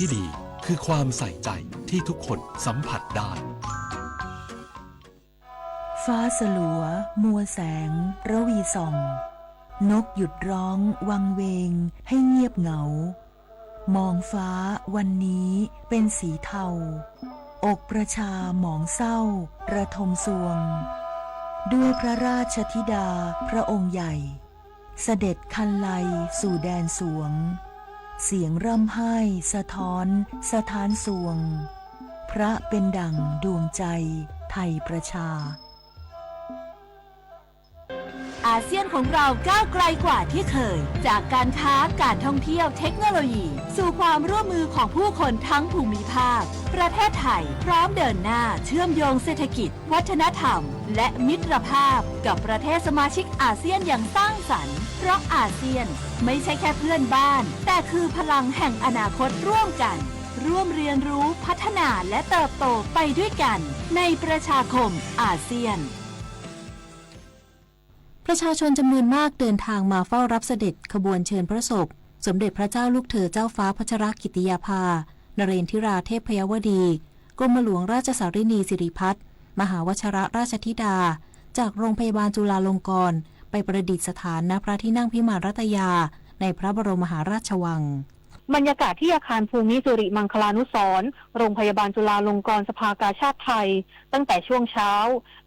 ที่ดีคือความใส่ใจที่ทุกคนสัมผัสได้ฟ้าสลัวมัวแสงระวีส่องนกหยุดร้องวังเวงให้เงียบเหงามองฟ้าวันนี้เป็นสีเทาอกประชาหมองเศร้าระทมสวงด้วยพระราชธิดาพระองค์ใหญ่เสด็จคันไลสู่แดนสวงเสียงร่ำไห้สะท้อนสถานสวงพระเป็นดั่งดวงใจไทยประชาอาเซียนของเราก้าวไกลกว่าที่เคยจากการค้าการท่องเที่ยวเทคโนโลยีสู่ความร่วมมือของผู้คนทั้งภูมิภาคประเทศไทยพร้อมเดินหน้าเชื่อมโยงเศรษฐกิจวัฒนธรรมและมิตรภาพกับประเทศสมาชิกอาเซียนอย่างสร้างสรรค์เพราะอาเซียนไม่ใช่แค่เพื่อนบ้านแต่คือพลังแห่งอนาคตร่วมกันร่วมเรียนรู้พัฒนาและเติบโตไปด้วยกันในประชาคมอาเซียนประชาชนจำนวนมากเดินทางมาเฝ้ารับเสด็จขบวนเชิญพระศพสมเด็จพระเจ้าลูกเธอเจ้าฟ้าพัชรกิติยาภานเรนทิราเทพยวดีกรมหลวงราชสารินีสิริพัฒน์มหาวชิรราชธิดาจากโรงพยาบาลจุฬาลงกรณ์ไปประดิษฐานณพระที่นั่งพิมานรัตยาในพระบรมมหาราชวังบรรยากาศที่อาคารภูมิสิริมังคลานุสรณ์โรงพยาบาลจุฬาลงกรณ์สภากาชาดไทยตั้งแต่ช่วงเช้า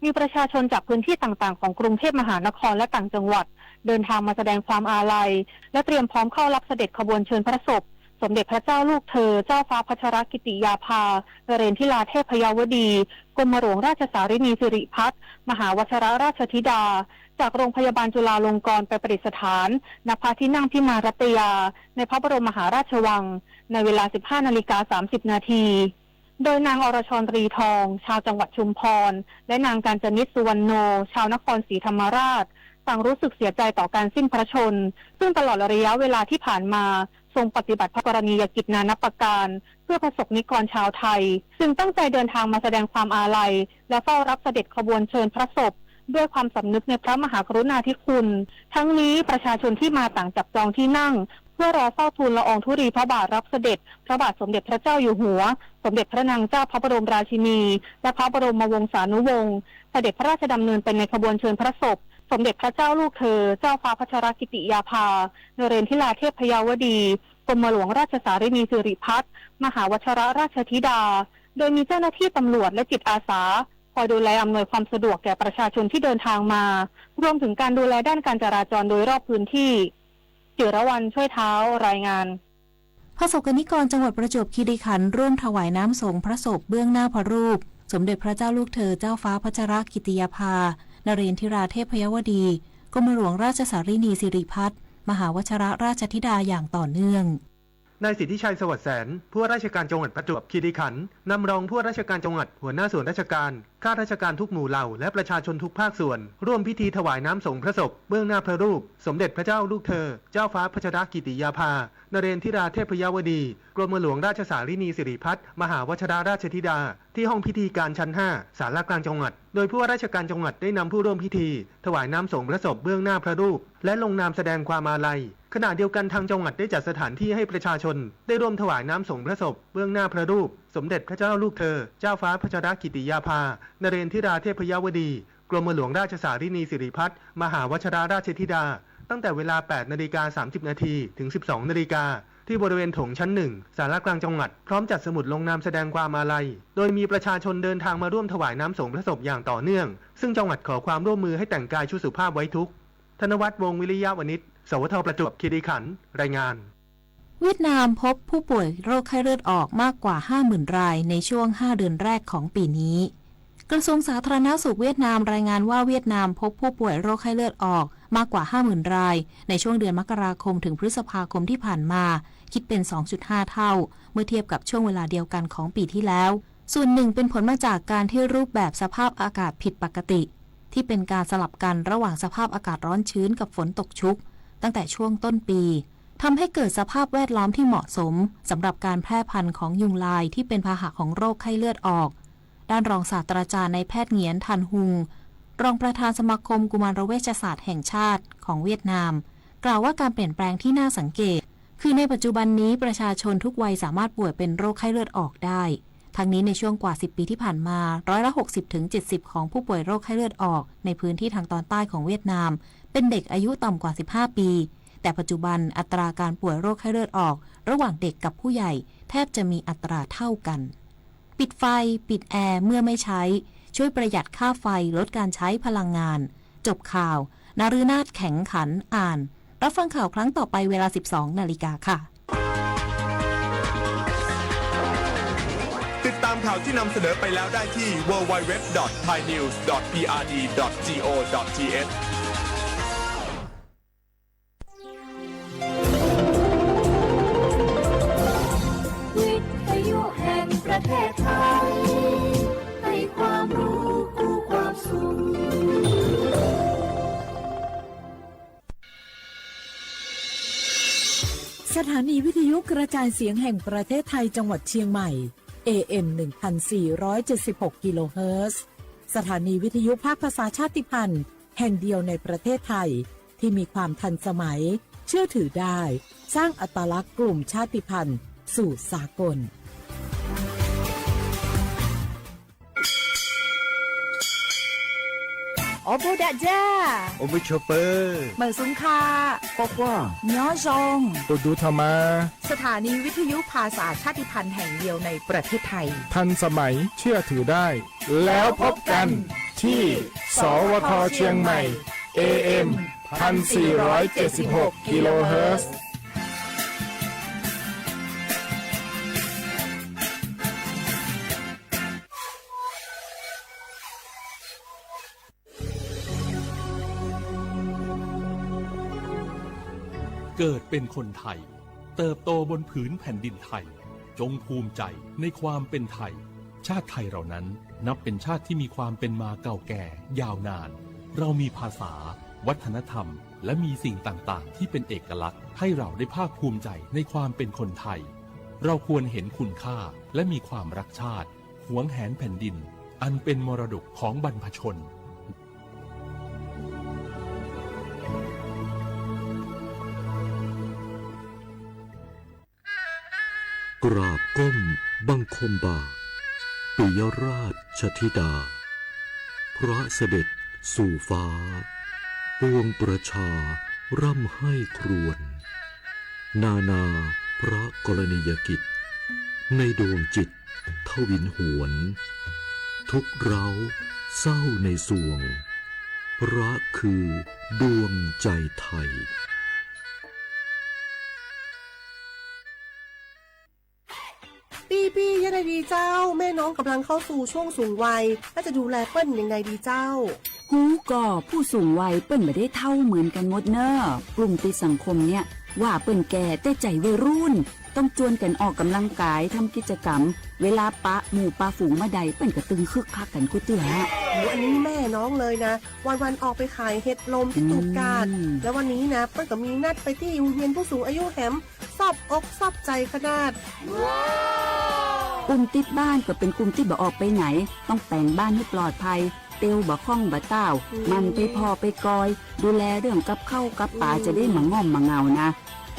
มีประชาชนจากพื้นที่ต่างๆของกรุงเทพมหานครและต่างจังหวัดเดินทางมาแสดงความอาลัยและเตรียมพร้อมเข้ารับเสด็จขบวนเชิญพระศพสมเด็จพระเจ้าลูกเธอเจ้าฟ้าพัชรกิติยาภานเรนทิราเทพยวดีกรมหลวงราชสารินีสิริพัฒน์มหาวชิรราชธิดาจากโรงพยาบาลจุฬาลงกรณ์ไปประดิษฐานณพระที่นั่งพิมานรัตยาในพระบรมมหาราชวังในเวลา 15:30 นาทีโดยนางอรชรตรีทองชาวจังหวัดชุมพรและนางกาญจนิษฐ์สุวรรณโนชาวนครศรีธรรมราชต่างรู้สึกเสียใจต่อการสิ้นพระชนม์ซึ่งตลอดระยะเวลาที่ผ่านมาทรงปฏิบัติพระกรณียกิจนานับประการเพื่อประสบนิกรชาวไทยจึงตั้งใจเดินทางมาแสดงความอาลัยและเฝ้ารับเสด็จขบวนเชิญพระศพด้วยความสำนึกในพระมหากรุณาธิคุณทั้งนี้ประชาชนที่มาต่างจับจองที่นั่งเพื่อรอเฝ้าทูลละอองธุลีพระบาทรับเสด็จพระบาทสมเด็จพระเจ้าอยู่หัวสมเด็จพระนางเจ้าพระบรมราชินีและพระบรมวงศานุวงศ์เสด็จพระราชดำเนินไปในขบวนเชิญพระศพสมเด็จพระเจ้าลูกเธอเจ้าฟ้าพัชรกิติยาภานเรนทิราเทพยวดีกรมหลวงราชสารินีสิริพัฒน์มหาวชิรราชธิดาโดยมีเจ้าหน้าที่ตำรวจและจิตอาสาคอยดูแลอำนวยความสะดวกแก่ประชาชนที่เดินทางมารวมถึงการดูแลด้านการจราจรโดยรอบพื้นที่จิรวรรณช่วยเท้ารายงานพระสกนิกรจังหวัดประจวบคีรีขันธ์ร่วมถวายน้ำสงฆ์พระศพเบื้องหน้าพระรูปสมเด็จพระเจ้าลูกเธอเจ้าฟ้าพัชรกิติยาภานเรนทิราเทพยวดีกรมหลวงราชสารินีสิริพัฒน์มหาวชิรราชธิดาอย่างต่อเนื่องนายสิทธิชัยสวัสดิ์แสนผู้ว่าราชการจังหวัดประจวบคีรีขันธ์นำรองผู้ว่าราชการจังหวัดหัวหน้าส่วนราชการข้าราชการทุกหมู่เหล่าและประชาชนทุกภาคส่วนร่วมพิธีถวายน้ำสงฆ์พระศพเบื้องหน้าพระรูปสมเด็จพระเจ้าลูกเธอเจ้าฟ้าพัชรกิติยาภานเรนทิราเทพยวดีกรมหลวงราชสารินีสิริพัฒน์มหาวชิรราชธิดาที่ห้องพิธีการชั้น 5 ศาลากลางจังหวัดโดยผู้ว่าราชการจังหวัดได้นำผู้ร่วมพิธีถวายน้ำสงฆ์พระศพเบื้องหน้าพระรูปและลงนามแสดงความอาลัยขณะเดียวกันทางจังหวัดได้จัดสถานที่ให้ประชาชนได้ร่วมถวายน้ำสงฆ์พระศพเบื้องหน้าพระรูปสมเด็จพระเจ้าลูกเธอเจ้าฟ้าพัชรกิติยาภานเรนทิราเทพยวดีกรมหลวงราชสารินีสิริพัฒน์มหาวชิรราชธิดาตั้งแต่เวลา 8:30 นาทีถึง 12 นาฬิกาที่บริเวณโถงชั้น 1 ศาลากลางจังหวัดพร้อมจัดสมุดลงนามแสดงความอาลัยโดยมีประชาชนเดินทางมาร่วมถวายน้ำสงฆ์พระศพอย่างต่อเนื่องซึ่งจังหวัดขอความร่วมมือให้แต่งกายชุดสุภาพไว้ทุกข์ธนวัฒน์วงศ์วิริยะวณิชสวทประจวบคีรีขันธ์รายงานเวียดนามพบผู้ป่วยโรคไข้เลือดออกมากกว่า 50,000 รายในช่วง 5 เดือนแรกของปีนี้กระทรวงสาธารณสุขเวียดนามรายงานว่าเวียดนามพบผู้ป่วยโรคไข้เลือดออกมากกว่า 50,000 รายในช่วงเดือนมกราคมถึงพฤษภาคมที่ผ่านมาคิดเป็น 2.5 เท่าเมื่อเทียบกับช่วงเวลาเดียวกันของปีที่แล้วส่วนหนึ่งเป็นผลมาจากการที่รูปแบบสภาพอากาศผิดปกติที่เป็นการสลับกันระหว่างสภาพอากาศร้อนชื้นกับฝนตกชุกตั้งแต่ช่วงต้นปีทำให้เกิดสภาพแวดล้อมที่เหมาะสมสำหรับการแพร่พันธุ์ของยุงลายที่เป็นพาหะของโรคไข้เลือดออกด้านรองศาสตราจารย์นายแพทย์เหงียนทันฮุงรองประธานสมาคมกุมารเวชศาสตร์แห่งชาติของเวียดนามกล่าวว่าการเปลี่ยนแปลงที่น่าสังเกตคือ คือในปัจจุบันนี้ประชาชนทุกวัยสามารถป่วยเป็นโรคไข้เลือดออกได้ทั้งนี้ในช่วงกว่า10ปีที่ผ่านมา60-70%ของผู้ป่วยโรคไข้เลือดออกในพื้นที่ทางตอนใต้ของเวียดนามเป็นเด็กอายุต่ำกว่า15ปีแต่ปัจจุบันอัตราการป่วยโรคไข้เลือดออกระหว่างเด็กกับผู้ใหญ่แทบจะมีอัตราเท่ากันปิดไฟปิดแอร์เมื่อไม่ใช้ช่วยประหยัดค่าไฟลดการใช้พลังงานจบข่าวนฤนาถแข็งขันอ่านรับฟังข่าวครั้งต่อไปเวลา 12:00 น.ค่ะติดตามข่าวที่นำเสนอไปแล้วได้ที่ www.thainews.prd.go.thวิทยุแห่งประเทศไทยให้ความรู้คู่ความสุขสถานีวิทยุกระจายเสียงแห่งประเทศไทยจังหวัดเชียงใหม่ AM 1476 กิโลเฮิรตซ์สถานีวิทยุภาคภาษาชาติพันธุ์แห่งเดียวในประเทศไทยที่มีความทันสมัยเชื่อถือได้สร้างอัตลักษณ์กลุ่มชาติพันธุ์สู่สากลโอบูดะจ้า โอเบชเปอร์ เมืองสุงคา ปอกว่า ย้อจง ตูดูธรรมา สถานีวิทยุภาษาชาติพันธุ์แห่งเดียวในประเทศไทย ทันสมัยเชื่อถือได้ แล้วพบกันที่สวทเชียงใหม่ AM 1476 กิโลเฮิรตซ์เกิดเป็นคนไทยเติบโตบนผืนแผ่นดินไทยจงภูมิใจในความเป็นไทยชาติไทยเรานั้นนับเป็นชาติที่มีความเป็นมาเก่าแก่ยาวนานเรามีภาษาวัฒนธรรมและมีสิ่งต่างๆที่เป็นเอกลักษณ์ให้เราได้ภาคภูมิใจในความเป็นคนไทยเราควรเห็นคุณค่าและมีความรักชาติหวงแหนแผ่นดินอันเป็นมรดกของบรรพชนกราบก้มบังคมบาทปิยราชธิดาพระเสด็จสู่ฟ้าปวงประชาร่ำให้ครวญนานาพระกรณียกิจในดวงจิตทวินหวนทุกเร้าเศร้าในสวงพระคือดวงใจไทยปี้ยังไงดีเจ้าแม่น้องกำลังเข้าสู่ช่วงสูงวัยแล้วจะดูแลเปิ้ลยังไงดีเจ้าฮูก็ผู้สูงวัยเปิ้ลไม่ได้เท่าเหมือนกันหมดเนอะกลุ่มติดสังคมเนี่ยว่าเปิ้ลแก่แต่ใจวัยรุ่นต้องจวนกันออกกำลังกายทำกิจกรรมเวลาปะหมู่ปะฝูงมาใดเปิ้ลก็ตึงคึกคักกันกูเตืออันนี้แม่น้องเลยนะวันออกไปขายเห็ดลมที่ตูกาดแล้ววันนี้นะเปิ้ลก็มีนัดไปที่โรงเรียนผู้สูงอายุแหมซอบอกซอบใจขนาดกลุ่มติดบ้านก็เป็นกลุ่มที่บ่ออกไปไหนต้องแต่งบ้านให้ปลอดภัยเตียวบ่ข้องบ่เต้ามันไปพอไปกอยดูแลเรื่องกับเข้ากับป่าจะได้มาง่อมมาเงานะ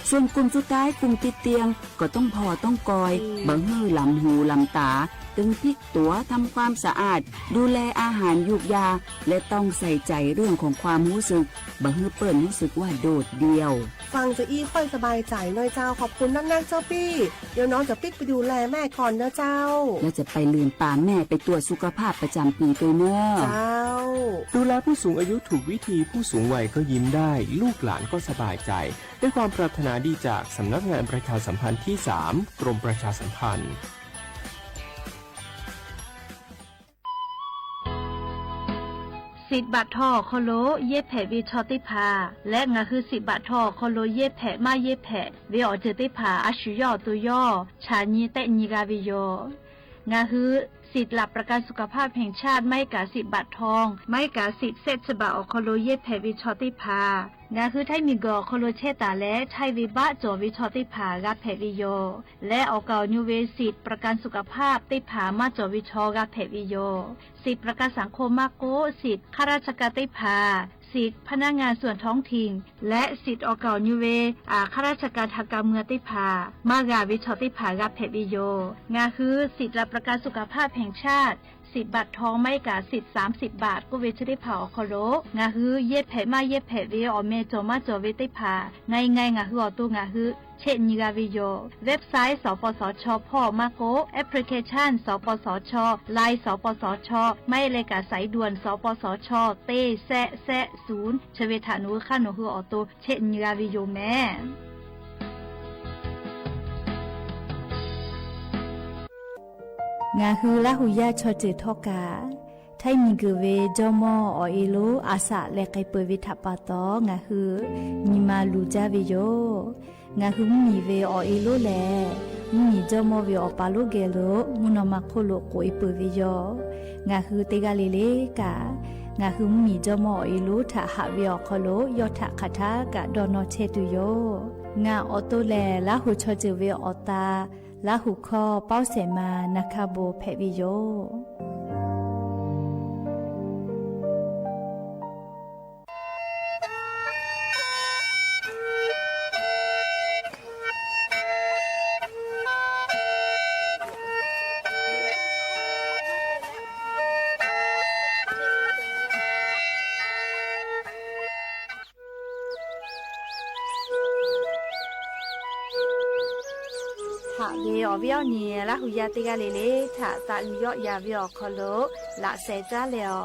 ส่วนกลุ่มสุดท้ายกลุ่มติดเตียงก็ต้องพอต้องกอยบ่ฮื้อลำหูลำตาตึงพลิกตัวทำความสะอาดดูแลอาหารยูกยาและต้องใส่ใจเรื่องของความรู้สึกบ่ฮื้อเปิ้นรู้สึกว่าโดดเดี่ยวฟังจะอี้ค่อยสบายใจหน่อยเจ้าขอบคุณนักๆเจ้าปี้เดี๋ยวน้องจะปิ๊กไปดูแลแม่ก่อนนะเจ้าแล้วจะไปลืมป่าแม่ไปตรวจสุขภาพประจำปีไปเนอะเจ้าดูแลผู้สูงอายุถูกวิธีผู้สูงวัยก็ยิ้มได้ลูกหลานก็สบายใจด้วยความปรารถนาดีจากสำนักงานประชาสัมพันธ์ที่ 3 กรมประชาสัมพันธ์สิบบาททอโคโลเย็บแผลวิชอติพาและงาคือ10 บาททอโคโลเย็บแผลมาเย็บแผลวิออเจติพาอาชุยอตุยอชาญีเตญิกาวิโยงาคือสิทธิ์หลับประกันสุขภาพแห่งชาติไม่กา10 บาททองไม่กา10 เศษฉบับโคโลเย็บแผลวิชอติพางาคือไทยมีกอโคโลเชตาและไทยวิบะจอวิชอติพากับแผลวิโยและออกเก่านิเวสิทธิ์ประกันสุขภาพติพามาจอวิชอกับแผลวิโยสิทธิประกันสังคมมาโกสิทธิข้าราชการติพา สิทธิพนักงานส่วนท้องถิ่นและสิทธิออกเก่านิเวข้าราชการทางการเมืองติพามากาวิชติพากับเพบิโยงาคือสิทธิรับประกันสุขภาพแห่งชาติสิทธิบัตรทองไม่กาสิทธิ30 บาทก็เวชได้ผ่าอคโลงาฮือเย็ดแผมาเย็ดแผเวอเมโจมาโจเวได้ผ่าไงงาฮืออตุงาฮือเช่นนิกาวิโยเว็บไซต์สปสชพ่อมาโกแอปพลิเคชันสปสชไลน์สปสชไม่เลยกาสายด่วนสปสชเต้แซะ0ชเวทานุข้าโนฮือออตุเช่นนิกาวิโยแม่งาฮือละหุยาชอจือทอกาไทยมีกือเวจอมออเอโลอาสะและไกเปวิทัปปะตองาฮือมีมาลูจาเวโยงาฮือมีเวอเอโลแลมีจอมอเวอปาโลเกโลมุนอมาโคโลโกอิเปเวโยงาฮือเตกาเลเลกางาฮือมีจอมอเอโลทะหะเวอคโลยอทะคทากะดอนอเชตุโยงาออโตแลละหุชอจือเวอตาละหุคอเป้าเสมานาคาโบเพวิโยเวอเวียวนี่ละหุยาติกาเลเลถ้าตาลุยอยาเวียคโลละเซจาเลอ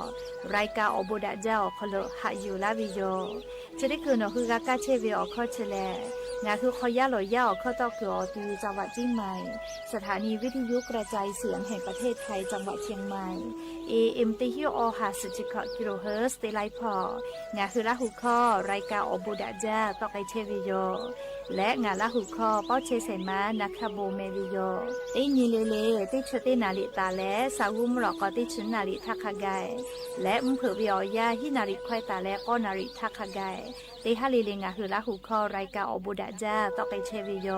รายกาอโบดะเจ้าคโลหะอยู่ละวิโยจะได้คือนคือกากาเชเวียคอเชเลงาคือขอยาลอยาข้อตอกคืออตีจังหวัดเชียงใหม่สถานีวิทยุกระจายเสียงแห่งประเทศไทยจังหวัดเชียงใหม่ AM ติฮิโอ50กิโลเฮิรตซ์ได้ไลพองาคือละหุข้อรายการอโบดะเจ้าตอกไอเชวิโยและงานละหุข้อเป้าเชเซมานาคาโบเมวิโยไอนีเลเลติชเตนาลิตาและสาวุมรอกอติชนาลิทักขกายและมเผือวิอยาฮินาริควายตาและก็นาริทักขกายเตฮาลีเลงาคือละหุข้อรายการอโบดะเจ้าตอกไอเชวิโย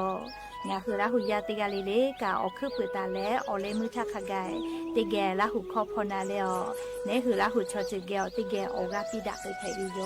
งาคือละหุยาติกาเลเลกาออคือเปตาและออเลมือทักขกายติแกละหุข้อพอนาเลอเนคือละหุชอจิเกลติแกออกาปิดะไปไผวิโย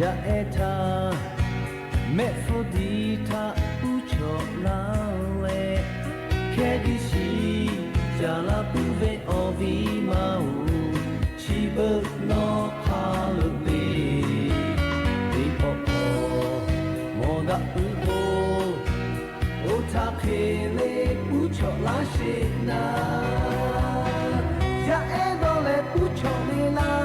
ya eta me fodita ucho lawe kedishi jala puve ovi mau chibu no palube di popo moda ubo otakele ucho la shina ya edole ucho la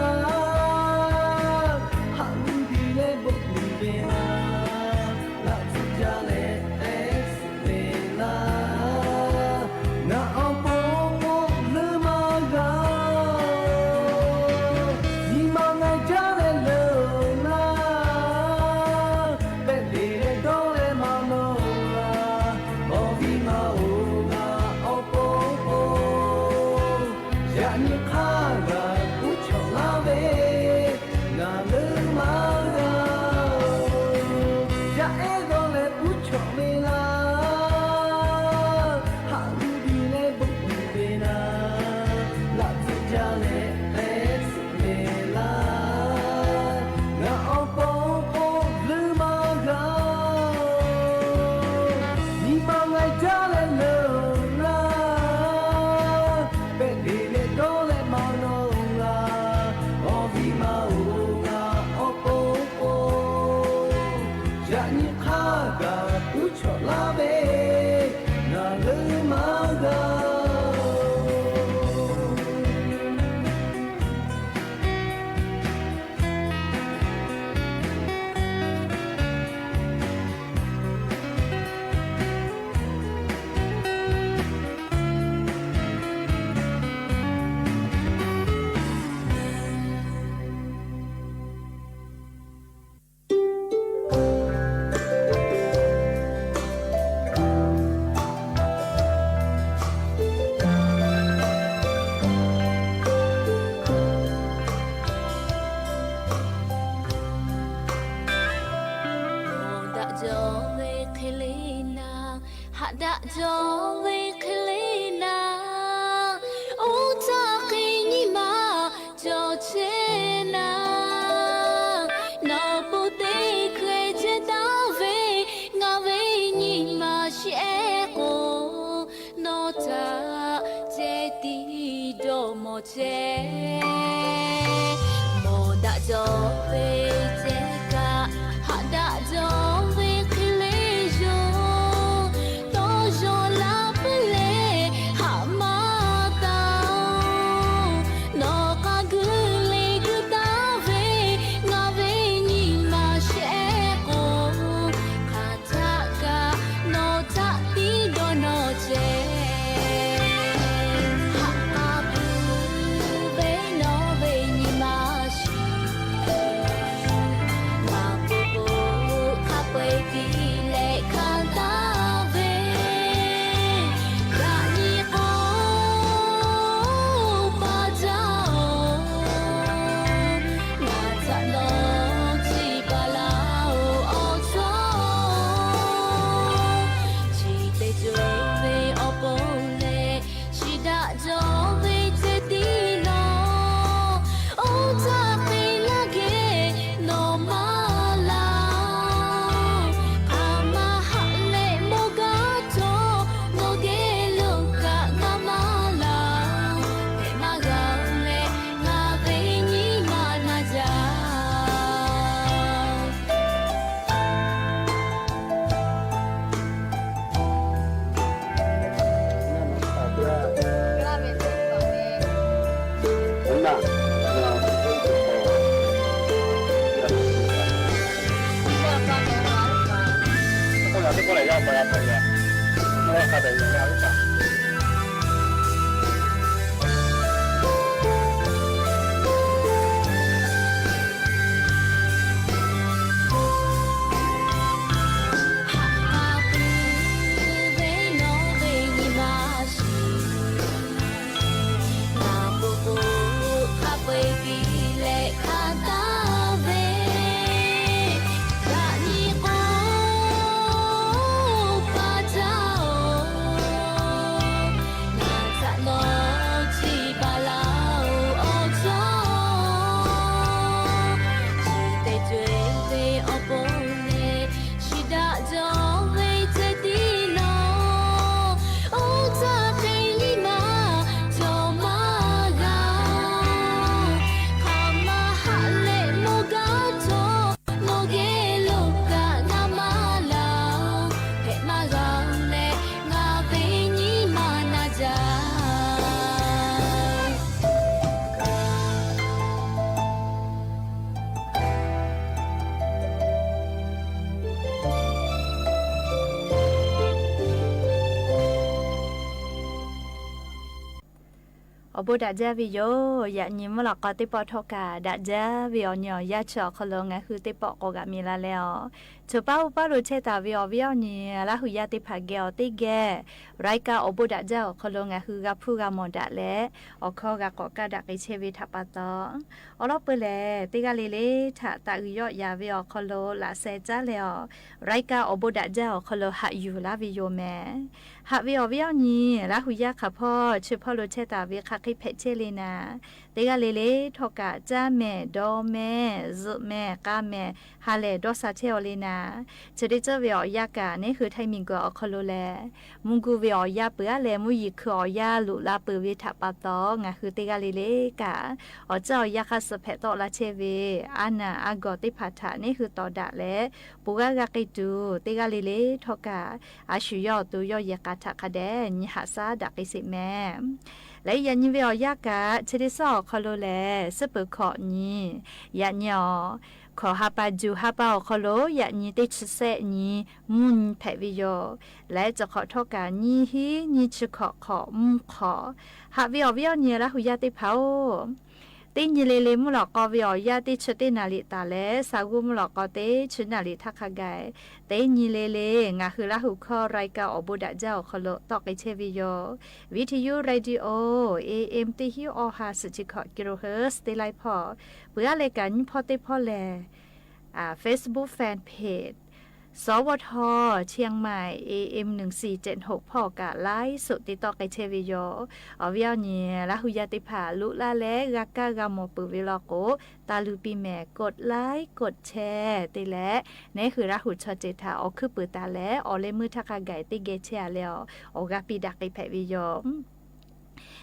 hada jowe klina o ta kini ma jo chena no pote kwe je ta ve nga ve ni ma she ko no ta je ti do mo che mo da jo ve je ka hada jo ve kle jo to jo la ple ha ma ta no ka gu le gu ta ve nga ve ni ma she ko ka ta ka no ta ti do no che ha bu ve no ve ni ma shi ma bu bu ka pe ti le ka ta ve ra ni ko pa jao na ta no chi pa lao o cho chi te jwe ve o po le shi da jo ve te ti no o ta pe la ge no ma la ama ha le mo ga to no ge lo ka ga ma la pe ma ga le nga ve ni ma na ja Obo đã ra vì yo dạ nhìn mà là có tiếp bỏ thọ cả đã ra vì ở nhỏ ya chợ khó lớn ngay hư tiếp bỏ có gặp mi là leo chú bao đồ chơi ta vì ở nhỉ là hư ya tiếp hạ gạo tiếp ghé rai cả obo đã ra khó lớn ngay hư gặp phu gặp mòn đã lẽ ở kho gặp có cả đặc cái chơi vì tháp bát đó ở đó bữa lẽ tiếp cái lẽ thà ta hư ya vì ở khó lớn là sẽ ra leo rai cả obo đã ra khó lớn hạ yu là vì yo mẹ hạ vì ở nhỉ là hư ya khá po chú bao đồ chơi ta vì khá cáiเพชรเลยนะเตกะเลทอกะจ้าแม่ดอแม่ซุแม่กาแม่ฮาเลดอซาเทอเลยนะจะได้เจอเวียากะนี่คือไทมิงก็อคโลแลมุงกูเวียาเปือแลมุยิคืออยาลุลาเปวิทัปะตองะคือเตกะเลกะอเจ้ายาคาสเพตอลาเชเวอานาอากอติพัทะนี่คือตอดะแลปุกะกะกิตูเตกะเลทอกะอาชุยอตุยอยากะทะคะแดนิหาซาดะกิสิแม่และยันยิเวียากะเชดิซอคอโลแลสเปขอนี้ยันยอขอฮาปาจูฮาปาคอโลยันยิติชเซนี้มุนแพวิโยและจะขอทอกานี้ฮีนี้ชขอมุขอฮาวิอนี้ละหุยาติเผาตินยิเลมุลอกอวิอยาติชตินาลิตาเลสากุมุลอกอเตชนาลิทักขะไกตินยิเลงาคือละหุคอรายกาอบุดะเจ้าคอโลตอกไอเชวิโยวิทยุเรดิโอ AM ติฮิออฮาสจิคอกิโลเฮิรตซ์ติไลพอเพื่อรายการพอติพอแลFacebook Fan Page สวทเชียงใหม่ AM 1476พ่อกะไลฟ์สดติดต่อไกเชวิโยอวิยเนี่ยละหุยาติผาลุละแลรักกะกะโมปุวิลโกตาลูปีแม่กดไลค์กดแชร์ติแลนี่คือละหุชอเจทาออคือปือตาแลออเลมือทักกะไกติเกเชแล้วออกะปีดักไกแพวิโย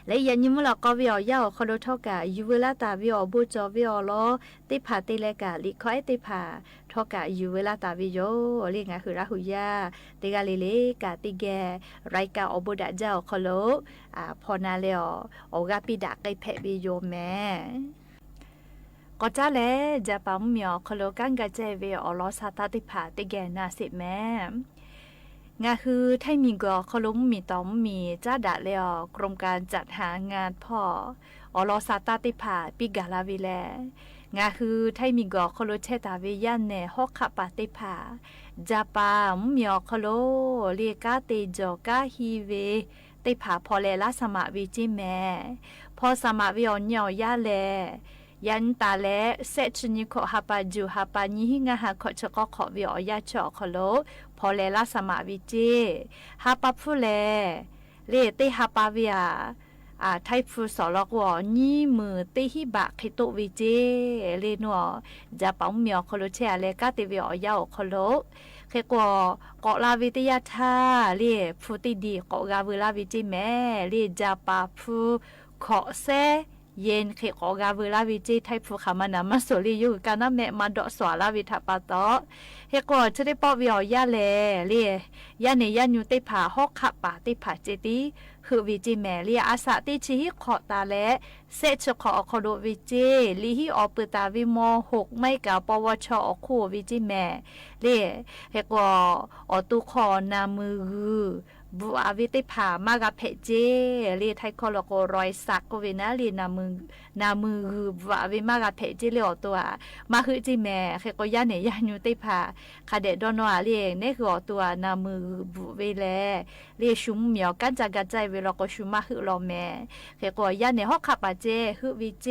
และยันยิมลก็วิอยาวคอโดทอกะยูเวลาตาวิอบูจอวิอลอติผาติเลกะลิคอยติผาทอกะยูเวลาตาวิโยเรียกงะคือราหุยาติกาลิเลกะติแกไรกะอบูดะเจ้าคอโลพอนาเลอโอกาปิดะไกแพวิโยแม่ก็จ้าแลจะปั๊มเมียวคอโลกันกะเจวิอลอซาตาติผาติแกนาสิแม่งาคือไทยมีก็ขลุมมีต้อมมีจ้าดะแล้วกรมการจัดหางานพ่ออลอซาตาติผาปิกาลาวิแลงาคือไทยมีก็ขลุเชตาวิยันเนฮอกขะปาติผาจาปามมีอขลุเรียกาเตจอกาฮีเวติผาพอเลลาสมาวิจิแม่พอสมาวิออนยอยาแลยันตาและเซชนิโคฮาปาจูฮาปาญิหิงาฮาโคชกขอวิอยาชอคโลพอเลลาสมาวิเจฮาปาฟูเลเลติฮาปาวิอาไทฟูสอลอกวอนี่มือติฮิบะคิโตวิเจเลนัวจะปังเมียวคโลเชเลกาติวิอยาคโลเคกวเกาะลาวิทยาธาเลฟูติดีเกาะกาวิลาวิจิแม่เลจะปาฟูขอเซเย็นเขกอกาเวลาวิจิไทยผู้ขามานามาสุริยุการน้ำแม่มาดอสวาลาวิทัปาตอเฮกอจะได้ปอวิอยาเลเลียยาเนยานูติผาฮอกขะปาติผาเจติคือวิจิแม่เลียอาสาติชิฮิขอตาและเซชขออคโดวิจิลิฮิออปตาวิมอ6ไม่กาปวชอคู่วิจิแม่เลียเฮกอตุขอนามือบัววิติผามากะเพเจเรียไทยคอลโกรอยสักกเวนะเรียนามือบัววิมากะเพเจเลียวตัวมาคือจิแม่เคก็ยาเนยานูติผาคาเดดอนอเรียนี่คือตัวนามือบุเวแลเรียชุมเหมียวกันจากะใจเวลาก็ชุมมาคือรอแม่เคก็ยาเนฮอกขับปาเจคือวิเจ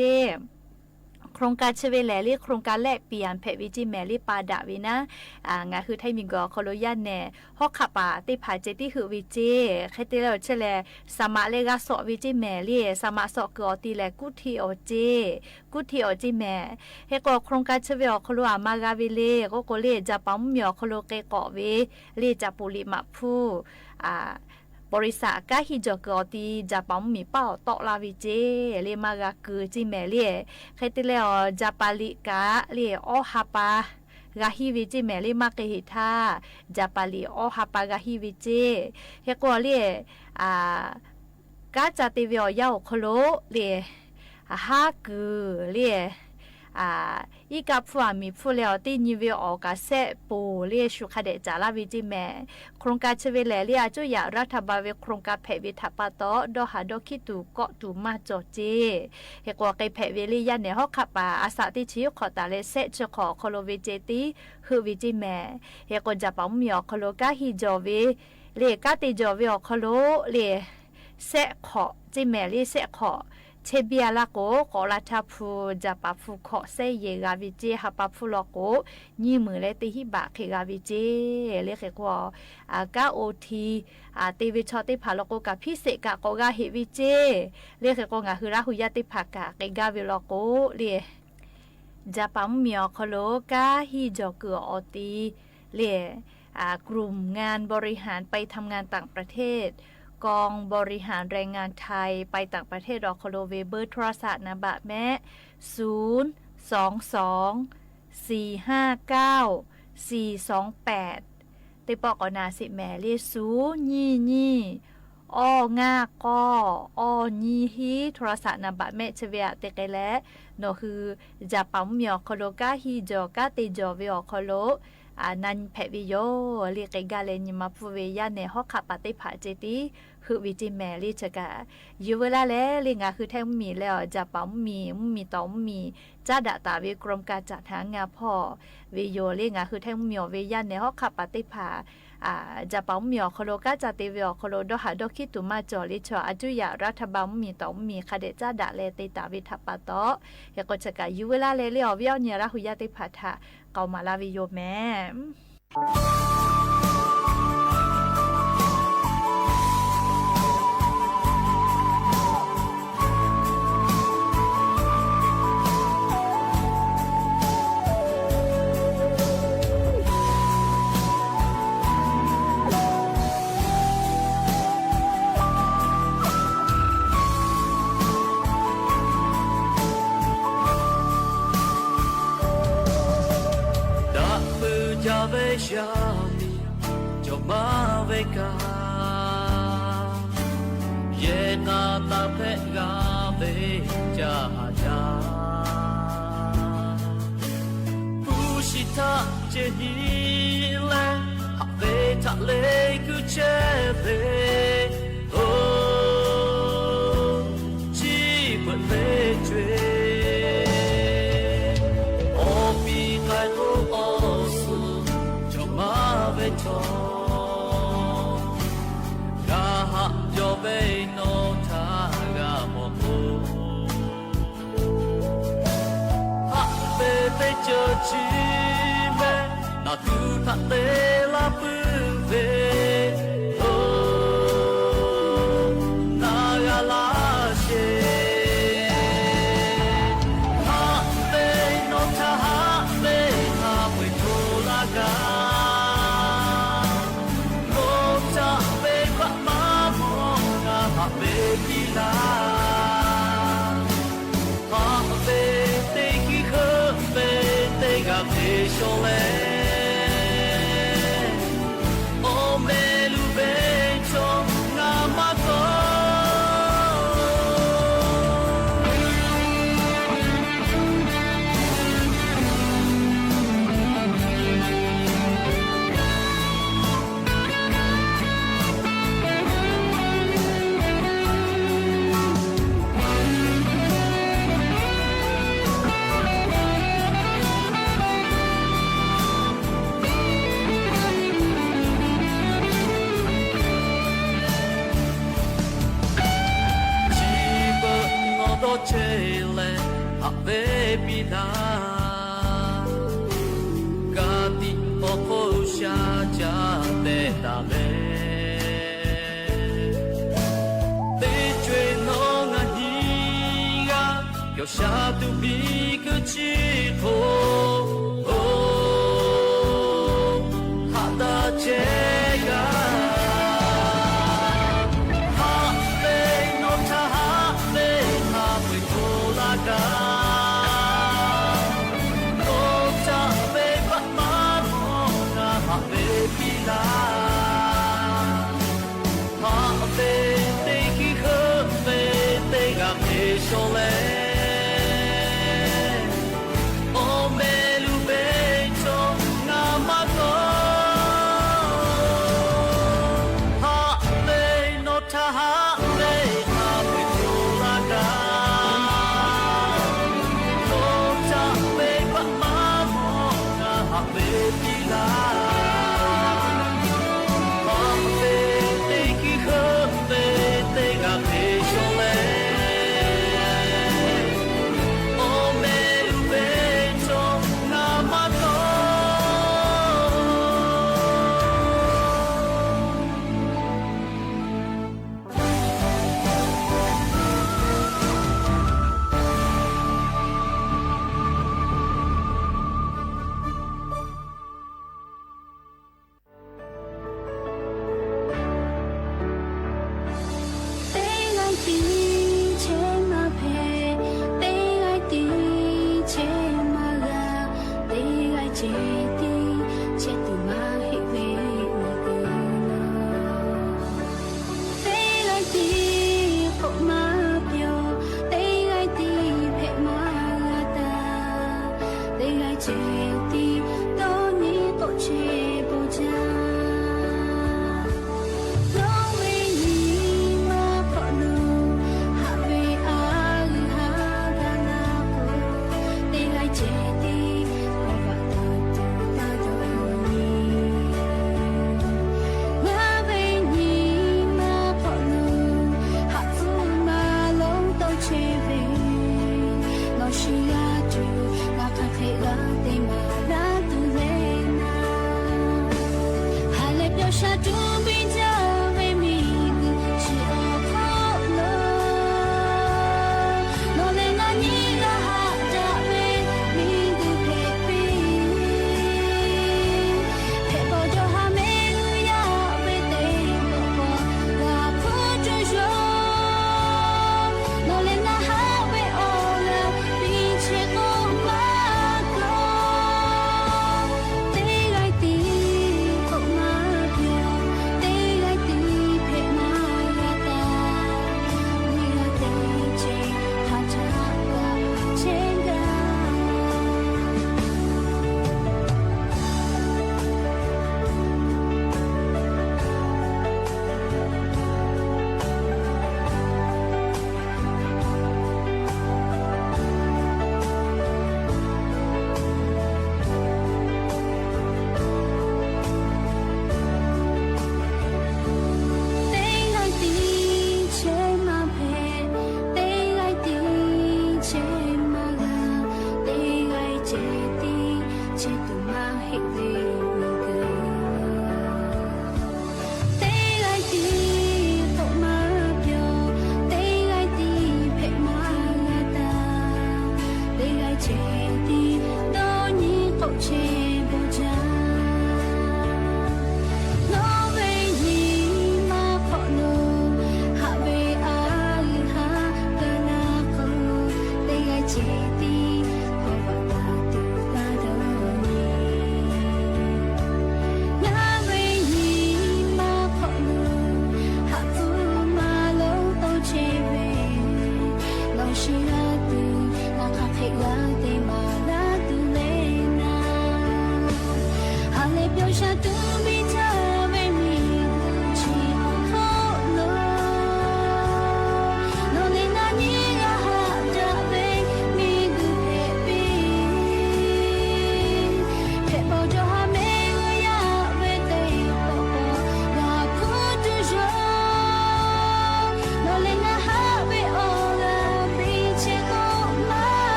โครงการเชเวแลเรียกโครงการแลกเปลี่ยนเพวิจิแมรี่ปาดาวินะงาคือไทยมิงกอโคโลยันแน่ฮอกขับปาติผาเจติคือวิจิเคติเลเชเลสมาเลกาสอวิจิแมรี่สมาสอกอติแลกุทีโอเจกุทีโอจิแมเฮก็โครงการเชเวโคโลอามากาวิเลก็โกเลจะปั๊มเมียวโคโลเกเกาะเวเลจะปุริมาผู้บริษัทกาฮิจกอตีจะปั๊มมีเป้าตอลาวิเจเลมากาคือจิแมเลียเคติเลอจะปาลิกาเลอฮาปากาฮิวิจิแมลีมาเกหิทาจะปาลิอฮาปากาฮิวิเจเฮกอเลกาจติวิอยาวโคโลเลฮาคือเลอีกับฟัวมีผู้เลี้ยตีนิวิออกาเซปูเลียชุคาเดจาลาวิจิแมโครงการเชเวเลเลียจุยารัฐบาลโครงการเพวิทัปาโตดอหาดอคิตูเกาะตูมาจอเจเฮกว่าไกเพวิลียันเนฮอกขับปาอาสาติชิขอตาเลเซจขอโคโลวิเจติคือวิจิแมเฮกว่าจะปั๊มมีอโคโลกาฮิจอวิเลกาติจอวิอโคโลเลเซขอจิแมลีเซขอเชเบียละโกกอลาทาพูจะปาฟูขอเซเยกาวิเจฮาปาฟูลโกยี่มือเลติฮิบะเคกาวิเจเลเขกว่ากาโอทีตีวิชอติผาลโกกับพิเศษกะโกกาเฮวิเจเลเขกงาคือราหุยาติภากะเกกาวิลโกเลจะปั๊มเมียวคโลกาฮิจอเกืออตีเลกลุ่มงานบริหารไปทำงานต่างประเทศกองบริหารแรงงานไทยไปต่างประเทศรอโคโลเวเบอร์โทรศัพท์นะบะแม่022-459-428ติปอกอนาสิแม่เรียสูยี่อ้องาก็อ้อยี่ฮีโทรศัพท์นะบะแม่เชเวียเตกไและโนคือจะปั๊มเมียวโคโลกาฮีจอกาเตจอวิอโคโลนันเพวิโยเรียกกาเลนิมาฟูเวียเนฮอกขับปฏิภาเจติคือวิจิแมรี่จะกะยูเวลาแล้วเรียงคือแท่งมีแล้วจะปั๊มมีต้อมมีจ้าดาตาวิกรมการจัดหางาพ่อวิโยเรียงคือแท่งมีเวียเนฮอกขับปฏิภาจะปั๊มมีโคโลกาจติวิโคโลดหาดคิตุมาจอลิชออาจุยารัฐบาลมีต้อมมีคเดจ้าดาเลติตาวิทัปปะโตยก็จะกะยูเวลาแล้ววิโยเนราหุยาติภาทาเกามาลาวิโยแม่ ค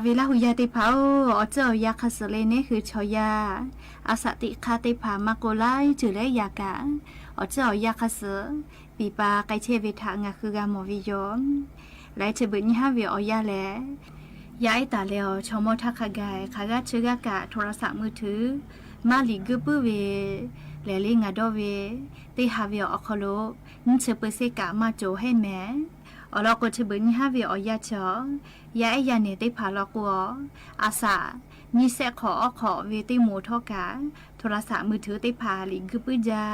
เวลาหุยาติพาอเจ้ายาคาสเลเนคือชอยาอาสติคาติพามาโกไลจือเลยยากะอเจ้ายาคาสปีปาไกเชเวทางะคือกามวิยมไลเชบึญฮาเวอยาแลยาไอตาเลวชมอทักขะไกขากะชื่อกะกะโทรศัพท์มือถือมาลีกึปื้อเวแลลิงาดอเวติฮาเวอคโลนิเชเปเซกะมาโจให้แม่อลอกเชบึญฮาเวอยาชอยาไอยาเนติพาลอกัวอาสานิเซขอเวติโมทอกะโทรศัพท์มือถือติพาลีกึปื้อจา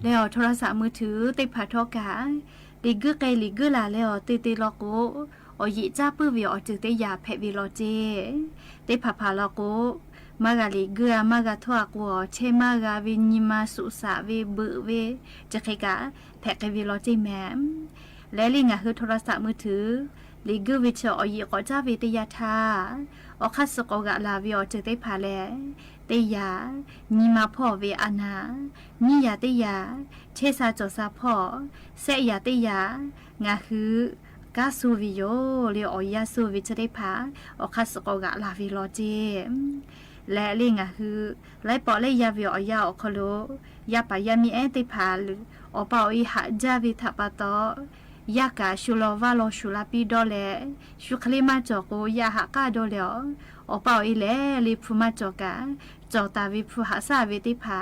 แล้วโทรศัพท์มือถือติพาทอกะลีกึไกลีกึลาแล้วติลอโกอยิจ้าปื้อเวอจึกติยาแพวิโลเจติพาพาลอโกมากาลีเกือมากาทวกัวเชมากาวิญมาสุสาเวเบเวจะใครกะแพกวิโลเจแมมและลิงะคือโทรศัพท์มือถือลีกึวิชอยิกอจ้าเวติยาทาอคัสกอกะลาวิอจึกติพาแลเตยานิมาพ่อเวอานานิยาเตยาเชซาจอซาพ่อเสยาเตยางาคือกาสูวิโยเลียอยาสูวิจะได้พาอคัสกอกะลาวิโลเจและเรื่องคือไล่ปอเลยยาวิอยาอคโลยาปายามีเอติพาลอปาอีหะจาวิทัปตอยากาชุลวาโลชุลาปีดอเลชุคลิมาจอกยาหะกาดอเลอปาอีเลลิพุมาจอกาจอตาวิพุหาซาเวติพา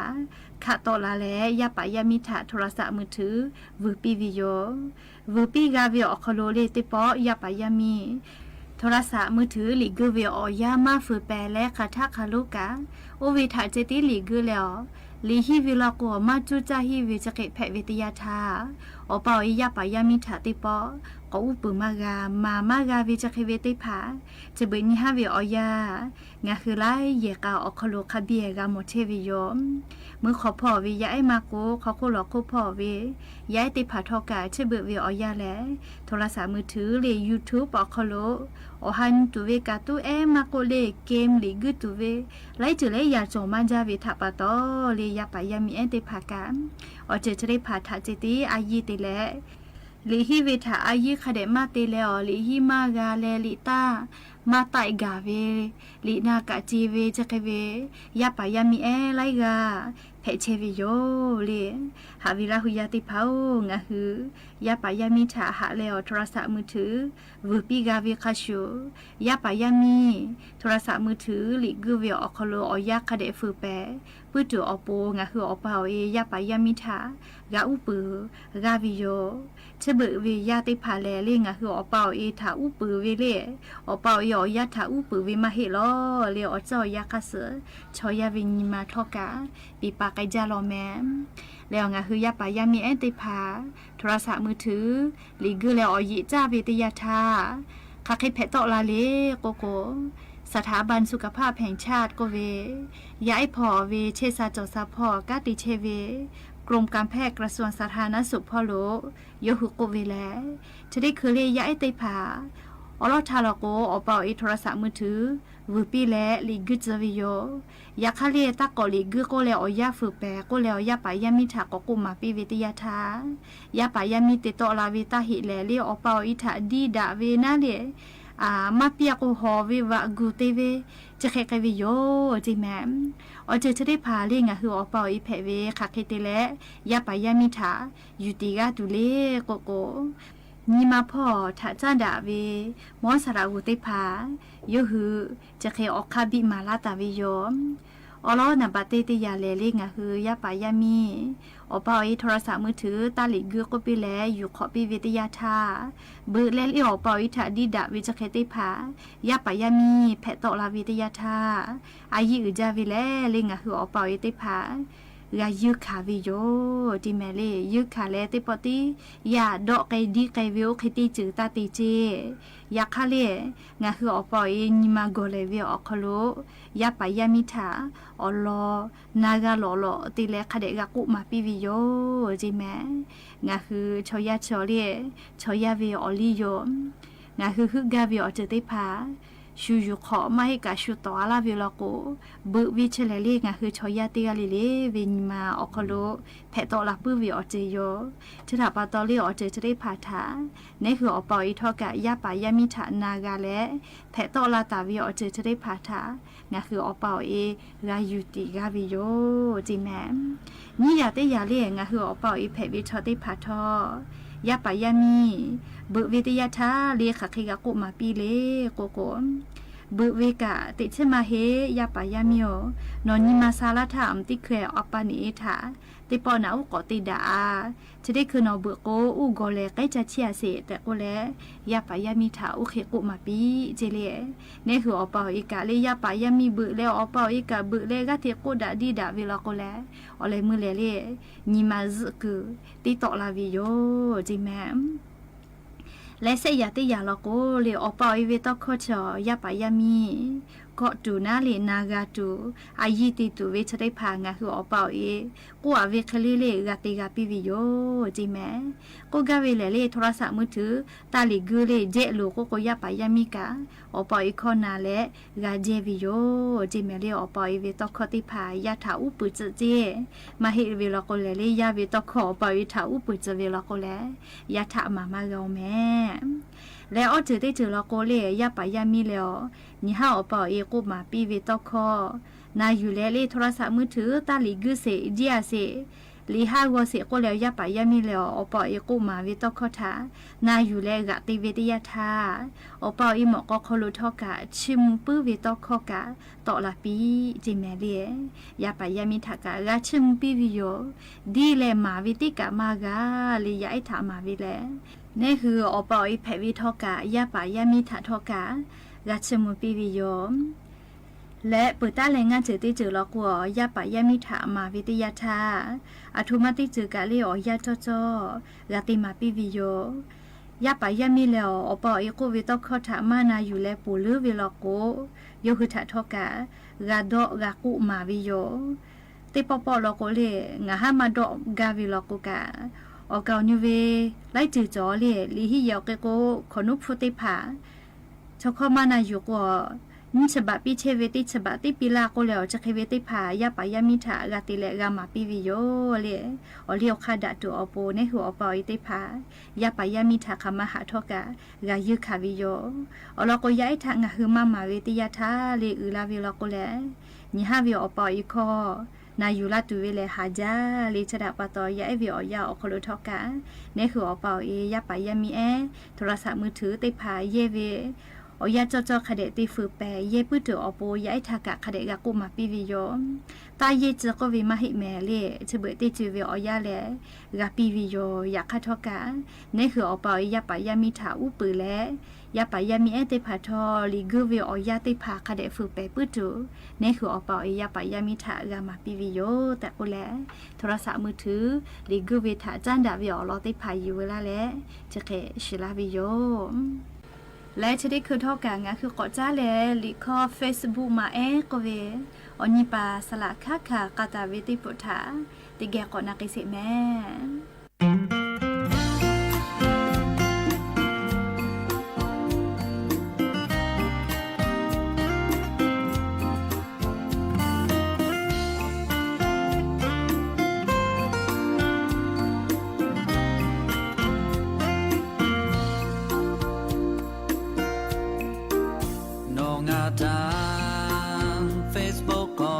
คาโตลาเลยาปายามิถาโทรศัพท์มือถือวืปีวิโยวืปีกาวิอคโลเลติปอยาปายามีโทรศัพท์มือถือหลีกเวออยามาฝือแปรและคาทักคาลูกาโอวิถาเจติหลีกแล้วลีฮิวิลากัวมาจูจาฮิวิจะเกะแพวิทยาทาอปอยยาปายามิถาติปอก็อุปมากามากาวิจะเกเวติผาจะเบนิฮาวิออยางาคือไลเยกาอคโลคาเบียกาโมเทวิโยมมือขอพ่อวิยาไอมาโกเขาโคหลอกโคพ่อวิยาติผาทอกาเชเบวิออยาแลโทรศัพท์มือถือเลยูทูบอคโลอหันตุเวกาตุเอมาโกเลเกมลีกุตุเวไลจุเลยยาจงมาจาวิทัปตอเลยาปายามีเอติผากามอเจจะได้ผาทาเจติอายีติแลลีฮิเวทาอายีคาเดมาติเลอลีฮิมากาเลลิตามาไตกาเวลีนากะจีเวจะเกเวยาปายามีเอไลกาเพเชวิโยเลหาวิลาหุยาติพาวงะฮือยาปายามีถาหะเลอโทรศัพท์มือถือวืปีกาเวคาชูยาปายามีโทรศัพท์มือถือลีกเวอคโลอยาคาเดฟือแปปื้อตัวอโปงะฮืออปาเอยาปายามีถากาอุปือกาวิโยเชเบเวยาติพาแลเลงะฮืออปาเอถาอุปือเวเลอปาเอยาถาอุปือเวมาเฮลอเลอเจ้ายาคาเสชอยาวิญมาทอกาปีปาไกจาลอแมแล้วงะคือยาปายามีเอติพาโทรศัพท์มือถือลีกแล้วอยิจ้าเวติยาทาคาคิเพตอลาเลโกโกสถาบันสุขภาพแห่งชาติก็เวยาไอพอเวเชซาจอซาพอกาติเชเวกรมการแพทย์กระทรวงสาธารณสุขพ่อโลโยหุโกเวแลจะได้คือเลยาไอติพาอลอทาลโกอปาอีโทรศัพท์มือถือวืปีและลีกจวิโยยาคาเลตะกอลีกโกเลอยาฝือแปโกเลอยาปายามิถากกุมาปิวิทยาทายาปายามิติโตลาวิตาหิเลเลอปาอีถาดีดาเวนาเลมาเปียกหอวิวะกูเตเวจะแค่ไกวิโยจิแมมอเจจะได้พาเล่งะคืออปาอีเพเวคาเคเตและยาปายามิถายูติกาตุเลโกโกนีมาพ่อถ้าจ้าดาเวมอสระอุติพาโยหือจะเคออกคาบิมาลาตาวิโยมอลอนับปาเตติยาเลลิงะคือยาปายามีอปาอีโทรศัพท์มือถือตาลิกก็ไปแลอยู่ขอปีวิทยาทาเบิดแลอีอปาอีถาดีดาวิจะเคติพายาปายามีแพตอลาวิทยาทาอายิอุจาวิแลลิงะคืออปาอีติพายายึกขาวิโยติแมเลยึกขาเลติปติยาดอกไกดีไกวิโอคิติจือตาติเจยาคาเลงะคืออปอยนิมาโกเลวิอคโลยาปายามิถาอลอนากาลอลอติเลคาเดกะกุมาปิวิโยจิแมงะคือชอยาชอเลชอยาวิออลิโยงะคือฮึกาวิอเจติพา ชูอยู่ขอไม่ให้กาชูต่อลาเวลาโกบึวิเชลเลียงคือชอยาติกาลิเลวินมาออกโลแพตอลาปื้วิออเจโยจะถาปาตอลีออเจจะได้พาถานี่คืออปออีทอกะยาปายามิถานากาและแพตอลาตาวิออเจจะได้พาถางาคืออปอเอรายูติกาวิโยจิแมนี่อยากได้ยาเลียงคืออปออีแพวิชอได้พาทอยาปายามีบึวิทยาทาเลียขักขิกะกุมาปีเลโกโกบึเวกะติเชมาเฮยาปายามิโอนอนิมาซาลาถามติเคออปานิเอถาติปอนาอุกอติดาจะได้คือนอเบโกอุโกเลใกล้จะเชียเสแต่โกเลยาปายามิถาอุเคกุมาปีเจเลเนี่ยคืออปาอีกะเลยาปายามิบึแล้วอปาอีกะบึเลกะเทโกดาดีดาเวลาโกเลอเลมือเลนิมาซึกุติตอลาวิโยจิแมและเสียติยาลโกเลอปอยเวตโคชอยาปายามีก็ดูนาเลนากาตูอายิติตูเวชได้พางาคืออปอยกูอเวคลีเลกาติกาปิวิโยจิแมกูกาเวเลโทรศัพท์มือถือตาลิกูเลเจโลโกโกยาปายามิกาอปอยคอนาเลกาเจวิโยจิแมเลอปอยเวตโคติพายาถาอุปุจเจมาเฮเวลโกเลยาเวตโคอปอยถาอุปุจเวลโกเลยาถามามาโกแมแล้วอจือได้จือลโกเลยาปายามีแล้วนี่ห้าอปอเอกุมาปีเวตอคอนาอยู่แล้วเลโทรศัพท์มือถือตาลิกุเซเจียเซลีห้าวเสก็แล้วยาปายามีแล้วอปอเอกุมาเวตอคอทานาอยู่แล้วกะติเวทยาทาอปออีหมอกอคโลทอกะชิมปื้อเวตอคอกะต่อละปีจิแมเลียาปายามีทากะกะชิมปีวิโยดีเลมาวิติกะมากะลียาไอถามาวิแลนี่คืออปอยแพวิทอกะยาปายามิถาทอกะรัชมุปิวิโยมและเปิดตาแรงงานจือติจือลกัวยาปายามิถามาวิทยาทาอัตุมาติจือกะเลอยาจ้อรัติมาปิวิโยยาปายามิแล้วอปอยโกวิตอกอถามานาอยู่แลปูลือวิลโกโยคือถาทอกะกาดอกากุมาวิโยติปปลโกเลงาหามาดอกาวิลโกกะออกานิเวไล่จือจอเลยลีฮิยอกเกโกขนุพุติผาชอคอมานาอยู่กว่านิฉบับปีเชเวติฉบับติปิลาโกแล้วจะเคเวติผายาปายามิถากาติเลกามาปิวิโยเลยอเลียวคาดะตัวอโปในหัวอปอยติผายาปายามิถาคามาหาทอกะกายึคาวิโยอลโกยายทางะคือมาเวติยาทาเลอุลาวิลโกเลนิฮาวิอปอยคอนายูลาตูเวเลหาจาเลชดาปะตอยาเอวิออยาอคโลทอกะเนี่ยคืออปอเอยาปายามีโทรศัพท์มือถือติพาเยเวอยาจอคเดติฟืแปเยปุตอโปยาไอทากะคเดกะกุมาปิวิโยตาเยจก็วิมาหิแมเลชเบติจิเวอยาเลกะปิวิโยยาคาทอกะเนี่ยคืออปอยาปายามิถาอุปือและยาปายามีติพาทอลิกูเวอยาติพาคเดฟืแปปุตุเนี่ยคืออปอยาปายามิถากามาปิวิโยแต่โอและโทรศัพท์มือถือลิกูเวถาจันดาวิอลอติพายูเวลาและจะเคชิลาวิโยและจะได้คือทอกางคือก่อจ้าแลลิคอ Facebook มาก็เวอนิปาสละค่ากาตาเวติปุถาติแกก่อนักสิแม่Facebook ก็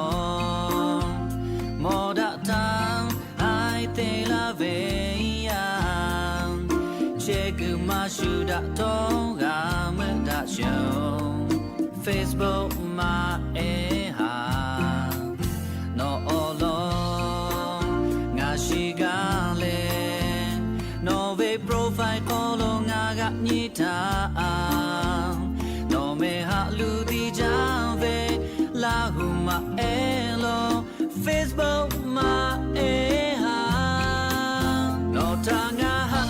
โมดะทางไอเตลาเวียเชกุมาชูดะโตกาเมดะชง Facebook มาฮาโนโอโลงาชิกาเลโนเวโปรไฟล์โคโลงากะนิทาโนเมฮาลูดิจาเวลาหูมาโล Facebook มาฮาโนทางาฮะ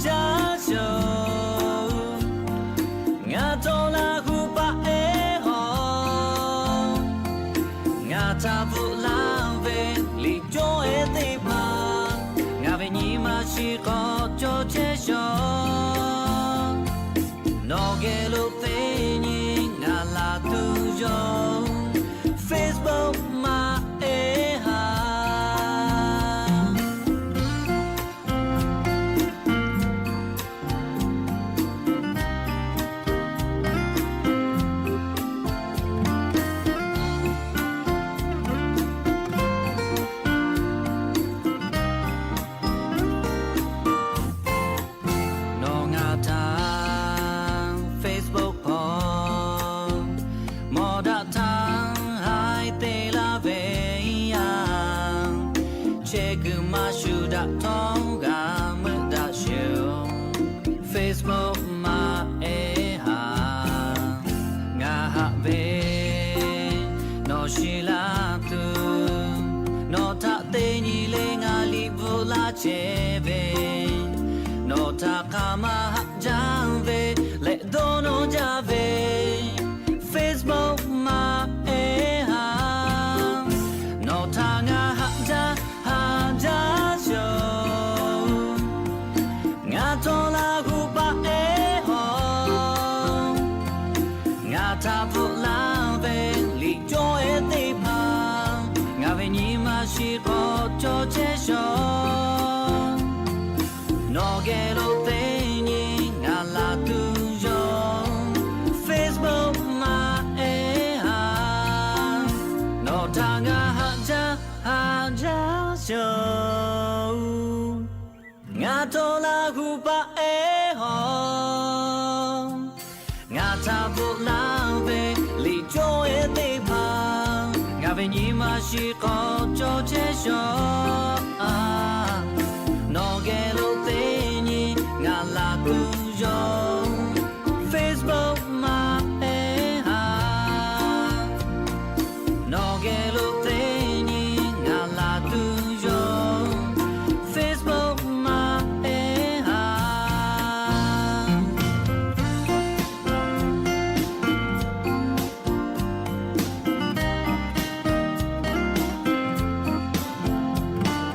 จาโชงาโตลาหูปะฮองาทาบุลาเวลิโจติพางาเวนีมาชิโกโจเชโชโนเกโลเตนี ရှိလားသူနော်ထသိညီလေးငါလီဘူလာချေပဲနော်ထခမဟာဂျန်ပဲလက်တော့နော်ကြပဲ Facebook မှာဟာနော်ထငါဟာဂျာရှောငါတော်လာခုပါဟောငါထဖို့လာပဲလီကြောရဲ့သိပါငါပဲညီမရှိတော့ကြောချေရှောနော်ကဲလို့သိညီငါလာသူရော Facebook မှာဟာနော်ထငါဟာဂျာရှောငါတော်လာခုပါဟောငါထဖို့လာပဲလီကြောရဲ့သိပါငါပဲညီမရှိတော့ကြောချေရှောနော်ကဲလို့သိညီငါလာသူရော Facebook မှာဟာနော်ကဲလို့သိညီငါလာသူရော Facebook မှာဟာ ค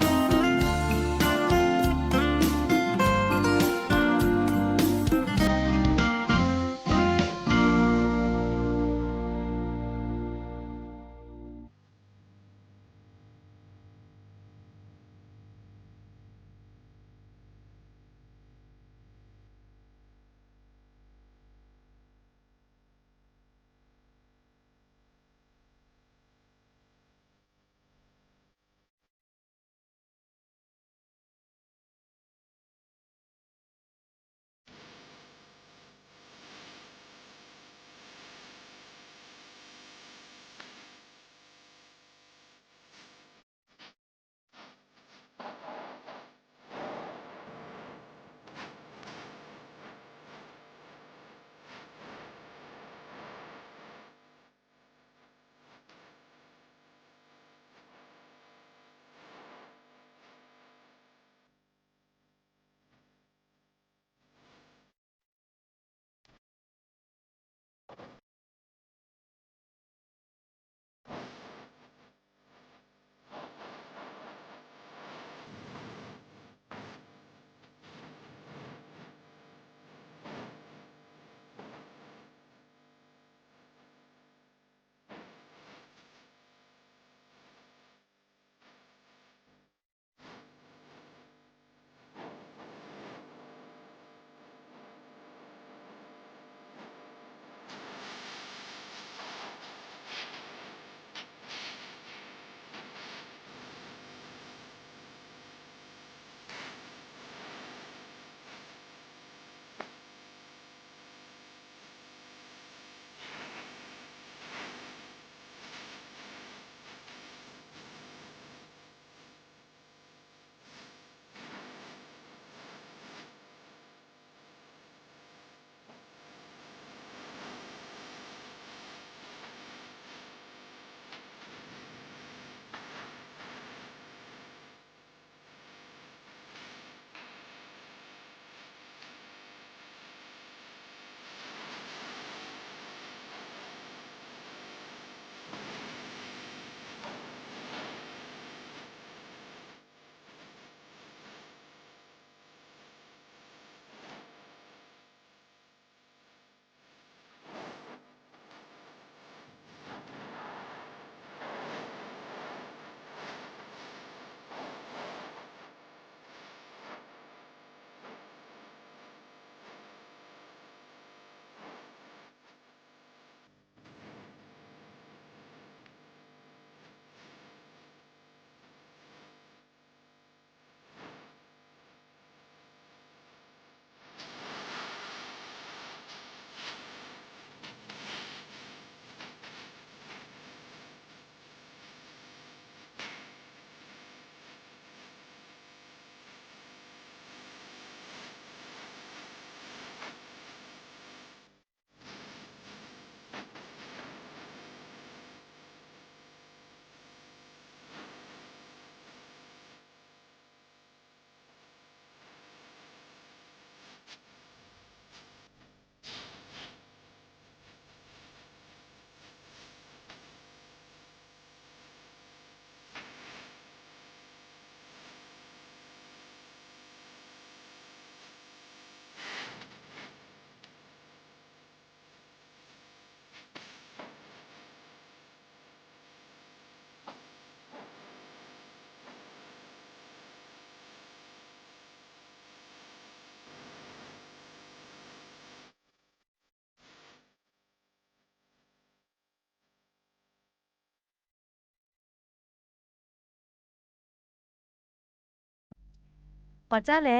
ก็จ้าแล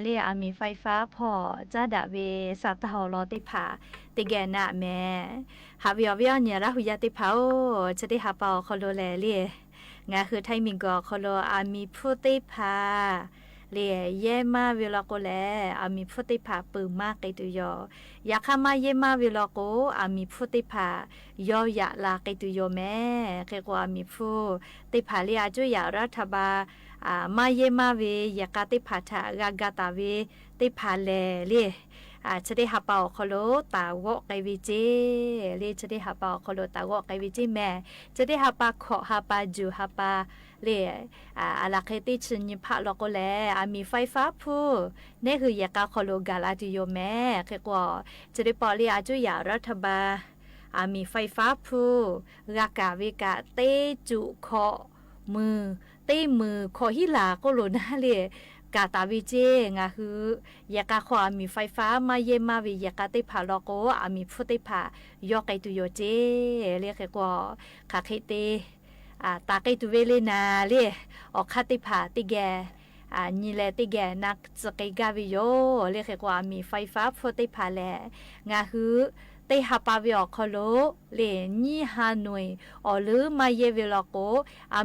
เรียมีไฟฟ้าพอจ้าดาเวสัตว์รอติผาติแกน่ะแม่หาวิอวิอเนี่ยละหุยาติผาจะได้หาเปาคอโลแลเรียงาคือไทยมิงก็คอโลมีผู้ติผาเรียเย่มาเวลาโกแลมีผู้ติผาปืมากไกตุยอยากข้ามาเย่มาเวลาโกมีผู้ติผายอยะลาไกตุยแม่เกกว่ามีผู้ติผาเรียจุยารัฐบามาเยมาเวยากาติผาทากากาตาเวติผาแลเลีจะได้หาเป่าคโลตาวะไกวิจิเลีจะได้หาเป่าคโลตาวะไกวิจิแม่จะได้หาปาขอหาปาจูหาปาเลีอาลาเคติชนิพะลอกแลมีไฟฟ้าผู้นี่คือยากาคโลกาลาติโยแม่เกกว่าจะได้ปอเลียจุยารัฐบามีไฟฟ้าผู้รากาวิกาเตจุขอมือเต้มือขอฮิลาก็โลนะเลยกาตาวิเจงาคือยากาขอมีไฟฟ้ามาเยมาวิยากาติผาลโกมีฟุติผายอกไกตุโยเจเรียกกว่าคาเคเตตาไกตุเวเลนาเรียออกคาติผาติแกนี่แหละติแกนักสกายกาวิโยเรียกกว่ามีไฟฟ้าฟุติผาแลงาคือเตหาปาวิอคโลเลนี่ฮาหน่วยหรือมาเยเวลโก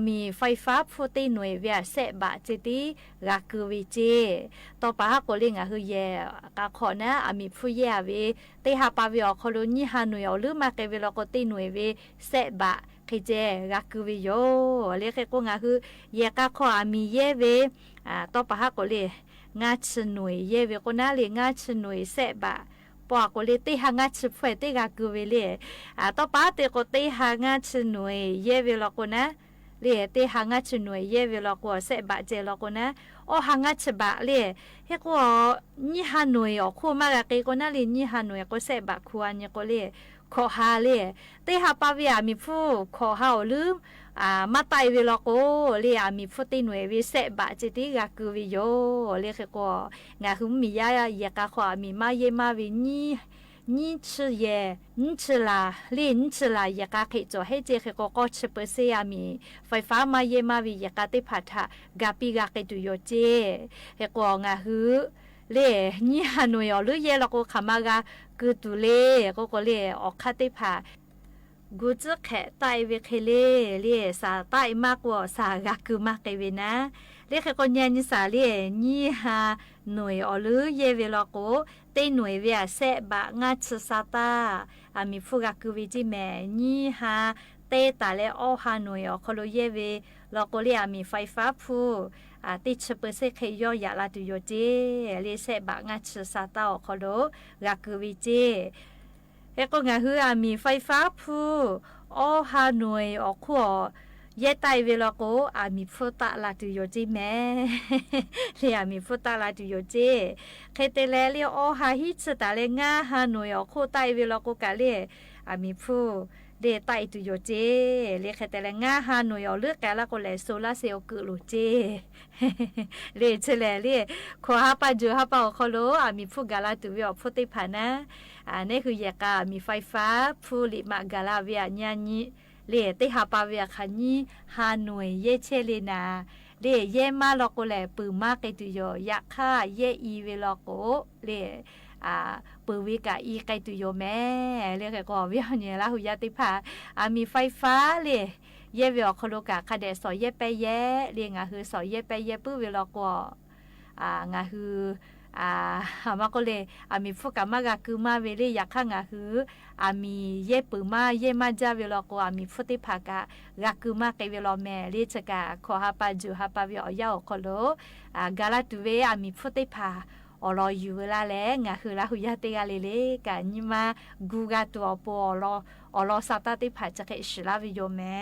มีไฟฟ้าฟุติหน่วยเวียเสบะจิติรักวิเจต่อปะก็เลงคือเยกาขอนะมีผู้เยเวเตหาปาวิอคโลนี่ฮาหน่วยหรือมาเกเวลโกติหน่วยเวเสบะคิเจรักวิโยเรียกก็งาคือเยกาขอมีเยเวต่อปะก็เลงาชหน่วยเยเวก็น่าเลงาชหน่วยเสบะปอกเลยตีหางาชิเฟติกากูเวลีต่อป้าเตก็ตีหางาชิหน่วยเยเวลกูนะเลียตีหางาชิหน่วยเยเวลกูเสบะเจลกูนะหางาชิบะเลียเฮกูนี่ฮาหน่วยคู่มากเกก็น่าลีนี่ฮาหน่วยก็เสบะควรเนี่ยก็เลียขอหาเลียตีหาปาวิอามีผู้ขอหาลืมมาไตเวลโกเรียมีฟุติหน่วยวิเศษบะจิติกากูวิโยเรียกก็งาคือมียายากาขวามีมาเยมาวินี่ชื่อเยนี่ชื่อละเรียนี่ชื่อละยากาเขจให้เจเขก็เชเปเซียมีไฟฟ้ามาเยมาวิยากาติพัทะกาปิกาเกตุโยเจเฮก็งาคือเล่นี่ฮานอยหรือเยลก็ขามากากูตุเล่ก็เล่ออกคาติผากูจะแค่ไตเวเคเล่เล่สาไตมากกว่าสากาคือมากเกเวนะเล่แค่คนยันนิสาเล่นี่ฮาหน่วยหรือเยเวลก็เต้หน่วยเวียเสบะงาชสาตามีฟูกาคือวิจิแม่นี่ฮาเต้ตาเลฮาหน่วยคโลเยเวลก็เล่มีไฟฟ้าผู้ติดเปอร์เซ็นต์ขยอยาลาตุโยเจเรียเสบะงาชสาตาคโลกาคือวิเจก็งาคือมีไฟฟ้าผู้ฮาหน่วยขั้วเยไตเวลโกมีฟุตาลาตุโยเจแม่เรียมีฟุตาลาตุโยเจเคเตเลเรียฮาฮิตตาเลงาฮาหน่วยขั้วไตเวลโกกาเลมีผู้เดไตตุโยเจเรียกแต่ละง่าฮาหน่วยเลือกแกละก็เลยโซลาเซลล์กุลูเจเรียเฉลเรียขอฮาปาจูฮาปาคโลมีผู้กาลาตุวิอพุติพานะนี่คือยากามีไฟฟ้าผู้ลิมากาลาเวียญาญิเรียติฮาปาเวียคันญิฮาหน่วยเยเชเลนาเรียเยมาลโกแลปืมากเกตุโยยะค่าเยอีเวลโกเรียปืวิกาอีไกตุโยแม่เรียกก็วิญญาณหุยาติภามีไฟฟ้าเลยเยเวลโคโลกาคาเดสอยเยเปเยเรียงคือสอยเยเปเยปื้อเวลก็งาคือมาก็เลยมีฟุกามากาคือมาเวลีอยากข้างคือมีเยปืมาเยมาจาเวลก็มีฟุติภากากาคือมาเกเวลแม่เรียกกาขอฮาปาจูฮาปาวิอยาโคโลกาลาตุเวมีฟุติภาอรออยู่ละแลงาคือละหุยาเตกาเลเลกานิมากูกาตัวปอรอซาตาติผาจะเกชลาวิโยแม่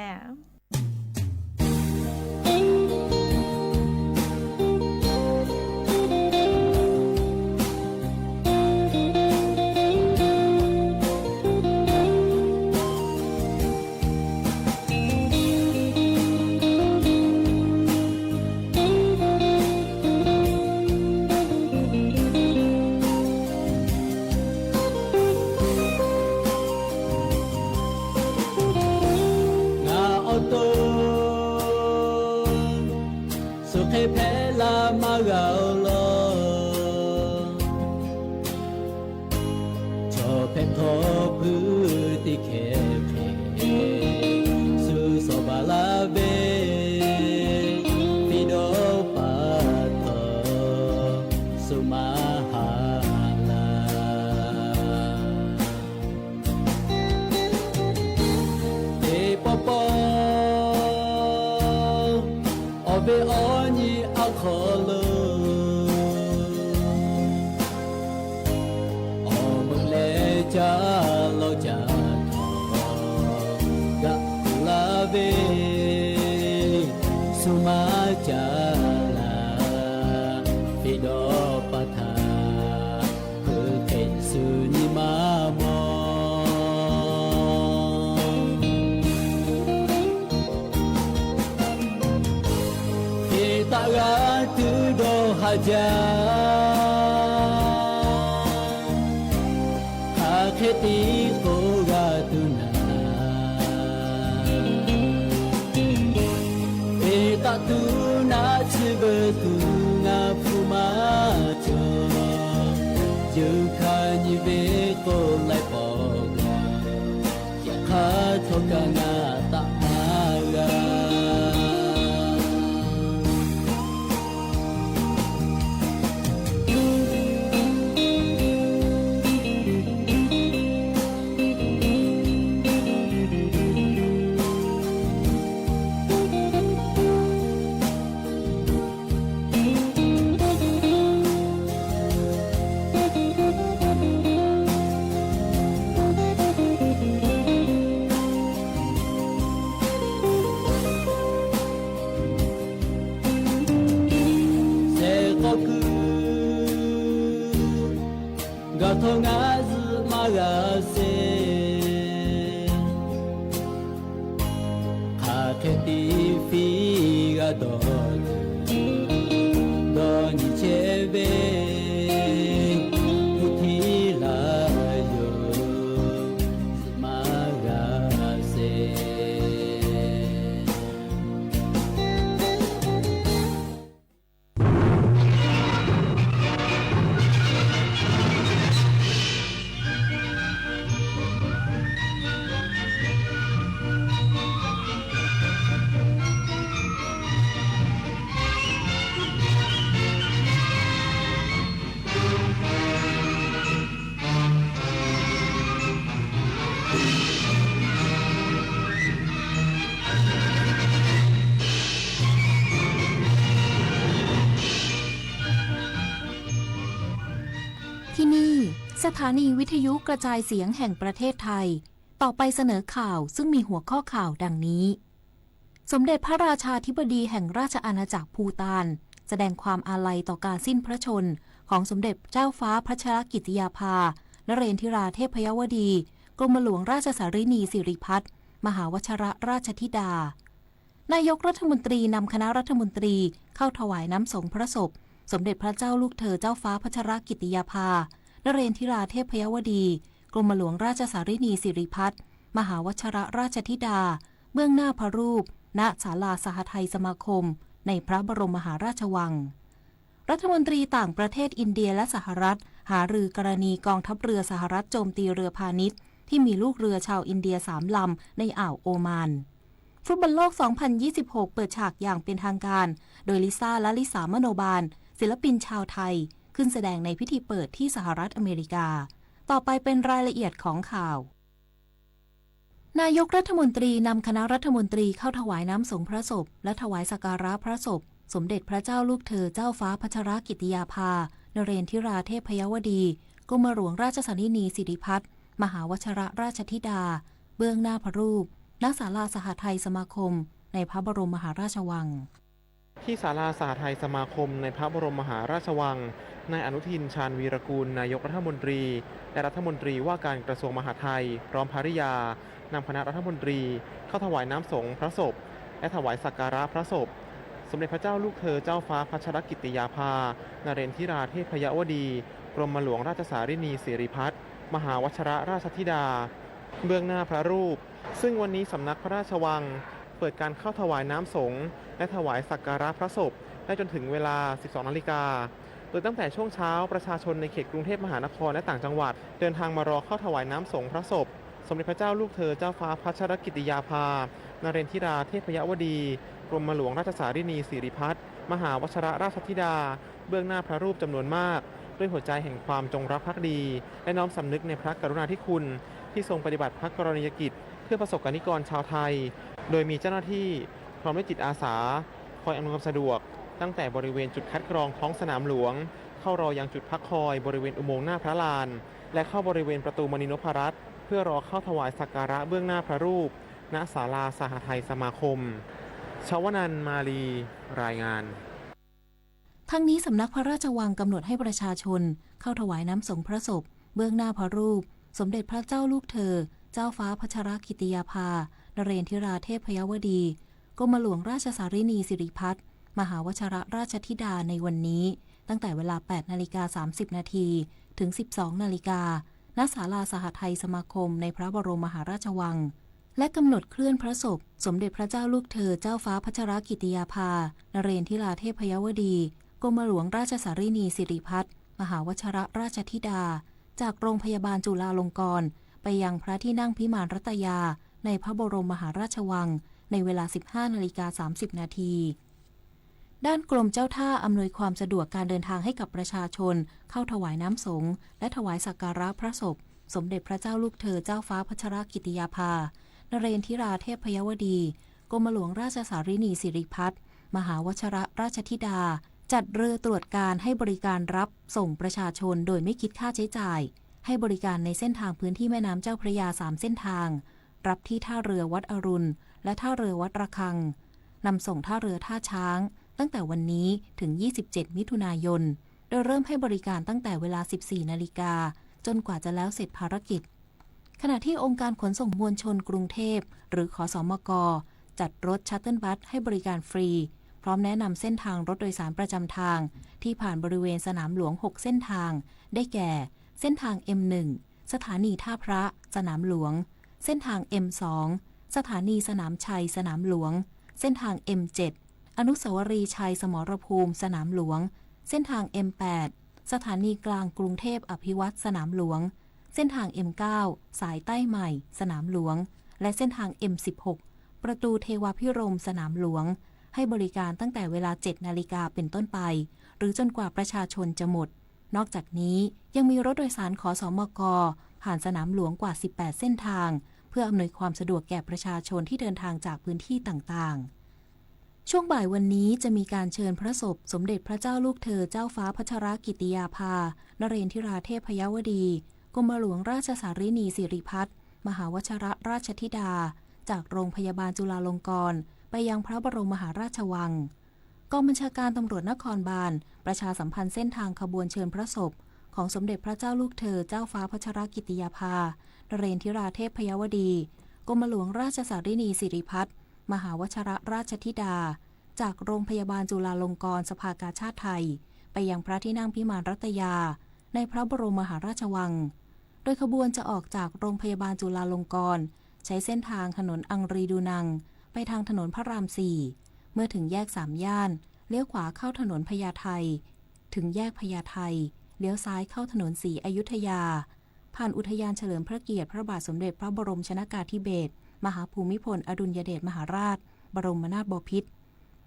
โต oni akholo omle cha lo cha ga la ve suma cha la fi do patha ke ke su ni ma mo taga tu do haja akheti ko ga tu na eta tu na chibe tu na puma cho ju kha ni ve ko lai po ya kha tho ka na ta ma gaสถานีวิทยุกระจายเสียงแห่งประเทศไทยต่อไปเสนอข่าวซึ่งมีหัวข้อข่าวดังนี้สมเด็จพระราชาธิบดีแห่งราชอาณาจักรภูฏานแสดงความอาลัยต่อการสิ้นพระชนของสมเด็จเจ้าฟ้าพัชรกิติยาภานเรนทิราเทพยวดีกรมหลวงราชสารินีสิริพัฒน์มหาวชิรราชธิดานายกรัฐมนตรีนำคณะรัฐมนตรีเข้าถวายน้ำสงฆ์พระศพสมเด็จพระเจ้าลูกเธอเจ้าฟ้าพัชรกิติยาภานเรนทิราเทพยวดีกรมหลวงราชสารินีสิริพัฒน์มหาวชิรราชธิดาเบื้องหน้าพระรูปณศาลาสหทัยสมาคมในพระบรมมหาราชวังรัฐมนตรีต่างประเทศอินเดียและสหรัฐหารือกรณีกองทัพเรือสหรัฐโจมตีเรือพาณิชย์ที่มีลูกเรือชาวอินเดีย3 ลำในอ่าวโอมานฟุตบอลโลก 2026 เปิดฉากอย่างเป็นทางการโดยลิซ่าและลิสามโนบาลศิลปินชาวไทยขึ้นแสดงในพิธีเปิดที่สหรัฐอเมริกาต่อไปเป็นรายละเอียดของข่าวนายกรัฐมนตรีนำคณะรัฐมนตรีเข้าถวายน้ำสงฆ์พระศพและถวายสักการะพระศพสมเด็จพระเจ้าลูกเธอเจ้าฟ้าพัชรกิติยาภานเรนทิราเทพยวดีกรมหลวงราชสารินีสิริพัฒน์มหาวชิรราชธิดาเบื้องหน้าพระรูปณศาลาสหทัยสมาคมในพระบรมมหาราชวังที่ศาลาสหทัยสมาคมในพระบรมมหาราชวังนายอนุทินชาญวีรกูลนายกรัฐมนตรีและรัฐมนตรีว่าการกระทรวงมหาดไทยพร้อมภริยานำคณะรัฐมนตรีเข้าถวายน้ำสงฆ์พระศพและถวายสักการะพระศพสมเด็จพระเจ้าลูกเธอเจ้าฟ้าพัชรกิติยาภานเรนทิราเทพยวดีกรมหลวงราชสารินีสิริพัฒน์มหาวชิรราชธิดาเบื้องหน้าพระรูปซึ่งวันนี้สำนักพระราชวังเปิดการเข้าถวายน้ำสงฆ์และถวายสักการะพระศพได้จนถึงเวลา 12 นาฬิกาโดยตั้งแต่ช่วงเช้าประชาชนในเขตกรุงเทพมหานครและต่างจังหวัดเดินทางมารอเข้าถวายน้ำสงฆ์พระศพสมเด็จพระเจ้าลูกเธอเจ้าฟ้าพัชรกิติยาภานเรนทิราเทพยวดีกรมหลวงราชสารินีสิริพัฒน์มหาวชิรราชธิดาเบื้องหน้าพระรูปจำนวนมากด้วยหัวใจแห่งความจงรักภักดีและน้อมสำนึกในพระกรุณาธิคุณที่ทรงปฏิบัติพระกรณียกิจเพื่อประสบกนิกรชาวไทยโดยมีเจ้าหน้าที่พร้อมด้วยจิตอาสา คอยอำนวยความสะดวกตั้งแต่บริเวณจุดคัดกรองท้องสนามหลวงเข้ารอยังจุดพักคอยบริเวณอุโมงค์หน้าพระลานและเข้าบริเวณประตูมณีนพรัตน์เพื่อรอเข้าถวายสักการะเบื้องหน้าพระรูปณศาลาสหไทยสมาคมชวนันท์มาลีรายงานทั้งนี้สำนักพระราชวังกำหนดให้ประชาชนเข้าถวายน้ำสงฆ์พระศพเบื้องหน้าพระรูปสมเด็จพระเจ้าลูกเธอเจ้าฟ้าพัชรกิติยาภานเรศธิราเทพยวดีกรมหลวงราชสารินีสิริพัฒน์มหาวชรราชธิดาในวันนี้ตั้งแต่เวลา 8:30 นาทีถึง 12 นาฬิกาณศาลาสหไทยสมาคมในพระบรมมหาราชวังและกำหนดเคลื่อนพระศพสมเด็จพระเจ้าลูกเธอเจ้าฟ้าพัชรกิติยาภานเรศธิราเทพยวดีกรมหลวงราชสารินีสิริพัฒน์มหาวชรราชธิดาจากโรงพยาบาลจุฬาลงกรณ์ไปยังพระที่นั่งพิมานรัตยาในพระบรมมหาราชวังในเวลา 15:30 นาทีด้านกรมเจ้าท่าอำนวยความสะดวกการเดินทางให้กับประชาชนเข้าถวายน้ำสงฆ์และถวายสักการะพระศพสมเด็จพระเจ้าลูกเธอเจ้าฟ้าพัชรกิติยาภานเรศธิราเทพยวดีกรมหลวงราชสารินีสิริพัฒน์มหาวชรราชธิดาจัดเรือตรวจการให้บริการรับส่งประชาชนโดยไม่คิดค่าใช้จ่ายให้บริการในเส้นทางพื้นที่แม่น้ำเจ้าพระยา3เส้นทางรับที่ท่าเรือวัดอรุณและท่าเรือวัดระฆังนำส่งท่าเรือท่าช้างตั้งแต่วันนี้ถึง 27 มิถุนายนโดยเริ่มให้บริการตั้งแต่เวลา 14 นาฬิกาจนกว่าจะแล้วเสร็จภารกิจขณะที่องค์การขนส่งมวลชนกรุงเทพหรือขสมก.จัดรถชัตเทิลบัสให้บริการฟรีพร้อมแนะนำเส้นทางรถโดยสารประจำทางที่ผ่านบริเวณสนามหลวง6เส้นทางได้แก่เส้นทาง M1 สถานีท่าพระสนามหลวงเส้นทาง M2 สถานีสนามชัยสนามหลวงเส้นทาง M7 อนุสาวรีย์ชัยสมรภูมิสนามหลวงเส้นทาง M8 สถานีกลางกรุงเทพอภิวัตรสนามหลวงเส้นทาง M9 สายใต้ใหม่สนามหลวงและเส้นทาง M16 ประตูเทวาภิรมย์สนามหลวงให้บริการตั้งแต่เวลา 7 นาฬิกาเป็นต้นไปหรือจนกว่าประชาชนจะหมดนอกจากนี้ยังมีรถโดยสารขสมก.ผ่านสนามหลวงกว่า 18 เส้นทางเพื่ออำนวยความสะดวกแก่ประชาชนที่เดินทางจากพื้นที่ต่างๆช่วงบ่ายวันนี้จะมีการเชิญพระศพสมเด็จพระเจ้าลูกเธอเจ้าฟ้าพัชรกิติยาภานเรศธิราเทพยวดีกรมหลวงราชสารินีสิริพัฒน์มหาวชรราชธิดาจากโรงพยาบาลจุฬาลงกรณ์ไปยังพระบรมมหาราชวังกองบัญชาการตำรวจนครบาลประชาสัมพันธ์เส้นทางขบวนเชิญพระศพของสมเด็จพระเจ้าลูกเธอเจ้าฟ้าพัชรกิติยาภานเรศธิราเทพยวดีกรมหลวงราชสารินีสิริพัฒน์มหาวชรราชธิดาจากโรงพยาบาลจุฬาลงกรณ์สภากาชาดไทยไปยังพระที่นั่งพิมานรัตยาในพระบรมมหาราชวังโดยขบวนจะออกจากโรงพยาบาลจุฬาลงกรณ์ใช้เส้นทางถนนอังรีดูนังไปทางถนนพระราม 4เมื่อถึงแยก3ย่านเลี้ยวขวาเข้าถนนพญาไทถึงแยกพญาไทเลี้ยวซ้ายเข้าถนนศรีอยุธยาผ่านอุทยานเฉลิมพระเกียรติพระบาทสมเด็จพระบรมชนกาธิเบศรมหาภูมิพลอดุลยเดชมหาราชบรมนาถบพิตร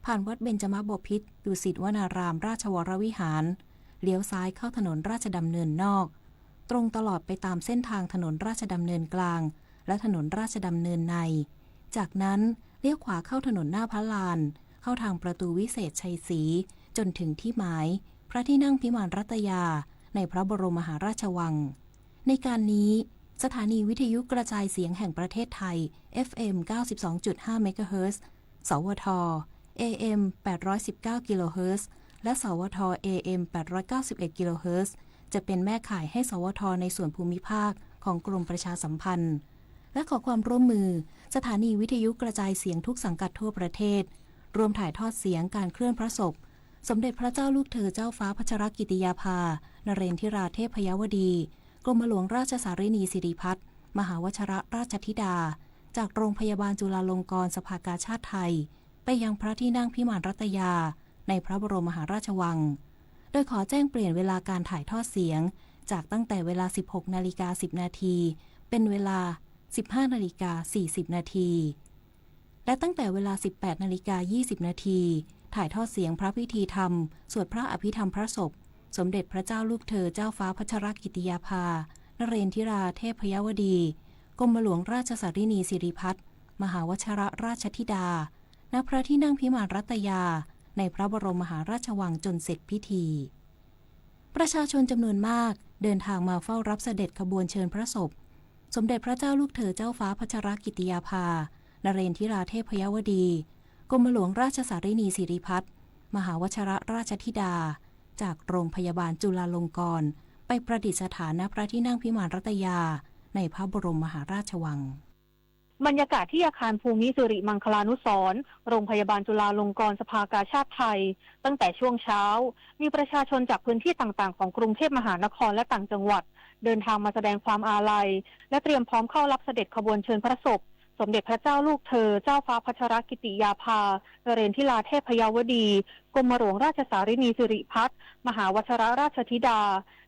ผ่านวัดเบญจมบพิตรดุสิตวนารามราชวรวิหารเลี้ยวซ้ายเข้าถนนราชดำเนินนอกตรงตลอดไปตามเส้นทางถนนราชดำเนินกลางและถนนราชดำเนินในจากนั้นเลี้ยวขวาเข้าถนนหน้าพระลานเข้าทางประตูวิเศษชัยศรีจนถึงที่หมายพระที่นั่งพิมานรัตยาในพระบรมมหาราชวังในการนี้สถานีวิทยุกระจายเสียงแห่งประเทศไทย FM 92.5 เมกะเฮิรตซ์สวท AM 819 กิโลเฮิรตซ์และสวท AM 891 กิโลเฮิรตซ์จะเป็นแม่ข่ายให้สวทในส่วนภูมิภาคของกรมประชาสัมพันธ์และขอความร่วมมือสถานีวิทยุกระจายเสียงทุกสังกัดทั่วประเทศรวมถ่ายทอดเสียงการเคลื่อนพระศพสมเด็จพระเจ้าลูกเธอเจ้าฟ้าพัชรกิติยาภานเรศธิราเทพยวดีกรมหลวงราชสารินีสิริพัฒน์มหาวชรราชธิดาจากโรงพยาบาลจุฬาลงกรณ์สภากาชาดไทยไปยังพระที่นั่งพิมานรัตยาในพระบรมมหาราชวังโดยขอแจ้งเปลี่ยนเวลาการถ่ายทอดเสียงจากตั้งแต่เวลา 16:10 นาทีเป็นเวลา 15:40 นาทีและตั้งแต่เวลา 18:20 นาทีถ่ายทอดเสียงพระพิธีธรรมสวดพระอภิธรรมพระศพสมเด็จพระเจ้าลูกเธอเจ้าฟ้าพัชรกิติยาภานเรศธิราเทพยวดีกรมหลวงราชสารินีสิริพัฒน์มหาวชรราชธิดา ณพระที่นั่งพิมานรัตยาในพระบรมมหาราชวังจนเสร็จพิธี ประชาชนจำนวนมากเดินทางมาเฝ้ารับเสด็จขบวนเชิญพระศพสมเด็จพระเจ้าลูกเธอเจ้าฟ้าพัชรกิติยาภานเรนทิราเทพยวดีกรมหลวงราชสารินีสิริพัฒน์มหาวชรราชธิดาจากโรงพยาบาลจุฬาลงกรณ์ไปประดิษฐานณพระที่นั่งพิมานรัตยาในพระบรมมหาราชวังบรรยากาศที่อาคารภูมิสิริมังคลานุสรณ์โรงพยาบาลจุฬาลงกรณ์สภากาชาดไทยตั้งแต่ช่วงเช้ามีประชาชนจากพื้นที่ต่างๆของกรุงเทพมหานครและต่างจังหวัดเดินทางมาแสดงความอาลัยและเตรียมพร้อมเข้ารับเสด็จขบวนเชิญพระศพสมเด็จพระเจ้าลูกเธอเจ้าฟ้าพัชรกิติยาภานเรนทิราเทพยวดีกรมหลวงราชสารินีสิริพัฒน์มหาวชรราชธิดา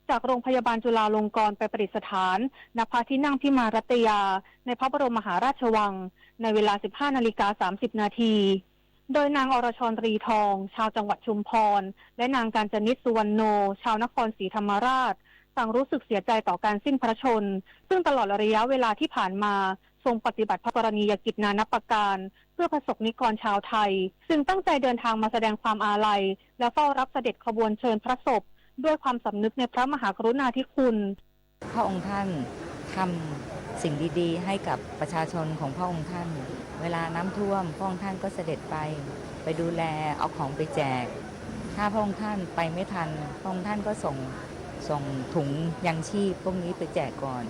จากโรงพยาบาลจุฬาลงกรณ์ไปประดิษฐานณพระที่นั่งพิมานรัตยาในพระบรมมหาราชวังในเวลา 15:30 น.โดยนางอรชรตรีทองชาวจังหวัดชุมพรและนางกาญจนิตสุวรรณโนชาวนครศรีธรรมราชต่างรู้สึกเสียใจต่อการสิ้นพระชนซึ่งตลอดระยะเวลาที่ผ่านมาทรงปฏิบัติพระกรณียกิจนานับประการเพื่อประสบนิกรชาวไทยซึ่งตั้งใจเดินทางมาแสดงความอาลัยและเฝ้ารับเสด็จขบวนเชิญพระศพด้วยความสำนึกในพระมหากรุณาธิคุณพระองค์ท่านทำสิ่งดีๆให้กับประชาชนของพระองค์ท่านเวลาน้ำท่วมพระองค์ท่านก็เสด็จไปดูแลเอาของไปแจกถ้าพระองค์ท่านไปไม่ทันพระองค์ท่านก็ส่งถุงยังชีพพวกนี้ไปแจกก่อน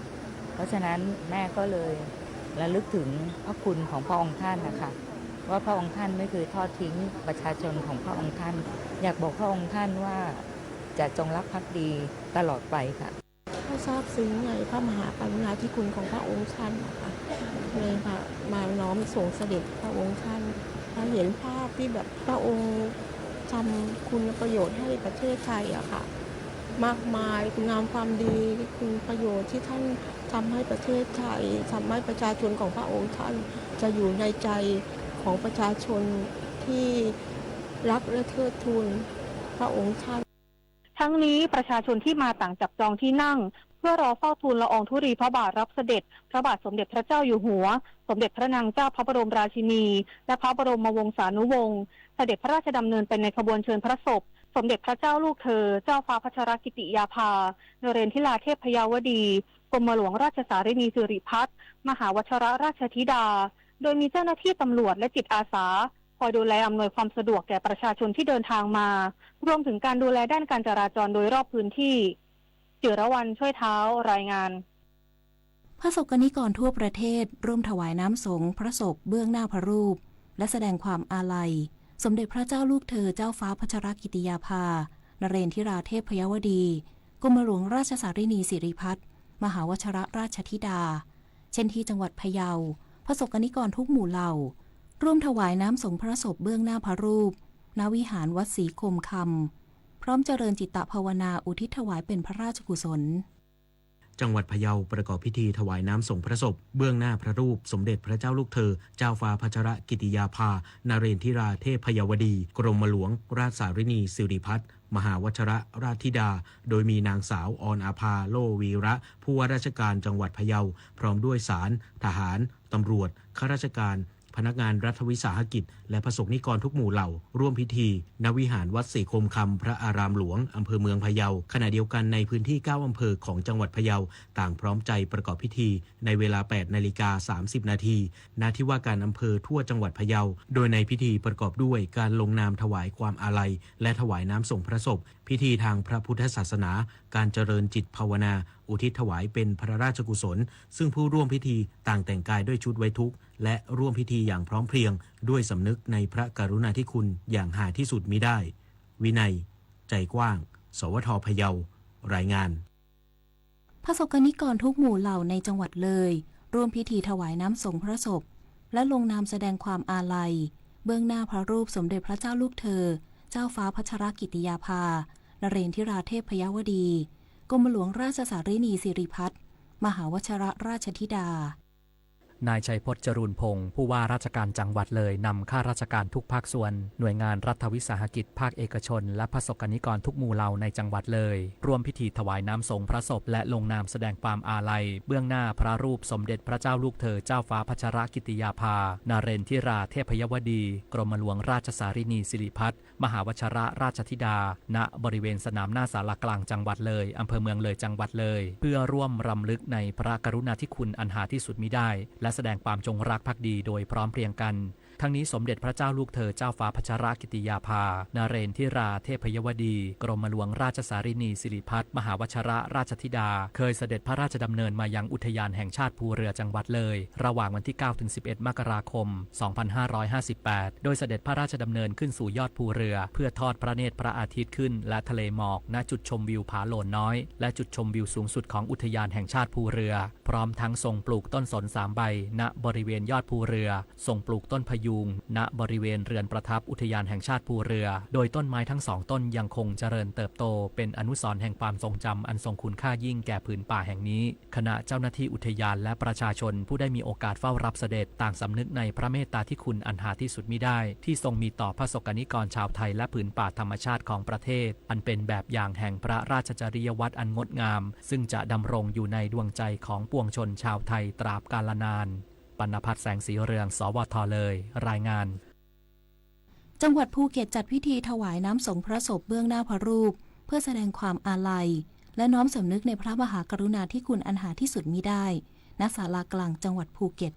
เพราะฉะนั้นแม่ก็เลยระลึกถึงพระคุณของพระองค์ท่านนะคะว่าพระองค์ท่านไม่เคยทอดทิ้งประชาชนของพระองค์ท่านอยากบอกพระองค์ท่านว่าจะจงรักภักดีตลอดไปค่ะก็ทราบซึ้งในพระมหากรุณาธิคุณของพระองค์ท่านนะคะเลยค่ะมาน้อมส่งเสด็จพระองค์ท่านเห็นภาพที่แบบพระองค์ทำคุณประโยชน์ให้ประเทศไทยอะค่ะมากมายคุณงามความดีคุณประโยชน์ที่ท่านทำให้ประเทศไทยทำให้ประชาชนของพระองค์ท่านจะอยู่ในใจของประชาชนที่รักและเทิดทูนพระองค์ท่านทั้งนี้ประชาชนที่มาต่างจับจองที่นั่งเพื่อรอเฝ้าทูลละอองธุลีพระบาทรับเสด็จพระบาทสมเด็จพระเจ้าอยู่หัวสมเด็จพระนางเจ้าพระบรมราชินีและพระบรมวงศานุวงศ์เสด็จพระราชดำเนินไปในขบวนเชิญพระศพสมเด็จพระเจ้าลูกเธอเจ้าฟ้าพัชรกิติยาภานเรนทิราเทพยวดีกรมหลวงราชสารินีสิริพัฒน์มหาวชรราชธิดาโดยมีเจ้าหน้าที่ตำรวจและจิตอาสาคอยดูแลอำนวยความสะดวกแก่ประชาชนที่เดินทางมารวมถึงการดูแลด้านการจราจรโดยรอบพื้นที่จิรวรรณช่วยเท้ารายงานพระสงฆ์นิกรทั่วประเทศร่วมถวายน้ำสงฆ์พระศพเบื้องหน้าพระรูปและแสดงความอาลัยสมเด็จพระเจ้าลูกเธอเจ้าฟ้าพัชรกิติยาภานเรนทิราเทพยวดีกรมหลวงราชสารินีสิริพัฒน์มหาวชรราชธิดาเช่นที่จังหวัดพะเยาพระสงฆ์นิกรทุกหมู่เหล่าร่วมถวายน้ำสงฆ์พระศพเบื้องหน้าพระรูปณวิหารวัดศรีคมคำพร้อมเจริญจิตตภาวนาอุทิศถวายเป็นพระราชกุศลจังหวัดพะเยาประกอบพิธีถวายน้ำส่งพระศพเบื้องหน้าพระรูปสมเด็จพระเจ้าลูกเธอเจ้าฟ้าพัชรกิติยาภานเรนทิราเทพยวดีกรมหลวงราชสารินีสิริพัฒน์มหาวชรราชธิดาโดยมีนางสาวออนอาภาโลวีระผู้ว่าราชการจังหวัดพะเยาพร้อมด้วยศาลทหารตำรวจข้าราชการพนักงานรัฐวิสาหกิจและประสบนิกรทุกหมู่เหล่าร่วมพิธีณวิหารวัดศรีคมคำพระอารามหลวงอำเภอเมืองพะเยาขณะเดียวกันในพื้นที่9อำเภอของจังหวัดพะเยาต่างพร้อมใจประกอบพิธีในเวลา 8:30 น.ณที่ว่าการอำเภอทั่วจังหวัดพะเยาโดยในพิธีประกอบด้วยการลงนามถวายความอาลัยและถวายน้ำส่งพระศพพิธีทางพระพุทธศาสนาการเจริญจิตภาวนาอุทิศถวายเป็นพระราชกุศลซึ่งผู้ร่วมพิธีต่างแต่งกายด้วยชุดไว้ทุกข์และร่วมพิธีอย่างพร้อมเพรียงด้วยสำนึกในพระกรุณาธิคุณอย่างหาที่สุดมิได้วินัยใจกว้างสวทพะเยารายงานพระสงฆ์นิกรทุกหมู่เหล่าในจังหวัดเลยร่วมพิธีถวายน้ำสงฆ์พระศพและลงนามแสดงความอาลัยเบื้องหน้าพระรูปสมเด็จพระเจ้าลูกเธอเจ้าฟ้าพัชรกิติยาภานเรนทิราเทพยวดีกรมหลวงราชสารินีสิริพัฒน์มหาวชรราชธิดา นายชัยพจน์ จรูนพงศ์ผู้ว่าราชการจังหวัดเลยนำข้าราชการทุกภาคส่วนหน่วยงานรัฐวิสาหกิจภาคเอกชนและประสบกนิกรทุกหมู่เหล่าในจังหวัดเลยร่วมพิธีถวายน้ำสงฆ์พระศพและลงนามแสดงความอาลัยเบื้องหน้าพระรูปสมเด็จพระเจ้าลูกเธอเจ้าฟ้าพัชรกิติยาภานเรนทิราเทพยวดีกรมหลวงราชสารินีสิริพัฒน์มหาวชิรราชธิดาณบริเวณสนามหน้าศาลากลางจังหวัดเลยอำเภอเมืองเลยจังหวัดเลยเพื่อร่วมรำลึกในพระกรุณาธิคุณอันหาที่สุดมิได้และแสดงความจงรักภักดีโดยพร้อมเพรียงกันทั้งนี้สมเด็จพระเจ้าลูกเธอเจ้าฟ้าพัชรกิติยาภานเรนทิราเทพยวดีกรมหลวงราชสารินีสิริพัฒน์มหาวชิรราชธิดาเคยเสด็จพระราชดำเนินมายังอุทยานแห่งชาติภูเรือจังหวัดเลยระหว่างวันที่9 ถึง 11 มกราคม 2558 โดยเสด็จพระราชดำเนินขึ้นสู่ยอดภูเรือเพื่อทอดพระเนตรพระอาทิตย์ขึ้นและทะเลหมอกณจุดชมวิวผาโหลนน้อยและจุดชมวิวสูงสุดของอุทยานแห่งชาติภูเรือพร้อมทั้งทรงปลูกต้นสน3 ใบณบริเวณยอดภูเรือทรงปลูกต้นพยุงณบริเวณเรือนประทับอุทยานแห่งชาติภูเรือโดยต้นไม้ทั้ง2 ต้นยังคงเจริญเติบโตเป็นอนุสรณ์แห่งความทรงจำอันทรงคุณค่ายิ่งแก่ผืนป่าแห่งนี้คณะเจ้าหน้าที่อุทยานและประชาชนผู้ได้มีโอกาสเฝ้ารับเสด็จต่างสำนึกในพระเมตตาที่คุณอันหาที่สุดมิได้ที่ทรงมีต่อพระสกนิกรชาวไทยและผืนป่าธรรมชาติของประเทศอันเป็นแบบอย่างแห่งพระราชจริยวัตรอันงดงามซึ่งจะดำรงอยู่ในดวงใจของปวงชนชาวไทยตราบกาลนานปณภัทร แสงสีเรือง สวทเลยรายงานจังหวัดภูเก็ตจัดพิธีถวายน้ำสงฆ์พระศพเบื้องหน้าพระรูปเพื่อแสดงความอาลัยและน้อมสำนึกในพระมหากรุณาธิคุณอันหาที่สุดมิได้ณศาลากลางจังหวัดภูเก็ต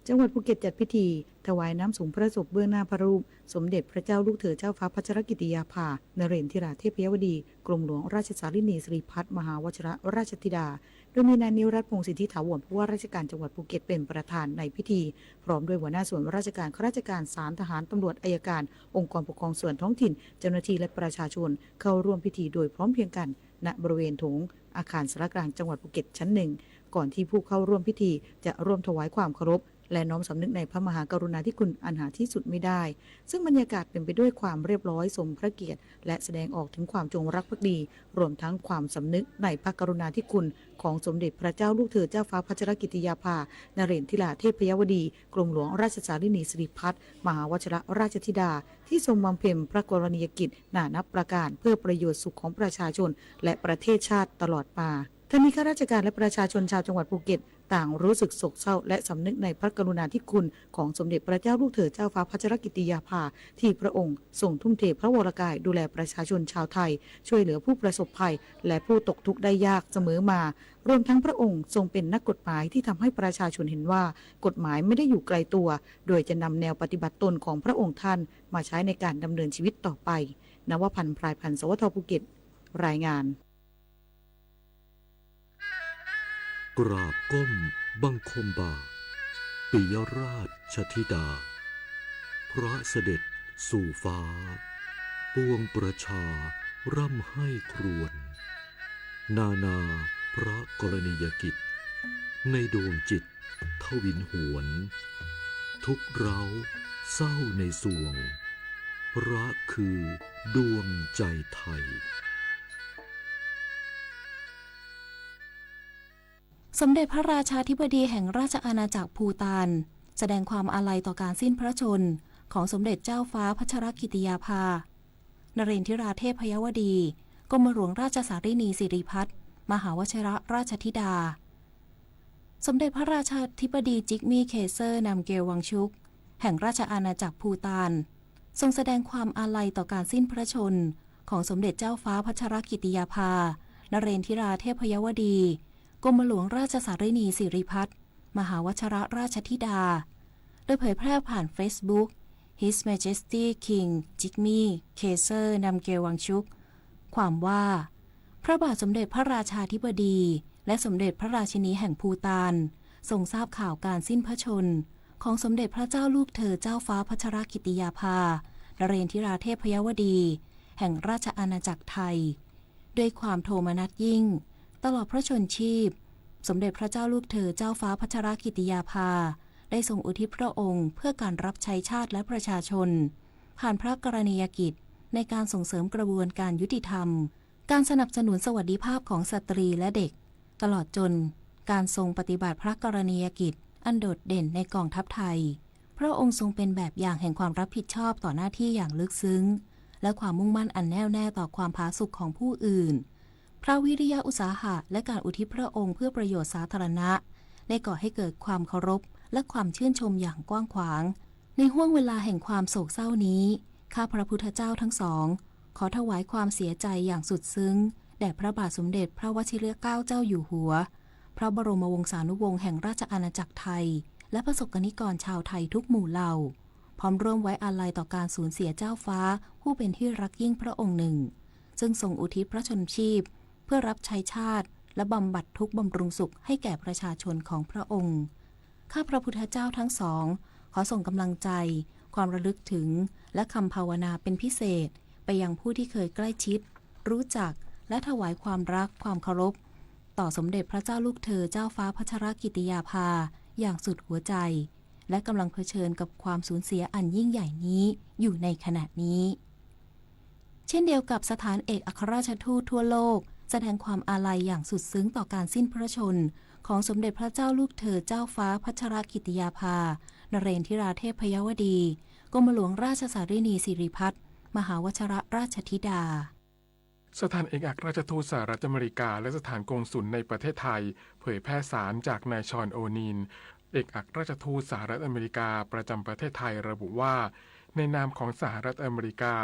จังหวัดภูเก็ตจัดพิธีถวายน้ำสงฆ์พระศพเบื้องหน้าพระรูปสมเด็จพระเจ้าลูกเธอเจ้าฟ้าพัชรกิติยาภานเรนทิราเทพยวดีกรมหลวงราชสารินีสิริพัฒน์มหาวชิรราชธิดาโดยมีนายนิรัตน์ พงศ์สิทธิถาวรผู้ว่าราชการจังหวัดภูเก็ตเป็นประธานในพิธีพร้อมด้วยหัวหน้าส่วนราชการข้าราชการศาลทหารตำรวจอัยการองค์กรปกครองส่วนท้องถิ่นเจ้าหน้าที่และประชาชนเข้าร่วมพิธีโดยพร้อมเพรียงกันณบริเวณโถงอาคารศาลากลางจังหวัดภูเก็ตชั้น1ก่อนที่ผู้เข้าร่วมพิธีจะร่วมถวายความเคารพและน้อมสำนึกในพระมหากรุณาธิคุณอันหาที่สุดไม่ได้ซึ่งบรรยากาศเป็นไปด้วยความเรียบร้อยสมพระเกียรติและแสดงออกถึงความจงรักภักดีรวมทั้งความสำนึกในพระกรุณาธิคุณของสมเด็จพระเจ้าลูกเธอเจ้าฟ้าพัชรกิติยาภานเรนทิราเทพยวดีกรมหลวงราชสารินีสิริพัฒน์มหาวชิรราชธิดาที่ทรงบำเพ็ญพระกรณียกิจนานับประการเพื่อประโยชน์สุขของประชาชนและประเทศชาติตลอดมาทั้งนี้ข้าราชการและประชาชนชาวจังหวัดภูเก็ตต่างรู้สึกโศกเศร้าและสำนึกในพระกรุณาธิคุณของสมเด็จพระเจ้าลูกเธอเจ้าฟ้าพัชรกิติยาภาที่พระองค์ทรงทุ่มเทพระวรกายดูแลประชาชนชาวไทยช่วยเหลือผู้ประสบภัยและผู้ตกทุกข์ได้ยากเสมอมารวมทั้งพระองค์ทรงเป็นนักกฎหมายที่ทำให้ประชาชนเห็นว่ากฎหมายไม่ได้อยู่ไกลตัวโดยจะนำแนวปฏิบัติตนของพระองค์ท่านมาใช้ในการดำเนินชีวิตต่อไปนวพันธ์ พรายพันธ์ สวทภูเก็ตรายงานกราบก้มบังคมบาทปิยราชธิดาพระเสด็จสู่ฟ้าปวงประชาร่ำให้ครวญนานาพระกรณียกิจในดวงจิตทวินหวนทุกเร้าเศร้าในสวงพระคือดวงใจไทยสมเด็จพระราชาธิบดีแห่งราชอาณาจักรภูฏานแสดงความอาลัยต่อการสิ้นพระชนม์ของสมเด็จเจ้าฟ้าพัชรกิติยาภานเรนทิราเทพยวดีกรมหลวงราชสารินีสิริพัฒน์มหาวชิรราชธิดาสมเด็จพระราชาธิบดีจิกมี่เคเซอร์นำเกลวังชุกแห่งราชอาณาจักรภูฏานทรงแสดงความอาลัยต่อการสิ้นพระชนม์ของสมเด็จเจ้าฟ้าพัชรกิติยาภานเรนทิราเทพยวดีกรมหลวงราชสารินีสิริพัฒน์มหาวชิรราชธิดาโดยเผยแพร่ผ่าน Facebook His Majesty King Jigme Kaiser Namgyel Wangchuk ความว่าพระบาทสมเด็จพระราชาธิบดีและสมเด็จพระราชินีแห่งภูฏานทรงทราบข่าวการสิ้นพระชนม์ของสมเด็จพระเจ้าลูกเธอเจ้าฟ้าพัชรกิติยาภานเรนทิราเทพยวดีแห่งราชอาณาจักรไทยด้วยความโทมนัสยิ่งตลอดพระชนชีพสมเด็จพระเจ้าลูกเธอเจ้าฟ้าพัชรกิติยาภาได้ทรงอุทิศพระองค์เพื่อการรับใช้ชาติและประชาชนผ่านพระกรณียกิจในการส่งเสริมกระบวนการยุติธรรมการสนับสนุนสวัสดิภาพของสตรีและเด็กตลอดจนการทรงปฏิบัติพระกรณียกิจ อันโดดเด่นในกองทัพไทยพระองค์ทรงเป็นแบบอย่างแห่งความรับผิดชอบต่อหน้าที่อย่างลึกซึ้งและความมุ่งมั่นอันแน่วแน่ต่อความผาสุกของผู้อื่นพระวิริยะอุตสาหะและการอุทิศพระองค์เพื่อประโยชน์สาธารณะได้ก่อให้เกิดความเคารพและความชื่นชมอย่างกว้างขวางในห้วงเวลาแห่งความโศกเศร้านี้ข้าพระพุทธเจ้าทั้งสองขอถวายความเสียใจอย่างสุดซึ้งแด่พระบาทสมเด็จพระวชิรเกล้าเจ้าอยู่หัวพระบรมวงศานุวงศ์แห่งราชอาณาจักรไทยและประสบกนิกรชาวไทยทุกหมู่เหล่าพร้อมร่วมไว้อาลัยต่อการสูญเสียเจ้าฟ้าผู้เป็นที่รักยิ่งพระองค์หนึ่งซึ่งทรงอุทิศพระชนชีพเพื่อรับใช้ชาติและบำบัดทุกข์บำรุงสุขให้แก่ประชาชนของพระองค์ข้าพระพุทธเจ้าทั้งสองขอส่งกำลังใจความระลึกถึงและคำภาวนาเป็นพิเศษไปยังผู้ที่เคยใกล้ชิดรู้จักและถวายความรักความเคารพต่อสมเด็จพระเจ้าลูกเธอเจ้าฟ้าพัชรกิติยาภาอย่างสุดหัวใจและกำลังเผชิญกับความสูญเสียอันยิ่งใหญ่นี้อยู่ในขณะนี้เช่นเดียวกับสถานเอกอัครราชทูตทั่วโลกแสดงความอาลัยอย่างสุดซึ้งต่อการสิ้นพระชนของสมเด็จพระเจ้าลูกเธอเจ้าฟ้าพัชรกิติยาภานเรนทิราเทพยวดีกรมหลวงราชสารินีสิริพัฒน์มหาวชิรราชธิดาสถานเอกอัครราชทูตสหรัฐอเมริกาและสถานกงสุลในประเทศไทยเผยแพร่สารจากนายชอนโอนีนเอกอัครราชทูตสหรัฐอเมริกาประจำประเทศไทยระบุว่าในนามของสหรัฐอเมริกา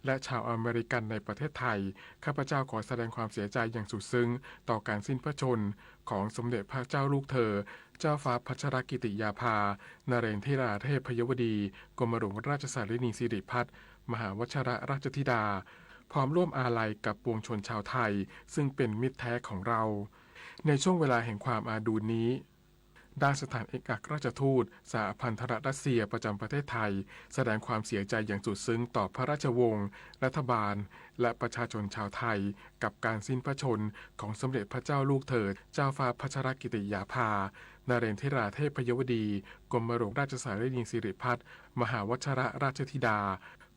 และชาวอเมริกันในประเทศไทยข้าพเจ้าขอแสดงความเสียใจอย่างสุดซึ้งต่อการสิ้นพระชนของสมเด็จพระเจ้าลูกเธอเจ้าฟ้าพัชรกิติยาภานเรนทิราเทพยวดีกรมหลวงราชสารินีสิริพัฒน์มหาวชิรราชธิดาพร้อมร่วมอาลัยกับปวงชนชาวไทยซึ่งเป็นมิตรแท้ของเราในช่วงเวลาแห่งความอาดูลนี้ด้านสถานเอกอัครราชทูตสหพันธรัฐรัสเซียประจำประเทศไทยแสดงความเสียใจอย่างสุดซึ้งต่อพระราชวงศ์รัฐบาลและประชาชนชาวไทยกับการสิ้นพระชนของสมเด็จพระเจ้าลูกเธอเจ้าฟ้าพัชรกิติยาภานเรนทิราเทพยวดีกรมหลวงราชสารินีสิริพัฒน์มหาวชิรราชธิดา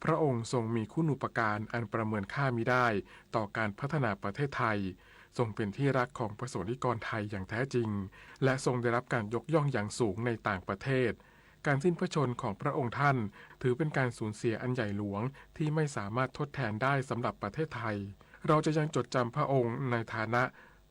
พระองค์ทรงมีคุณูปการอันประเมินค่ามิได้ต่อการพัฒนาประเทศไทยทรงเป็นที่รักของประสบนิกรไทยอย่างแท้จริงและทรงได้รับการยกย่องอย่างสูงในต่างประเทศการสิ้นพระชนของพระองค์ท่านถือเป็นการสูญเสียอันใหญ่หลวงที่ไม่สามารถทดแทนได้สำหรับประเทศไทยเราจะยังจดจำพระองค์ในฐานะ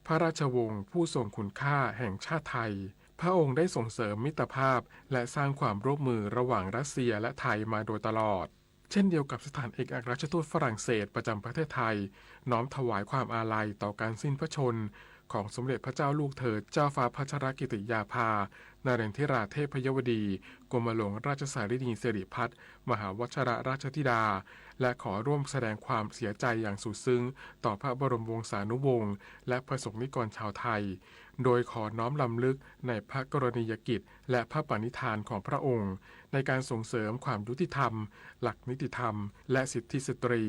พระราชวงศ์ผู้ทรงคุณค่าแห่งชาติไทยพระองค์ได้ส่งเสริมมิตรภาพและสร้างความร่วมมือระหว่างรัสเซียและไทยมาโดยตลอดเช่นเดียวกับสถานเอกอัครราชทูตฝรั่งเศสประจำประเทศไทยน้อมถวายความอาลัยต่อการสิ้นพระชนของสมเด็จพระเจ้าลูกเธอเจ้าฟ้าพัชรกิติยาภานเรนทิราเทพยวดีกรมหลวงราชสารินีสิริพัฒน์มหาวชิรราชธิดาและขอร่วมแสดงความเสียใจอย่างสุดซึ้งต่อพระบรมวงศานุวงศ์และประสบนิกรชาวไทยโดยขอน้อมรำลึกในพระกรณียกิจและพระปณิธานของพระองค์ในการส่งเสริมความยุติธรรมหลักนิติธรรมและสิทธิสตรี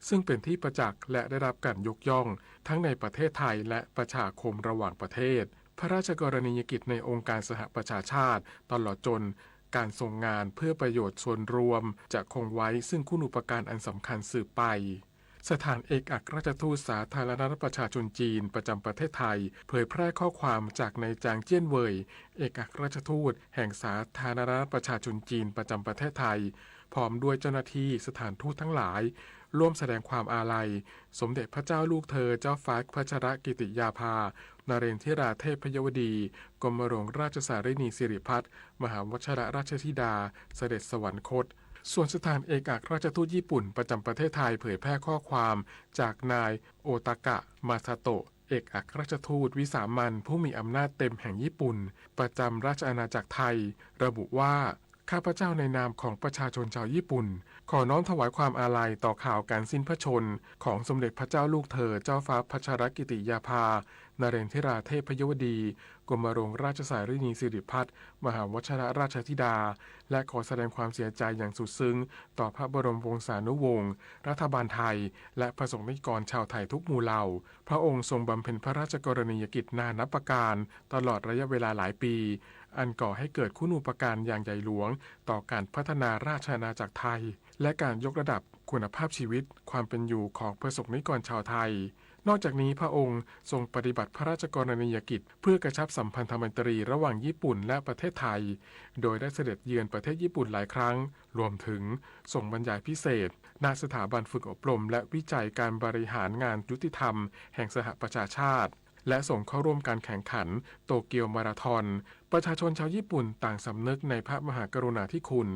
ซึ่งเป็นที่ประจักษ์และได้รับการยกย่องทั้งในประเทศไทยและประชาคมระหว่างประเทศพระราชกรณียกิจในองค์การสหประชาชาติตลอดจนการทรงงานเพื่อประโยชน์ส่วนรวมจะคงไว้ซึ่งคุณูปการอันสำคัญสืบไปสถานเอกอัครราชทูตสาธารณรัฐประชาชนจีนประจำประเทศไทยเผยแพร่ข้อความจากนายจางเจี้ยนเว่ยเอกอัครราชทูตแห่งสาธารณรัฐประชาชนจีนประจำประเทศไทยพร้อมด้วยเจ้าหน้าที่สถานทูตทั้งหลายร่วมแสดงความอาลัยสมเด็จพระเจ้าลูกเธอเจ้าฟ้าพัชรกิติยาภานเรนทิราเทพยวดีกรมหลวงราชสารินีสิริพัฒน์มหาวชิรราชธิดาเสด็จสวรรคตส่วนสถานเอกอัครราชทูตญี่ปุ่นประจำประเทศไทยเผยแพร่ข้อความจากนายโอตากะมาซาโตะเอกอัครราชทูตวิสามัญผู้มีอำนาจเต็มแห่งญี่ปุ่นประจำราชอาณาจักรไทยระบุว่าข้าพเจ้าในนามของประชาชนชาวญี่ปุ่นขอน้อมถวายความอาลัยต่อข่าวการสิ้นพระชนของสมเด็จพระเจ้าลูกเธอเจ้าฟ้าพัชรกิติยาภานเรนทิราเทพยวดีกรมหลวงราชสารินีสิริพัฒน์มหาวชิรราชธิดาและขอแสดงความเสียใจอย่างสุดซึ้งต่อพระบรมวงศานุวงศ์รัฐบาลไทยและประสบนิกรชาวไทยทุกหมู่เหล่าพระองค์ทรงบำเพ็ญพระราชกรณียกิจนานับประการตลอดระยะเวลาหลายปีอันก่อให้เกิดคุณูปการอย่างใหญ่หลวงต่อการพัฒนาราชอาณาจักรไทยและการยกระดับคุณภาพชีวิตความเป็นอยู่ของประสบนิกรชาวไทย นอกจากนี้พระองค์ทรงปฏิบัติพระราชกรณียกิจเพื่อกระชับสัมพันธไมตรีระหว่างญี่ปุ่นและประเทศไทยโดยได้เสด็จเยือนประเทศญี่ปุ่นหลายครั้งรวมถึงส่งบรรยายพิเศษณสถาบันฝึกอบรมและวิจัยการบริหารงานยุติธรรมแห่งสหประชาชาติและส่งเข้าร่วมการแข่งขันโตเกียวมาราธอนประชาชนชาวญี่ปุ่นต่างสำนึกในพระมหากรุณาธิคุณ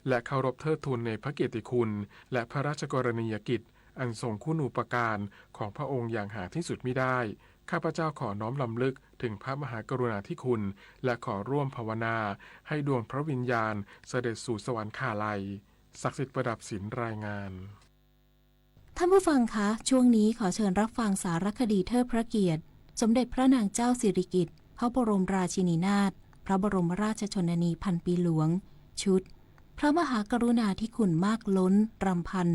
และเคารพเทิดทูนในพระเกียรติคุณและพระราชกรณียกิจอันทรงคุณูปการของพระองค์อย่างหาที่สุดมิได้ข้าพเจ้าขอน้อมรำลึกถึงพระมหากรุณาธิคุณและขอร่วมภาวนาให้ดวงพระวิญญาณเสด็จสู่สวรรคาลัยศักดิ์สิทธิ์ประดับศิลป์รายงานท่านผู้ฟังคะช่วงนี้ขอเชิญรับฟังสารคดีเทิดพระเกียรติสมเด็จพระนางเจ้าสิริกิติ์พระบรมราชินีนาถพระบรมราชชนนีพันปีหลวงชุดพระมหากรุณาธิคุณมากล้นรำพัน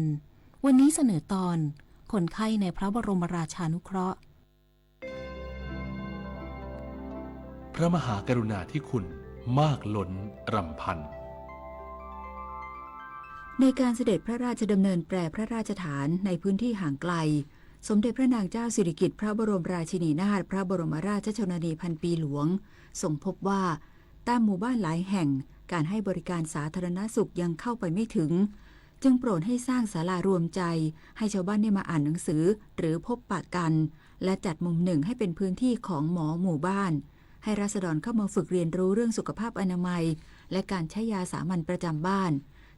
วันนี้เสนอตอนคนไข้ในพระบรมราชานุเคราะห์พระมหากรุณาธิคุณมากล้นรำพันในการเสด็จพระราชดำเนินแปรพระราชฐานในพื้นที่ห่างไกลสมเด็จพระนางเจ้าสิริกิติ์พระบรมราชินีนาถพระบรมราชชนนีพันปีหลวงทรงพบว่าตามหมู่บ้านหลายแห่งการให้บริการสาธารณสุขยังเข้าไปไม่ถึงจึงโปรดให้สร้างศาลารวมใจให้ชาวบ้านได้มาอ่านหนังสือหรือพบปะกันและจัดมุมหนึ่งให้เป็นพื้นที่ของหมอหมู่บ้านให้ราษฎรเข้ามาฝึกเรียนรู้เรื่องสุขภาพอนามัยและการใช้ยาสามัญประจำบ้าน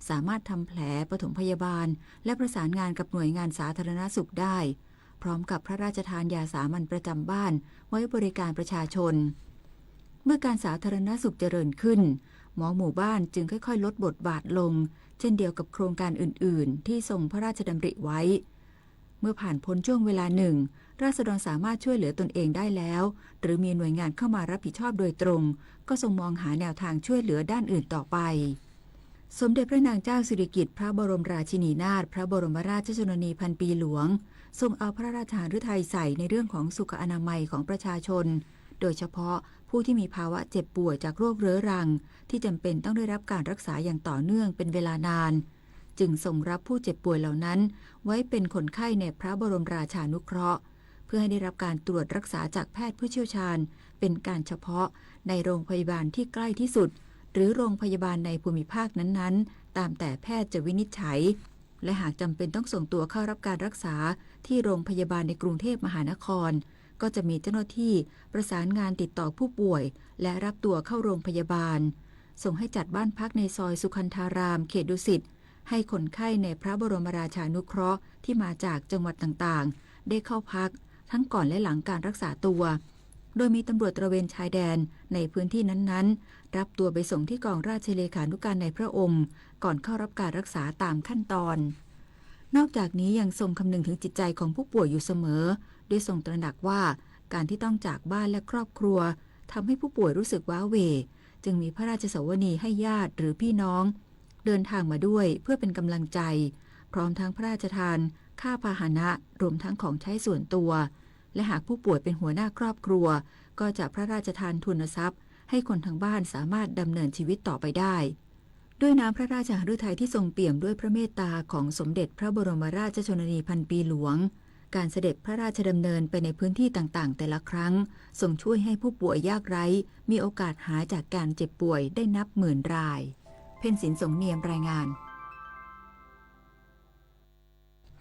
สามารถทำแผลปฐมพยาบาลและประสานงานกับหน่วยงานสาธารณสุขได้พร้อมกับพระราชทานยาสามัญประจำบ้านไว้บริการประชาชนเมื่อการสาธารณสุขเจริญขึ้นหมอหมู่บ้านจึงค่อยๆลดบทบาทลงเช่นเดียวกับโครงการอื่นๆที่ทรงพระราชดำริไว้เมื่อผ่านพ้นช่วงเวลาหนึ่งราษฎรสามารถช่วยเหลือตนเองได้แล้วหรือมีหน่วยงานเข้ามารับผิดชอบโดยตรงก็ทรงมองหาแนวทางช่วยเหลือด้านอื่นต่อไปสมเด็จพระนางเจ้าสิริกิติ์พระบรมราชินีนาถพระบรมราชชนนีพันปีหลวงทรงเอาพระราชฤทัยใส่ในเรื่องของสุขอนามัยของประชาชนโดยเฉพาะผู้ที่มีภาวะเจ็บป่วยจากโรคเรื้อรังที่จำเป็นต้องได้รับการรักษาอย่างต่อเนื่องเป็นเวลานานจึงทรงรับผู้เจ็บป่วยเหล่านั้นไว้เป็นคนไข้ในพระบรมราชานุเคราะห์เพื่อให้ได้รับการตรวจรักษาจากแพทย์ผู้เชี่ยวชาญเป็นการเฉพาะในโรงพยาบาลที่ใกล้ที่สุดหรือโรงพยาบาลในภูมิภาคนั้นๆตามแต่แพทย์จะวินิจฉัยและหากจำเป็นต้องส่งตัวเข้ารับการรักษาที่โรงพยาบาลในกรุงเทพมหานครก็จะมีเจ้าหน้าที่ประสานงานติดต่อผู้ป่วยและรับตัวเข้าโรงพยาบาลส่งให้จัดบ้านพักในซอยสุขันธารามเขตดุสิตให้คนไข้ในพระบรมราชานุเคราะห์ที่มาจากจังหวัดต่างๆได้เข้าพักทั้งก่อนและหลังการรักษาตัวโดยมีตำรวจตระเวนชายแดนในพื้นที่นั้นๆรับตัวไปส่งที่กองราชเลขานุการในพระองค์ก่อนเข้ารับการรักษาตามขั้นตอนนอกจากนี้ยังทรงคำนึงถึงจิตใจของผู้ป่วยอยู่เสมอโดยทรงตระหนักว่าการที่ต้องจากบ้านและครอบครัวทำให้ผู้ป่วยรู้สึกว้าเหวจึงมีพระราชสวนีให้ญาติหรือพี่น้องเดินทางมาด้วยเพื่อเป็นกำลังใจพร้อมทั้งพระราชทานค่าพาหนะรวมทั้งของใช้ส่วนตัวและหากผู้ป่วยเป็นหัวหน้าครอบครัวก็จะพระราชทานทุนทรัพย์ให้คนทางบ้านสามารถดำเนินชีวิตต่อไปได้ด้วยน้ำพระราชหฤทัยที่ทรงเปี่ยมด้วยพระเมตตาของสมเด็จพระบรมราชชนนีพันปีหลวงการเสด็จพระราชดำเนินไปในพื้นที่ต่างๆแต่ละครั้งทรงช่วยให้ผู้ป่วยยากไร้มีโอกาสหายจากการเจ็บป่วยได้นับหมื่นรายเพ็ญศิลป์สงเนียมรายงาน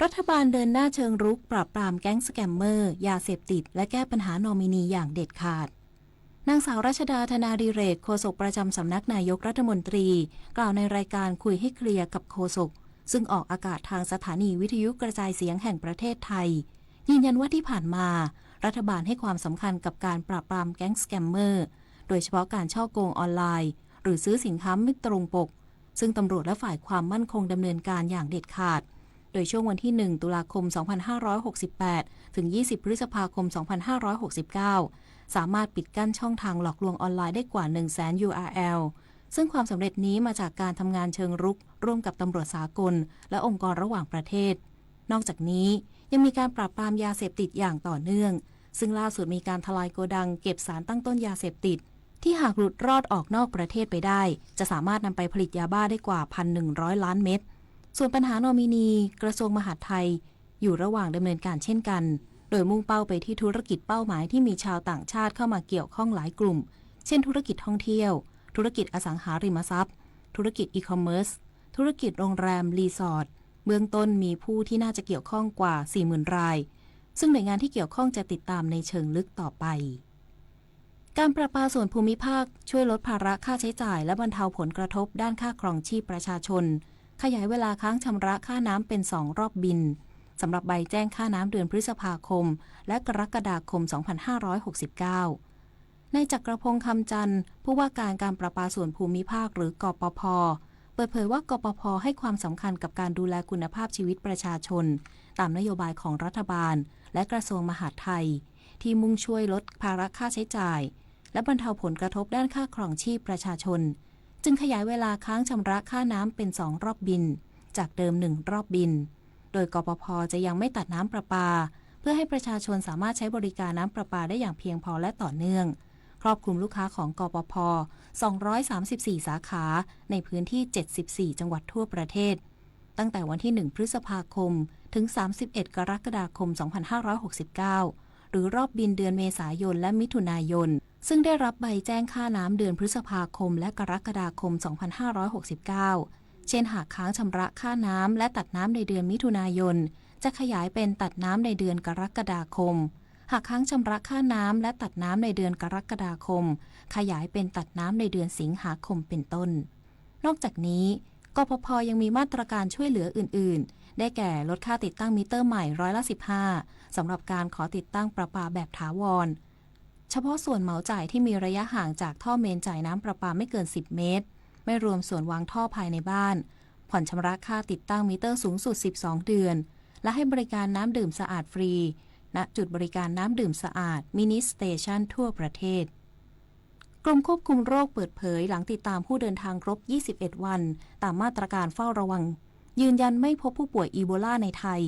รัฐบาลเดินหน้าเชิงรุกปราบปรามแก๊งสแกมเมอร์ยาเสพติดและแก้ปัญหานอมินีอย่างเด็ดขาดนางสาวรัชดาธนาดิเรกโฆษกประจำสำนักนายกรัฐมนตรีกล่าวในรายการคุยให้เคลียร์กับโฆษกซึ่งออกอากาศทางสถานีวิทยุกระจายเสียงแห่งประเทศไทยยืนยันว่าที่ผ่านมารัฐบาลให้ความสำคัญกับการปราบปรามแก๊งสแกมเมอร์โดยเฉพาะการฉ้อโกงออนไลน์หรือซื้อสินค้าไม่ตรงปกซึ่งตำรวจและฝ่ายความมั่นคงดำเนินการอย่างเด็ดขาดโดยช่วงวันที่1ตุลาคม2568ถึง20พฤษภาคม2569สามารถปิดกั้นช่องทางหลอกลวงออนไลน์ได้กว่า 100,000 URL ซึ่งความสำเร็จนี้มาจากการทำงานเชิงรุกร่วมกับตำรวจสากลและองค์กรระหว่างประเทศนอกจากนี้ยังมีการปราบปรามยาเสพติดอย่างต่อเนื่องซึ่งล่าสุดมีการทลายโกดังเก็บสารตั้งต้นยาเสพติดที่หากหลุดรอดออกนอกประเทศไปได้จะสามารถนำไปผลิตยาบ้าได้กว่า 1,100 ล้านเม็ดส่วนปัญหานอมินีกระทรวงมหาดไทยอยู่ระหว่างดำเนินการเช่นกัน โดยมุ่งเป้าไปที่ธุรกิจเป้าหมายที่มีชาวต่างชาติเข้ามาเกี่ยวข้องหลายกลุ่มเช่นธุรกิจท่องเที่ยวธุรกิจอสังหาริมทรัพย์ธุรกิจอีคอมเมิร์ซธุรกิจโรงแรมรีสอร์ทเบื้องต้นมีผู้ที่น่าจะเกี่ยวข้องกว่า 40,000 รายซึ่งหน่วยงานที่เกี่ยวข้องจะติดตามในเชิงลึกต่อไปการประปาส่วนภูมิภาคช่วยลดภาระค่าใช้จ่ายและบรรเทาผลกระทบด้านค่าครองชีพประชาชนขยายเวลาค้างชำระค่าน้ำเป็น2รอบบินสำหรับใบแจ้งค่าน้ำเดือนพฤษภาคมและกรกฎาคม 2569 นายจักรพงษ์คำจันทร์ผู้ว่าการประปาส่วนภูมิภาคหรือกปภ.เปิดเผยว่ากปภ.ให้ความสำคัญกับการดูแลคุณภาพชีวิตประชาชนตามนโยบายของรัฐบาลและกระทรวงมหาดไทยที่มุ่งช่วยลดภาระค่าใช้จ่ายและบรรเทาผลกระทบด้านค่าครองชีพประชาชนจึงขยายเวลาค้างชำระค่าน้ำเป็น2รอบบินจากเดิม1รอบบินโดยกปภ.จะยังไม่ตัดน้ำประปาเพื่อให้ประชาชนสามารถใช้บริการน้ำประปาได้อย่างเพียงพอและต่อเนื่องครอบคลุมลูกค้าของกปภ. 234 สาขาในพื้นที่ 74 จังหวัดทั่วประเทศตั้งแต่วันที่ 1 พฤษภาคมถึง 31 กรกฎาคม 2569 หรือรอบบินเดือนเมษายนและมิถุนายนซึ่งได้รับใบแจ้งค่าน้ำเดือนพฤษภาคมและกรกฎาคม 2569 เช่นหากค้างชำระค่าน้ำและตัดน้ำในเดือนมิถุนายนจะขยายเป็นตัดน้ำในเดือนกรกฎาคมหากค้างชำระค่าน้ำและตัดน้ำในเดือนกรกฎาคมขยายเป็นตัดน้ำในเดือนสิงหาคมเป็นต้นนอกจากนี้กปภ.ยังมีมาตรการช่วยเหลืออื่นๆได้แก่ลดค่าติดตั้งมิเตอร์ใหม่15%สำหรับการขอติดตั้งประปาแบบถาวรเฉพาะส่วนเหมาจ่ายที่มีระยะห่างจากท่อเมนจ่ายน้ำประปาไม่เกิน10 เมตรไม่รวมส่วนวางท่อภายในบ้านผ่อนชำระค่าติดตั้งมิเตอร์สูงสุด12 เดือนและให้บริการน้ำดื่มสะอาดฟรีณจุดบริการน้ำดื่มสะอาดมินิสเตชันทั่วประเทศกรมควบคุมโรคเปิดเผยหลังติดตามผู้เดินทางครบ21 วันตามมาตรการเฝ้าระวังยืนยันไม่พบผู้ป่วยอีโบลาในไทย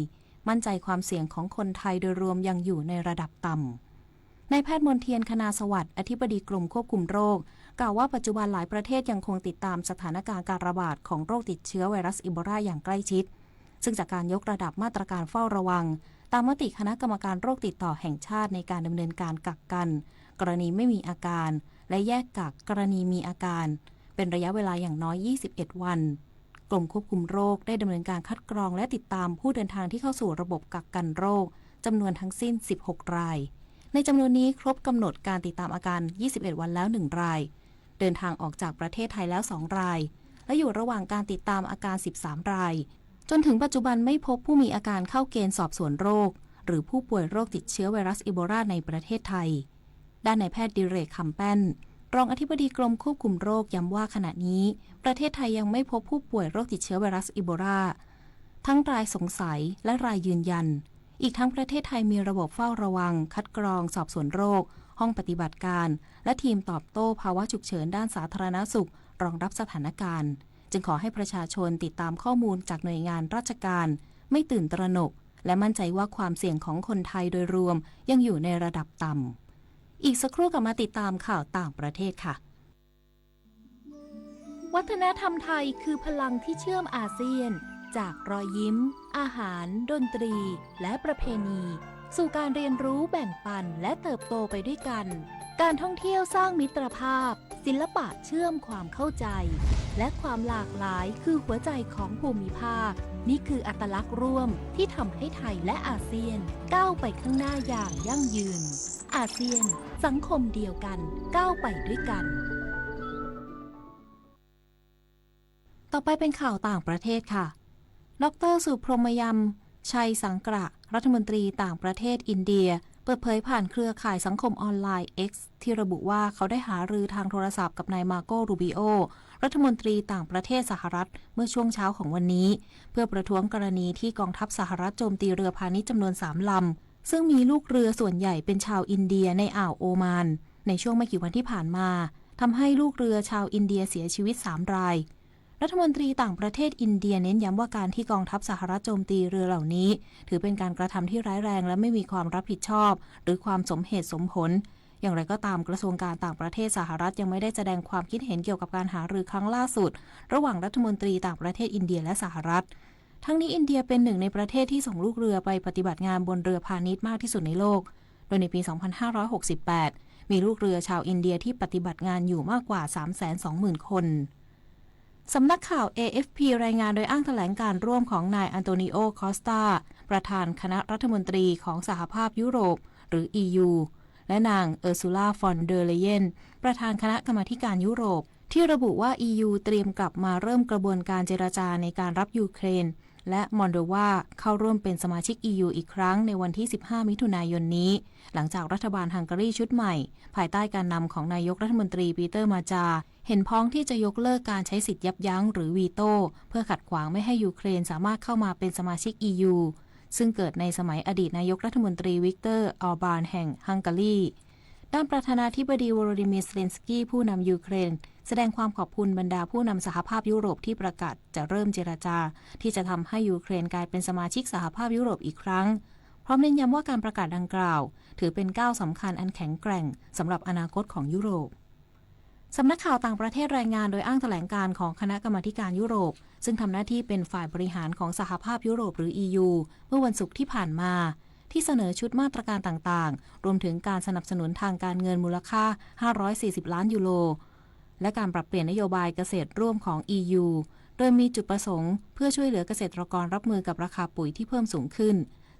มั่นใจความเสี่ยงของคนไทยโดยรวมยังอยู่ในระดับต่ำนายแพทย์มนเทียนคณาสวัสดิ์อธิบดีกรมควบคุมโรคกล่าวว่าปัจจุบันหลายประเทศยังคงติดตามสถานการณ์การระบาดของโรคติดเชื้อไวรัสอีโบลาอย่างใกล้ชิดซึ่งจากการยกระดับมาตรการเฝ้าระวังตามมติคณะกรรมการโรคติดต่อแห่งชาติในการดำเนินการกักกันกรณีไม่มีอาการและแยกกักกรณีมีอาการเป็นระยะเวลาอย่างน้อย21 วันกรมควบคุมโรคได้ดำเนินการคัดกรองและติดตามผู้เดินทางที่เข้าสู่ระบบกักกันโรคจำนวนทั้งสิ้น16 รายในจำนวนนี้ครบกำหนดการติดตามอาการ21 วันแล้ว1 รายเดินทางออกจากประเทศไทยแล้ว2 รายและอยู่ระหว่างการติดตามอาการ13 รายจนถึงปัจจุบันไม่พบผู้มีอาการเข้าเกณฑ์สอบสวนโรคหรือผู้ป่วยโรคติดเชื้อไวรัสอีโบลาในประเทศไทยด้านนายแพทย์ดิเรกคำแป้นรองอธิบดีกรมควบคุมโรคย้ำว่าขณะนี้ประเทศไทยยังไม่พบผู้ป่วยโรคติดเชื้อไวรัสอีโบลาทั้งรายสงสัยและรายยืนยันอีกทั้งประเทศไทยมีระบบเฝ้าระวังคัดกรองสอบสวนโรคห้องปฏิบัติการและทีมตอบโต้ภาวะฉุกเฉินด้านสาธารณสุขรองรับสถานการณ์จึงขอให้ประชาชนติดตามข้อมูลจากหน่วยงานราชการไม่ตื่นตระหนกและมั่นใจว่าความเสี่ยงของคนไทยโดยรวมยังอยู่ในระดับต่ำอีกสักครู่กลับมาติดตามข่าวต่างประเทศค่ะวัฒนธรรมไทยคือพลังที่เชื่อมอาเซียนจากรอยยิ้มอาหารดนตรีและประเพณีสู่การเรียนรู้แบ่งปันและเติบโตไปด้วยกันการท่องเที่ยวสร้างมิตรภาพศิลปะเชื่อมความเข้าใจและความหลากหลายคือหัวใจของภูมิภาคนี่คืออัตลักษณ์ร่วมที่ทำให้ไทยและอาเซียนก้าวไปข้างหน้าอย่างยั่งยืนอาเซียนสังคมเดียวกันก้าวไปด้วยกันต่อไปเป็นข่าวต่างประเทศค่ะดร.สุพรหมยมชัยสังกระรัฐมนตรีต่างประเทศอินเดียเปิดเผยผ่านเครือข่ายสังคมออนไลน์ X ที่ระบุว่าเขาได้หารือทางโทรศัพท์กับนายมาโกรูบิโอรัฐมนตรีต่างประเทศสหรัฐเมื่อช่วงเช้าของวันนี้เพื่อประท้วงกรณีที่กองทัพสหรัฐโจมตีเรือพาณิชย์จำนวน3 ลำซึ่งมีลูกเรือส่วนใหญ่เป็นชาวอินเดียในอ่าวโอมานในช่วงไม่กี่วันที่ผ่านมาทำให้ลูกเรือชาวอินเดียเสียชีวิต3 รายรัฐมนตรีต่างประเทศอินเดียเน้นย้ำว่าการที่กองทัพสหรัฐโจมตีเรือเหล่านี้ถือเป็นการกระทำที่ร้ายแรงและไม่มีความรับผิดชอบหรือความสมเหตุสมผลอย่างไรก็ตามกระทรวงการต่างประเทศสหรัฐยังไม่ได้แสดงความคิดเห็นเกี่ยวกับการหารือครั้งล่าสุดระหว่างรัฐมนตรีต่างประเทศอินเดียและสหรัฐ ทั้งนี้อินเดียเป็นหนึ่งในประเทศที่ส่งลูกเรือไปปฏิบัติงานบนเรือพาณิชย์มากที่สุดในโลกโดยในปี 2568 มีลูกเรือชาวอินเดียที่ปฏิบัติงานอยู่มากกว่า 320,000 คนสำนักข่าว AFP รายงานโดยอ้างแถลงการร่วมของนายอันโตนิโอ คอสตาประธานคณะรัฐมนตรีของสหภาพยุโรปหรือ EU และนางเออร์ซูลา ฟอนเดอร์เลเยนประธานคณะกรรมาธิการยุโรปที่ระบุว่า EU เตรียมกลับมาเริ่มกระบวนการเจรจาในการรับยูเครนและมอลโดวาเข้าร่วมเป็นสมาชิก EU อีกครั้งในวันที่ 15 มิถุนายนนี้หลังจากรัฐบาลฮังการีชุดใหม่ภายใต้การนำของนายกรัฐมนตรีปีเตอร์มาจาเห็นพ้องที่จะยกเลิกการใช้สิทธิยับยั้งหรือวีโต้เพื่อขัดขวางไม่ให้ยูเครนสามารถเข้ามาเป็นสมาชิก EU ซึ่งเกิดในสมัยอดีตนายกรัฐมนตรีวิกเตอร์ ออร์บานแห่งฮังการีด้านประธานาธิบดีโวโลดิเมียร์ เซเลนสกี้ผู้นำยูเครนแสดงความขอบคุณบรรดาผู้นำสหภาพยุโรปที่ประกาศจะเริ่มเจรจาที่จะทำให้ยูเครนกลายเป็นสมาชิกสหภาพยุโรปอีกครั้งพร้อมเน้นย้ำว่าการประกาศดังกล่าวถือเป็นก้าวสำคัญอันแข็งแกร่งสำหรับอนาคตของยุโรปสำนักข่าวต่างประเทศรายงานโดยอ้างแถลงการของคณะกรรมาการยุโรปซึ่งทำหน้าที่เป็นฝ่ายบริหารของสหภาพยุโรปหรือ EU เมื่อวันศุกร์ที่ผ่านมาที่เสนอชุดมาตรการต่างๆรวมถึงการสนับสนุนทางการเงินมูลค่า540ล้านยูโรและการปรับเปลี่ยนนโยบายเกษตรร่วมของ EU โดยมีจุดประสงค์เพื่อช่วยเหลือเกษตรกรรับมือกับราคาปุ๋ยที่เพิ่มสูงขึ้น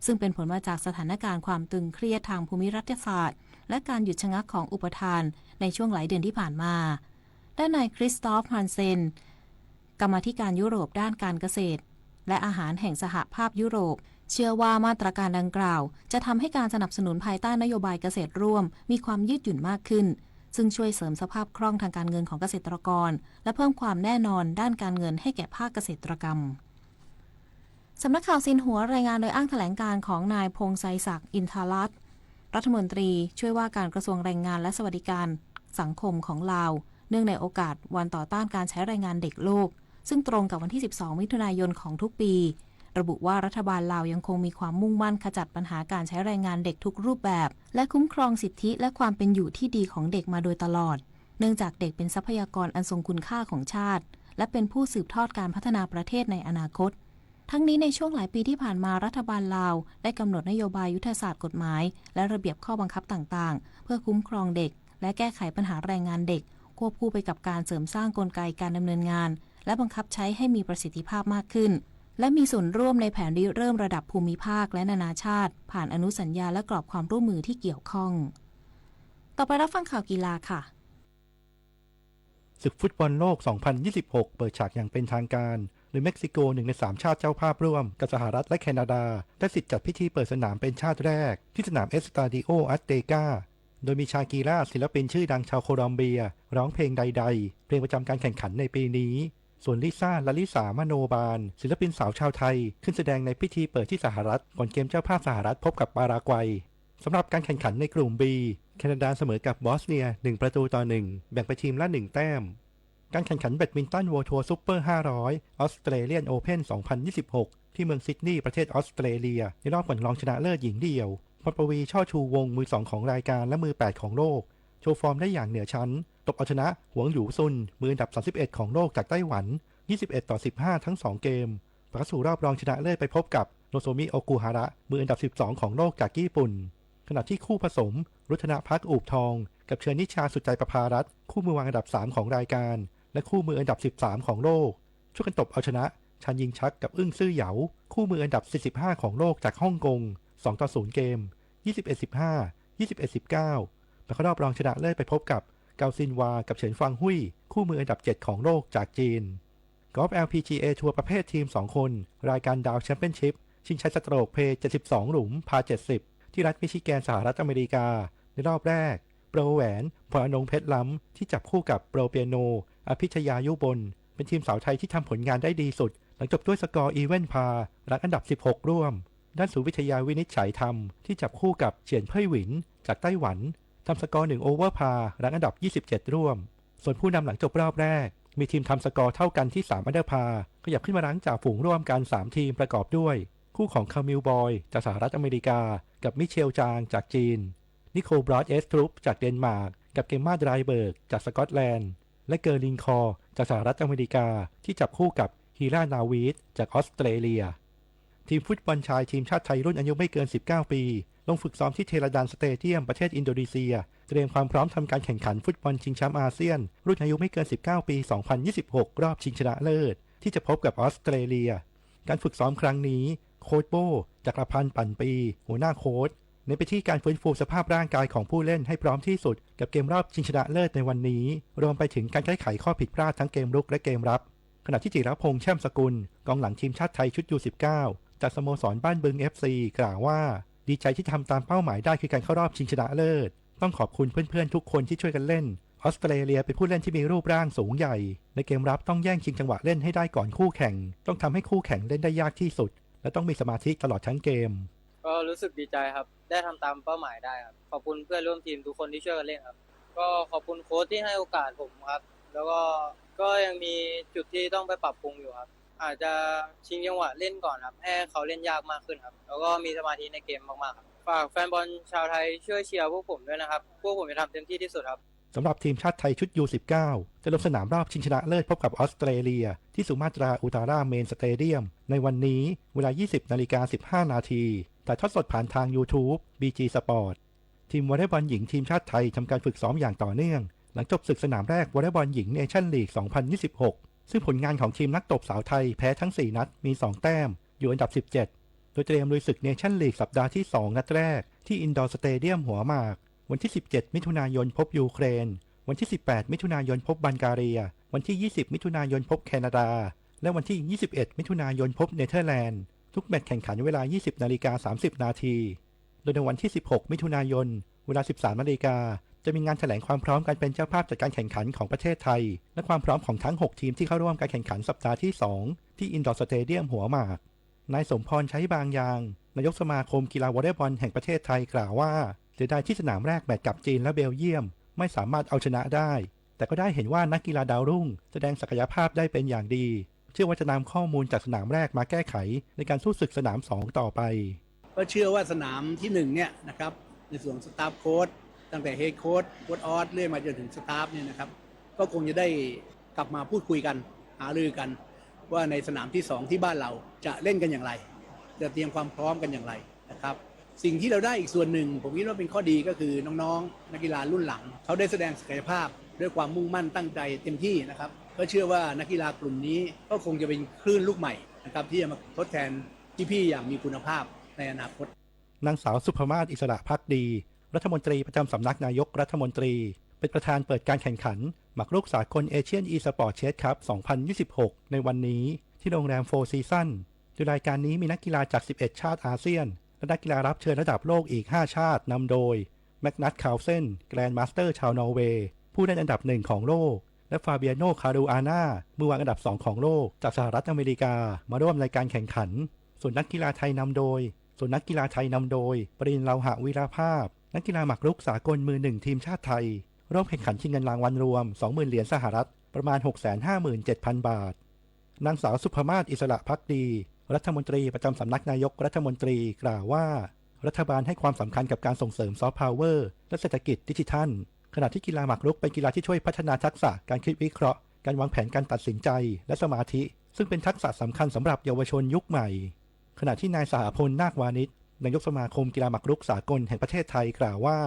ซึ่งเป็นผลมาจากสถานการณ์ความตึงเครียดทางภูมิรัฐศาสตร์และการหยุดชะงักของอุปทานในช่วงหลายเดือนที่ผ่านมาด้านนายคริสตอฟ ฮันเซนกรรมาธิการยุโรปด้านการเกษตรและอาหารแห่งสหภาพยุโรปเชื่อว่ามาตรการดังกล่าวจะทำให้การสนับสนุนภายใต้นโยบายเกษตรร่วมมีความยืดหยุ่นมากขึ้นซึ่งช่วยเสริมสภาพคล่องทางการเงินของเกษตรกรและเพิ่มความแน่นอนด้านการเงินให้แก่ภาคเกษตรกรรมสำนักข่าวซินหัวรายงานโดยอ้างแถลงการของนายพงษ์ไซศักดิ์อินทารัตน์รัฐมนตรีช่วยว่าการกระทรวงแรงงานและสวัสดิการสังคมของลาวเนื่องในโอกาสวันต่อต้านการใช้แรงงานเด็กโลกซึ่งตรงกับวันที่ 12 มิถุนายนของทุกปีระบุว่ารัฐบาลลาวยังคงมีความมุ่งมั่นขจัดปัญหาการใช้แรงงานเด็กทุกรูปแบบและคุ้มครองสิทธิและความเป็นอยู่ที่ดีของเด็กมาโดยตลอดเนื่องจากเด็กเป็นทรัพยากรอันทรงคุณค่าของชาติและเป็นผู้สืบทอดการพัฒนาประเทศในอนาคตทั้งนี้ในช่วงหลายปีที่ผ่านมารัฐบาลลาวได้กำหนดนโยบายยุทธศาสตร์กฎหมายและระเบียบข้อบังคับต่างๆเพื่อคุ้มครองเด็กและแก้ไขปัญหาแรงงานเด็กควบคู่ไปกับการเสริมสร้างกลไกการดำเนินงานและบังคับใช้ให้มีประสิทธิภาพมากขึ้นและมีส่วนร่วมในแผนริเริ่มระดับภูมิภาคและนานาชาติผ่านอนุสัญญาและกรอบความร่วมมือที่เกี่ยวข้องต่อไปรับฟังข่าวกีฬาค่ะศึกฟุตบอลโลก 2026 เปิดฉากอย่างเป็นทางการโดยเม็กซิโก1ใน3ชาติเจ้าภาพร่วมกับสหรัฐและแคนาดาได้สิทธิ์จัดพิธีเปิดสนามเป็นชาติแรกที่สนามเอสตาดิโออัสเตกาโดยมีชากีราศิลปินชื่อดังชาวโคลอมเบียร้องเพลงใดๆเพลงประจำการแข่งขันในปีนี้ส่วนลิซ่าลาลิสามโนบาลศิลปินสาวชาวไทยขึ้นแสดงในพิธีเปิดที่สหรัฐก่อนเกมเจ้าภาพสหรัฐพบกับปารากวัยสำหรับการแข่งขันในกลุ่ม B แคนาดาเสมอกับบอสเนีย1-1แบ่งไปทีมละ1แต้มการแข่งขันแบดมินตัน World Tour Super 500 Australian Open 2026 ที่เมืองซิดนีย์ประเทศออสเตรเลียในรอบก่อนรองชนะเลิศหญิงเดี่ยวพลปวีช่อชูวงมือ2ของรายการและมือ8ของโลกโชว์ฟอร์มได้อย่างเหนือชั้นตบเอาชนะหวงหยูซุนมืออันดับ31ของโลกจากไต้หวัน21-15ทั้ง2เกมผ่านสู่รอบรองชนะเลิศไปพบกับโนโซมิโอกุฮาระมืออันดับ12ของโลกจากญี่ปุ่นขณะที่คู่ผสมรุธนภักอูบทองกับเชิญนิชาสุดใจประภารัตน์คู่มือวางอันดับ3ของรายการและคู่มืออันดับ13ของโลกช่วยกันตบเอาชนะชันยิงชักกับอึ้งซื่อเหยาคู่มืออันดับ45ของโลกจากฮ่องกง2-0เกม21-15 21-19และเข้ารอบรองชนะเลิศไปพบกับเกาซินวากับเฉินฟางหุยคู่มืออันดับ7ของโลกจากจีนกอล์ฟ LPGA ทัวร์ประเภททีม2คนรายการดาวแชมเปี้ยนชิพชิงชัยสโตรกเพย์72หลุมพา70ที่รัฐมิชิแกนสหรัฐอเมริกาในรอบแรกโปรแหวนพรอนงเพชรล้ำที่จับคู่กับโปรเปียโนอภิชยายุบลเป็นทีมสาวไทยที่ทำผลงานได้ดีสุดหลังจบด้วยสกอร์อีเวนพารังอันดับ16ร่วมด้านสุวิทยาวินิจฉัยธรรมที่จับคู่กับเฉียนเพ่ยหวินจากไต้หวันทำสกอร์1โอเวอร์พารังอันดับ27ร่วมส่วนผู้นำหลังจบรอบแรกมีทีมทำสกอร์เท่ากันที่3อันเดอร์พาขยับขึ้นมารั้งจ่าฝูงร่วมกัน3ทีมประกอบด้วยคู่ของคามิลบอยจากสหรัฐอเมริกากับมิเชลจางจากจีนนิโคลบรอดเอสทรูปจากเดนมาร์กกับเกมมาไดรเบิร์กจากสกอตแลนด์และเกอร์ลินคอร์จากสหรัฐอเมริกาที่จับคู่กับ ฮีรานาวีดจากออสเตรเลียทีมฟุตบอลชายทีมชาติไทยรุ่นอายุไม่เกิน19ปีลงฝึกซ้อมที่เทราดานสเตเดียมประเทศอินโดนีเซียเตรียมความพร้อมทำการแข่งขันฟุตบอลชิงแชมป์อาเซียนรุ่นอายุไม่เกิน19ปี2026รอบชิงชนะเลิศที่จะพบกับออสเตรเลียการฝึกซ้อมครั้งนี้โค้ชโบจักรพันธ์ปั่นปีหัวหน้าโค้ชเน้นไปที่การฟื้นฟูสภาพร่างกายของผู้เล่นให้พร้อมที่สุดกับเกมรอบชิงชนะเลิศในวันนี้รวมไปถึงการแก้ไขข้อผิดพลาดทั้งเกมรุกและเกมรับขณะที่จิรพงษ์แช่มสกุลกองหลังทีมชาติไทยชุด U19 จากสโมสรบ้านบึง FC กล่าวว่าดีใจที่ทำตามเป้าหมายได้คือการเข้ารอบชิงชนะเลิศต้องขอบคุณเพื่อนๆทุกคนที่ช่วยกันเล่นออสเตรเลียเป็นผู้เล่นที่มีรูปร่างสูงใหญ่ในเกมรับต้องแย่งชิงจังหวะเล่นให้ได้ก่อนคู่แข่งต้องทำให้คู่แข่งเล่นได้ยากที่สุดและต้องมีสมาธิตลอดทั้งเกมก็รู้สึกดีใจครับได้ทำตามเป้าหมายได้ครับขอบคุณเพื่อนร่วมทีมทุกคนที่ช่วยกันเล่นครับก็ขอบคุณโค้ชที่ให้โอกาสผมครับแล้วก็ยังมีจุดที่ต้องไปปรับปรุงอยู่ครับอาจจะชิงจังหวะเล่นก่อนครับให้เขาเล่นยากมากขึ้นครับแล้วก็มีสมาธิในเกมมากๆครับฝากแฟนบอลชาวไทยช่วยเชียร์พวกผมด้วยนะครับพวกผมจะทำเต็มที่ที่สุดครับสำหรับทีมชาติไทยชุด U19 จะลงสนามรอบชิงชนะเลิศพบกับออสเตรเลียที่สุมาตราอุตาราเมนสเตเดียมในวันนี้เวลา 20:15 น.ถ่ายทอดสดผ่านทาง YouTube BG Sport ทีมวอลเลย์บอลหญิงทีมชาติไทยทำการฝึกซ้อมอย่างต่อเนื่องหลังจบศึกสนามแรกวอลเลย์บอลหญิงเนชั่นลีก 2026 ซึ่งผลงานของทีมนักตบสาวไทยแพ้ทั้ง 4 นัดมี 2 แต้มอยู่อันดับ 17 โดยเตรียมลุยศึกเนชั่นลีกสัปดาห์ที่ 2 นัดแรกที่อินดอร์สเตเดียมหัวหมากวันที่ 17 มิถุนายนพบยูเครนวันที่ 18 มิถุนายนพบบัลแกเรียวันที่ 20 มิถุนายนพบแคนาดาและวันที่ 21 มิถุนายนพบเนเธอร์แลนด์ทุกแมตช์แข่งขันเวลา 20:30 น.โดยในวันที่ 16 มิถุนายนเวลา 13 นาฬิกาจะมีงานแถลงความพร้อมการเป็นเจ้าภาพจัดการแข่งขันของประเทศไทยและความพร้อมของทั้ง 6 ทีมที่เข้าร่วมการแข่งขันสัปดาห์ที่ 2 ที่อินดอร์สเตเดียมหัวหมากนายสมพรใช้บางยางนายกสมาคมกีฬาวอลเลย์บอลแห่งประเทศไทยกล่าวว่าเสียดายที่สนามแรกแมตช์กับจีนและเบลเยียมไม่สามารถเอาชนะได้แต่ก็ได้เห็นว่านักกีฬาดาวรุ่งแสดงศักยภาพได้เป็นอย่างดีเชื่อว่าจะนำข้อมูลจากสนามแรกมาแก้ไขในการสู้ศึกสนาม2ต่อไปก็เชื่อว่าสนามที่1เนี่ยนะครับในส่วนสตาฟโค้ชตั้งแต่เฮดโค้ชโค้ชออสเรื่อยมาจนถึงสตาฟเนี่ยนะครับก็คงจะได้กลับมาพูดคุยกันหารือกันว่าในสนามที่2ที่บ้านเราจะเล่นกันอย่างไรจะเตรียมความพร้อมกันอย่างไรนะครับสิ่งที่เราได้อีกส่วนหนึ่งผมคิดว่าเป็นข้อดีก็คือน้องๆนักกีฬารุ่นหลังเขาได้แสดงศักยภาพด้วยความมุ่งมั่นตั้งใจเต็มที่นะครับก็เชื่อว่านักกีฬากลุ่มนี้ก็คงจะเป็นคลื่นลูกใหม่นะครับที่จะมาทดแทนพี่ๆอย่างมีคุณภาพในอนาคตนางสาวสุภมาศอิสระภักดีรัฐมนตรีประจำสำนักนายกรัฐมนตรีเป็นประธานเปิดการแข่งขันหมากรุกสากลเอเชียนอีสปอร์ตเชสคัพ 2026 ในวันนี้ที่โรงแรมโฟร์ซีซั่นโดยรายการนี้มีนักกีฬาจาก 11 ชาติอาเซียนและนักกีฬารับเชิญระดับโลกอีก 5 ชาตินำโดยแมกนัส คาร์ลเซนแกรนด์มาสเตอร์ชาวนอร์เวย์ผู้เล่นอันดับ 1 ของโลกและฟาเบียโน คารูอาน่ามือวางอันดับ 2 ของโลกจากสหรัฐอเมริกามาร่วมรายการแข่งขันส่วนนักกีฬาไทยนำโดยปริน เลาหะวีระภาพนักกีฬาหมากรุกสากลมือ1ทีมชาติไทยร่วมแข่งขันชิงเงินรางวัลรวม 20,000 เหรียญสหรัฐประมาณ 657,000 บาทนางสาวสุภมาศอิสระภักดีรัฐมนตรีประจำสำนักนายกรัฐมนตรีกล่าวว่ารัฐบาลให้ความสำคัญกับการส่งเสริมซอฟต์พาวเวอร์และเศรษฐกิจดิจิทัลขณะที่กีฬาหมากรุกเป็นกีฬาที่ช่วยพัฒนาทักษะการคิดวิเคราะห์การวางแผนการตัดสินใจและสมาธิซึ่งเป็นทักษะสำคัญสำหรับเยาวชนยุคใหม่ขณะที่นายสหพล นาควานิชนายกสมาคมกีฬาหมากรุกสากลแห่งประเทศไทยกล่าวว่า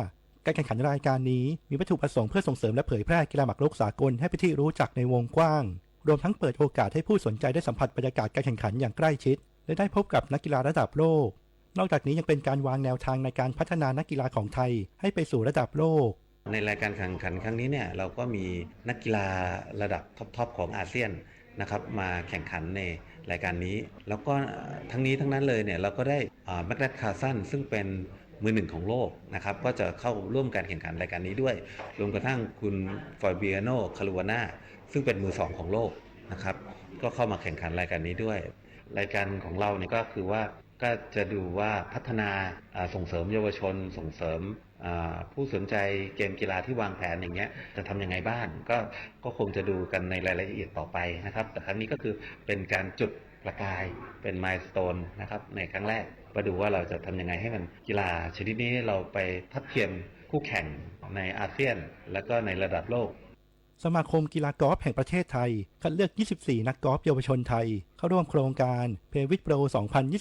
การแข่งขันรายการนี้มีวัตถุประสงค์เพื่อส่งเสริมและเผยแพร่กีฬาหมากรุกสากลให้เป็นที่รู้จักในวงกว้างรวมทั้งเปิดโอกาสให้ผู้สนใจได้สัมผัสบรรยากาศการแข่งขันอย่างใกล้ชิดและได้พบกับนักกีฬาระดับโลกนอกจากนี้ยังเป็นการวางแนวทางในการพัฒนานักกีฬาของไทยให้ไปสู่ระดับโลกในรายการแข่งขันครั้งนี้เนี่ยเราก็มีนักกีฬาระดับท็อปของอาเซียนนะครับมาแข่งขันในรายการนี้แล้วก็ทั้งนี้ทั้งนั้นเลยเนี่ยเราก็ได้แมกนัส คาร์ลเซนซึ่งเป็นมือ1ของโลกนะครับก็จะเข้าร่วมการแข่งขันรายการนี้ด้วยรวมกระทั่งคุณฟาเบียโน คารูอาน่าซึ่งเป็นมือ2ของโลกนะครับก็เข้ามาแข่งขันรายการนี้ด้วยรายการของเราเนี่ยก็คือว่าก็จะดูว่าพัฒนาส่งเสริมเยาวชนส่งเสริมผู้สนใจเกมกีฬาที่วางแผนอย่างเงี้ยจะทำยังไงบ้างก็คงจะดูกันในรายละเอียดต่อไปนะครับแต่ครั้งนี้ก็คือเป็นการจุดประกายเป็นมายสโตนนะครับในครั้งแรกมาดูว่าเราจะทำยังไงให้มันกีฬาชนิดนี้เราไปทัดเทียมคู่แข่งในอาเซียนและก็ในระดับโลก สมาคมกีฬากอล์ฟแห่งประเทศไทยคัดเลือก 24 นักกอล์ฟเยาวชนไทยเข้าร่วมโครงการ Play with Pro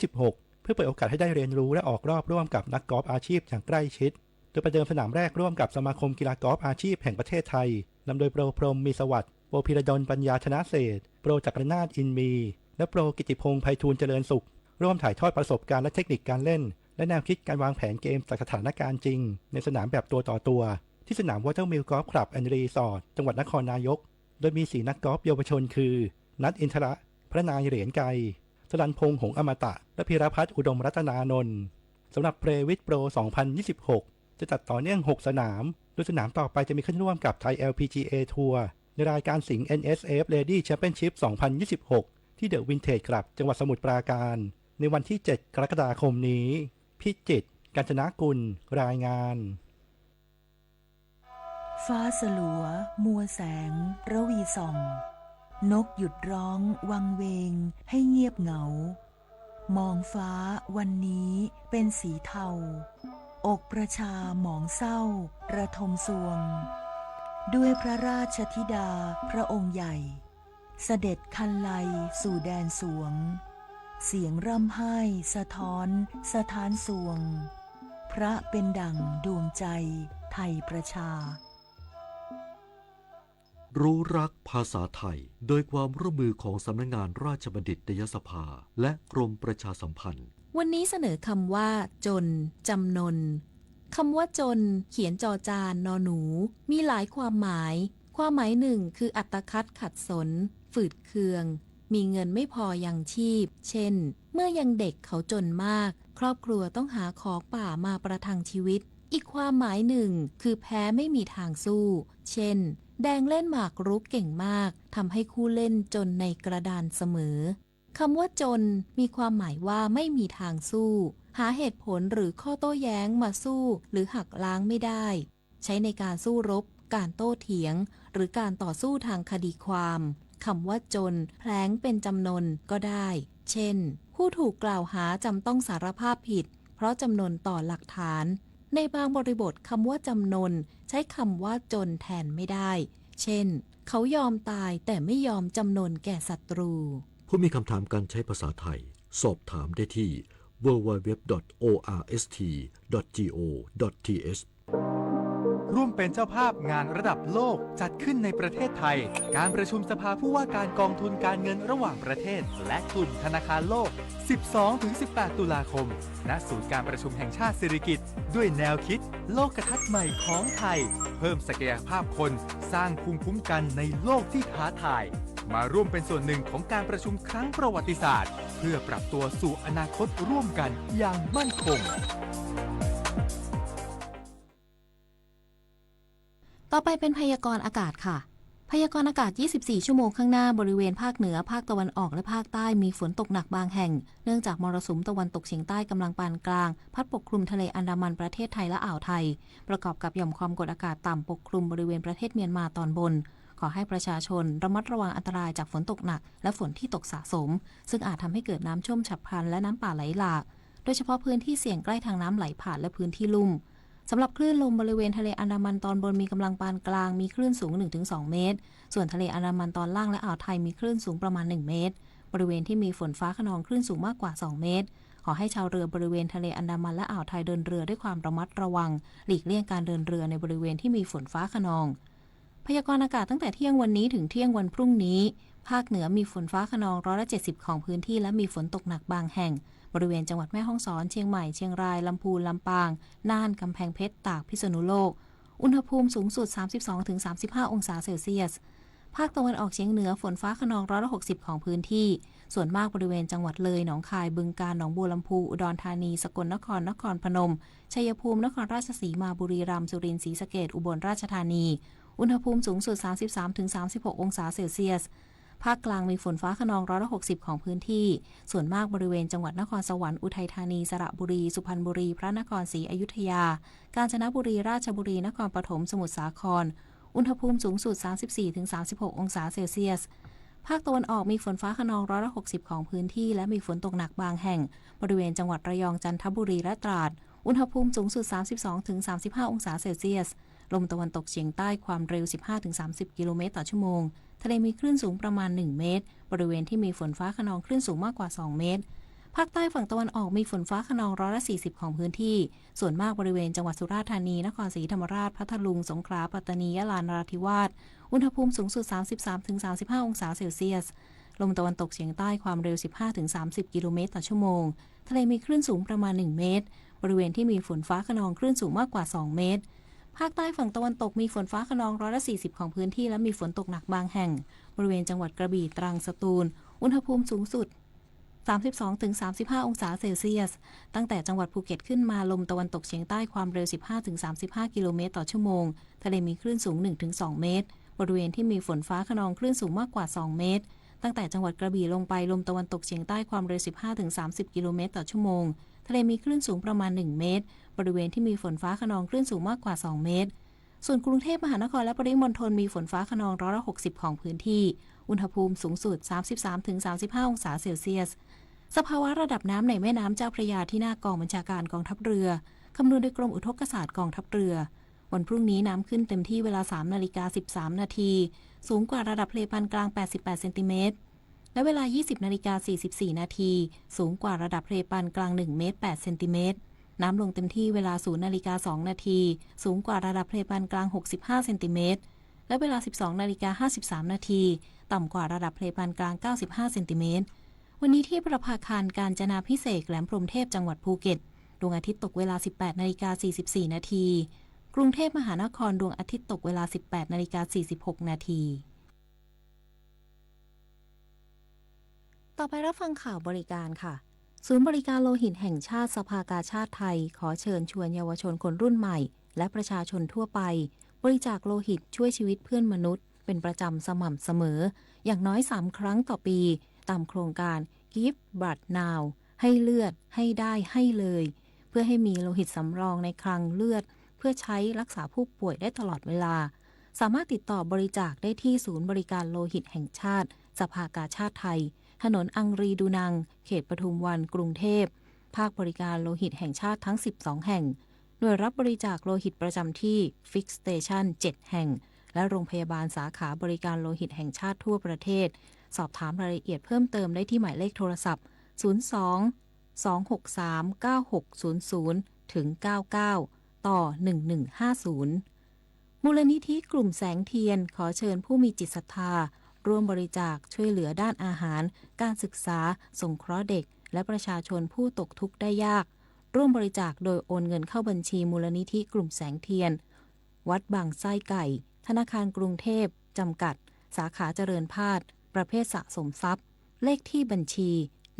2026 เพื่อเปิดโอกาสให้ได้เรียนรู้และออกรอบร่วมกับนักกอล์ฟอาชีพอย่างใกล้ชิดโดยประเดิมสนามแรกร่วมกับสมาคมกีฬากอล์ฟอาชีพแห่งประเทศไทยนำโดยโปรพรหมมีสวัสดิ์โปรพิรดลปัญญาชนะเศรษฐ์โปรจักรนาถอินมีและโปรกิติพงษ์ไพฑูรย์เจริญสุขร่วมถ่ายทอดประสบการณ์และเทคนิคการเล่นและแนวคิดการวางแผนเกมจากสถานการณ์จริงในสนามแบบตัวต่อตัวที่สนาม Watermill Golf Club and Resort จังหวัดนครนายกโดยมี4นักกอล์ฟเยาวชนคือนัทอินทระพระนายเหรียญไกรสรัญพงษ์หงส์อมตะและพีรพัฒน์อุดมรัตนานนท์สำหรับ Play with Pro 2026 จะจัดต่อเนื่อง6สนามโดยสนามต่อไปจะมีขึ้นร่วมกับ Thai LPGA Tour ในรายการสิงห์ NSF Lady Championship 2026 ที่ The Vintage Club จังหวัดสมุทรปราการในวันที่ 7 กรกฎาคมนี้พิจิตร กาญจนกุลรายงานฟ้าสลัวมัวแสงระวีส่องนกหยุดร้องวังเวงให้เงียบเหงามองฟ้าวันนี้เป็นสีเทาอกประชาหมองเศร้าระทมสวงด้วยพระราชธิดาพระองค์ใหญ่เสด็จคันไลสู่แดนสวงเสียงร่ำไห้สะท้อนสถานสวงพระเป็นดั่งดวงใจไทยประชารู้รักภาษาไทยโดยความร่วมมือของสำนักงานราชบัณฑิตยสภาและกรมประชาสัมพันธ์วันนี้เสนอคำว่าจนจำนนคำว่าจนเขียนจอจานนอหนูมีหลายความหมายความหมายหนึ่งคืออัตคัดขัดสนฝืดเคืองมีเงินไม่พอยังชีพเช่นเมื่อยังเด็กเขาจนมากครอบครัวต้องหาของป่ามาประทังชีวิตอีกความหมายหนึ่งคือแพ้ไม่มีทางสู้เช่นแดงเล่นหมากรุกเก่งมากทำให้คู่เล่นจนในกระดานเสมอคำว่าจนมีความหมายว่าไม่มีทางสู้หาเหตุผลหรือข้อโต้แย้งมาสู้หรือหักล้างไม่ได้ใช้ในการสู้รบการโต้เถียงหรือการต่อสู้ทางคดีความคำว่าจนแพลงเป็นจำนนก็ได้เช่นผู้ถูกกล่าวหาจำต้องสารภาพผิดเพราะจำนนต่อหลักฐานในบางบริบทคำว่าจำนนใช้คำว่าจนแทนไม่ได้เช่นเขายอมตายแต่ไม่ยอมจำนนแก่ศัตรูผู้มีคำถามการใช้ภาษาไทยสอบถามได้ที่ www.orst.go.th ร่วมเป็นเจ้าภาพงานระดับโลกจัดขึ้นในประเทศไทยการประชุมสภาผู้ว่าการกองทุนการเงินระหว่างประเทศและกลุ่มธนาคารโลก 12-18 ตุลาคมณศูนย์การประชุมแห่งชาติสิริกิติ์ด้วยแนวคิดโลกทัศน์ใหม่ของไทยเพิ่มศักยภาพคนสร้างภูมิคุ้มกันในโลกที่ท้าทายมาร่วมเป็นส่วนหนึ่งของการประชุมครั้งประวัติศาสตร์เพื่อปรับตัวสู่อนาคตร่วมกันอย่างมั่นคงต่อไปเป็นพยากรณ์อากาศค่ะพยากรณ์อากาศ24ชั่วโมงข้างหน้าบริเวณภาคเหนือภาคตะวันออกและภาคใต้มีฝนตกหนักบางแห่งเนื่องจากมรสุมตะวันตกเฉียงใต้กำลังปานกลางพัดปกคลุมทะเลอันดามันประเทศไทยและอ่าวไทยประกอบกับหย่อมความกดอากาศต่ำปกคลุมบริเวณประเทศเมียนมาตอนบนขอให้ประชาชนระมัดระวังอันตรายจากฝนตกหนักและฝนที่ตกสะสมซึ่งอาจทำให้เกิดน้ำท่วมฉับพลันและน้ำป่าไหลหลากโดยเฉพาะพื้นที่เสี่ยงใกล้ทางน้ำไหลผ่านและพื้นที่ลุ่มสำหรับคลื่นลมบริเวณทะเลอันดามันตอนบนมีกำลังปานกลางมีคลื่นสูง 1-2 เมตรส่วนทะเลอันดามันตอนล่างและอ่าวไทยมีคลื่นสูงประมาณ1 เมตรบริเวณที่มีฝนฟ้าคะนองคลื่นสูงมากกว่า2 เมตรขอให้ชาวเรือบริเวณทะเลอันดามันและอ่าวไทยเดินเรือด้วยความระมัดระวังหลีกเลี่ยงการเดินเรือในบริเวณที่มีฝนฟ้าคะนองพยากรณ์อากาศตั้งแต่เที่ยงวันนี้ถึงเที่ยงวันพรุ่งนี้ภาคเหนือมีฝนฟ้าคะนอง170ของพื้นที่และมีฝนตกหนักบางแห่งบริเวณจังหวัดแม่ฮ่องสอนเชียงใหม่เชียงรายลำพูนลำปางน่านกำแพงเพชรตากพิษณุโลกอุณหภูมิสูงสุด 32-35 องศาเซลเซียสภาคตะวันออกเฉียงเหนือฝนฟ้าคะนอง160ของพื้นที่ส่วนมากบริเวณจังหวัดเลยหนองคายบึงกาฬหนองบัวลำพูอุดรธานีสกลนครนครพนมชัยภูมินครราชสีมาบุรีรัมย์สุรินทร์ศรีสะเกษอุบลราชธานีอุณหภูมิสูงสุด 33-36 องศาเซลเซียสภาคกลางมีฝนฟ้าคะนอง160ของพื้นที่ส่วนมากบริเวณจังหวัดนครสวรรค์อุทัยธานีสระบุรีสุพรรณบุรีพระนครศรีอยุธยากาญจนบุรีราชบุรีนครปฐมสมุทรสาครอุณหภูมิสูงสุด 34-36 องศาเซลเซียสภาคตะวันออกมีฝนฟ้าคะนอง160ของพื้นที่และมีฝนตกหนักบางแห่งบริเวณจังหวัดระยองจันทบุรีและตราดอุณหภูมิสูงสุด 32-35 องศาเซลเซียส ลมตะวันตกเฉียงใต้ความเร็ว 15-30 กิโลเมตรต่อชั่วโมงทะเลมีคลื่นสูงประมาณ 1 เมตร บริเวณที่มีฝนฟ้าคะนองคลื่นสูงมากกว่า 2 เมตร ภาคใต้ฝั่งตะวันออกมีฝนฟ้าคะนอง140ของพื้นที่ส่วนมากบริเวณจังหวัดสุราษฎร์ธานีนครศรีธรรมราชพัทลุงสงขลาปัตตานียะลานราธิวาสอุณหภูมิสูงสุด 33-35 องศาเซลเซียสลมตะวันตกเฉียงใต้ความเร็ว 15-30 กิโลเมตรต่อชั่วโมงทะเลมีคลื่นสูงประมาณ 1 เมตร บริเวณที่มีฝนฟ้าคะนองคลื่นสูงมากกว่า 2 เมตร ภาคใต้ฝั่งตะวันตกมีฝนฟ้าคะนอง140ของพื้นที่และมีฝนตกหนักบางแห่งบริเวณจังหวัดกระบี่ตรังสตูลอุณหภูมิสูงสุด 32-35 องศาเซลเซียสตั้งแต่จังหวัดภูเก็ตขึ้นมาลมตะวันตกเฉียงใต้ความเร็ว 15-35 กิโลเมตรต่อชั่วโมงทะเลมีคลื่นสูง 1-2 เมตรบริเวณที่มีฝนฟ้าคะนองคลื่นสูงมากกว่า 2 เมตรตั้งแต่จังหวัดกระบี่ลงไปลมตะวันตกเฉียงใต้ความเร็ว 15-30 กิโลเมตรต่อชั่วโมงทะเลมีคลื่นสูงประมาณ 1 เมตรบริเวณที่มีฝนฟ้าคะนองคลื่นสูงมากกว่า 2 เมตรส่วนกรุงเทพมหานครและปริมณฑลมีฝนฟ้าคะนอง160ของพื้นที่อุณหภูมิสูงสุด 33-35 องศาเซลเซียสสภาวะระดับน้ำในแม่น้ำเจ้าพระยาที่หน้ากองบัญชาการกองทัพเรือคำนวณโดยกรมอุทกศาสตร์กองทัพเรือวันพรุ่งนี้น้ำขึ้นเต็มที่เวลา 3:13 นาทีสูงกว่าระดับทะเลปานกลาง88เซนติเมตรและเวลา 20:44 นาทีสูงกว่าระดับทะเลปานกลาง1เมตร8เซนติเมตรน้ำลงเต็มที่เวลา 0:02 นาทีสูงกว่าระดับทะเลปานกลาง65เซนติเมตรและเวลา 12:53 นาทีต่ำกว่าระดับทะเลปานกลาง95เซนติเมตรวันนี้ที่ประภาคารกาญจนาภิเษกแหลมพรหมเทพจังหวัดภูเก็ตดวงอาทิตย์ตกเวลา 18:44 นาทีกรุงเทพมหานครดวงอาทิตย์ตกเวลา 18:46 นาทีต่อไปรับฟังข่าวบริการค่ะศูนย์บริการโลหิตแห่งชาติสภากาชาดไทยขอเชิญชวนเยาวชนคนรุ่นใหม่และประชาชนทั่วไปบริจาคโลหิตช่วยชีวิตเพื่อนมนุษย์เป็นประจำสม่ำเสมออย่างน้อย3 ครั้งต่อปีตามโครงการ Give Blood Now ให้เลือดให้ได้ให้เลยเพื่อให้มีโลหิตสำรองในคลังเลือดเพื่อใช้รักษาผู้ป่วยได้ตลอดเวลาสามารถติดต่อบริจาคได้ที่ศูนย์บริการโลหิตแห่งชาติสภากาชาดไทยถนนอังรีดูนังเขตปทุมวันกรุงเทพภาคบริการโลหิตแห่งชาติทั้ง12แห่งหน่วยรับบริจาคโลหิตประจำที่ Fix Station 7 แห่งและโรงพยาบาลสาขาบริการโลหิตแห่งชาติทั่วประเทศสอบถามรายละเอียดเพิ่มเติมได้ที่หมายเลขโทรศัพท์ 02-263-9600 ถึง 99 ต่อ 1150 มูลนิธิกลุ่มแสงเทียนขอเชิญผู้มีจิตศรัทธาร่วมบริจาคช่วยเหลือด้านอาหารการศึกษาสงเคราะห์เด็กและประชาชนผู้ตกทุกข์ได้ยากร่วมบริจาคโดยโอนเงินเข้าบัญชีมูลนิธิกลุ่มแสงเทียนวัดบางไส้ไก่ธนาคารกรุงเทพจำกัดสาขาเจริญพาสประเภทสะสมทรัพย์เลขที่บัญชี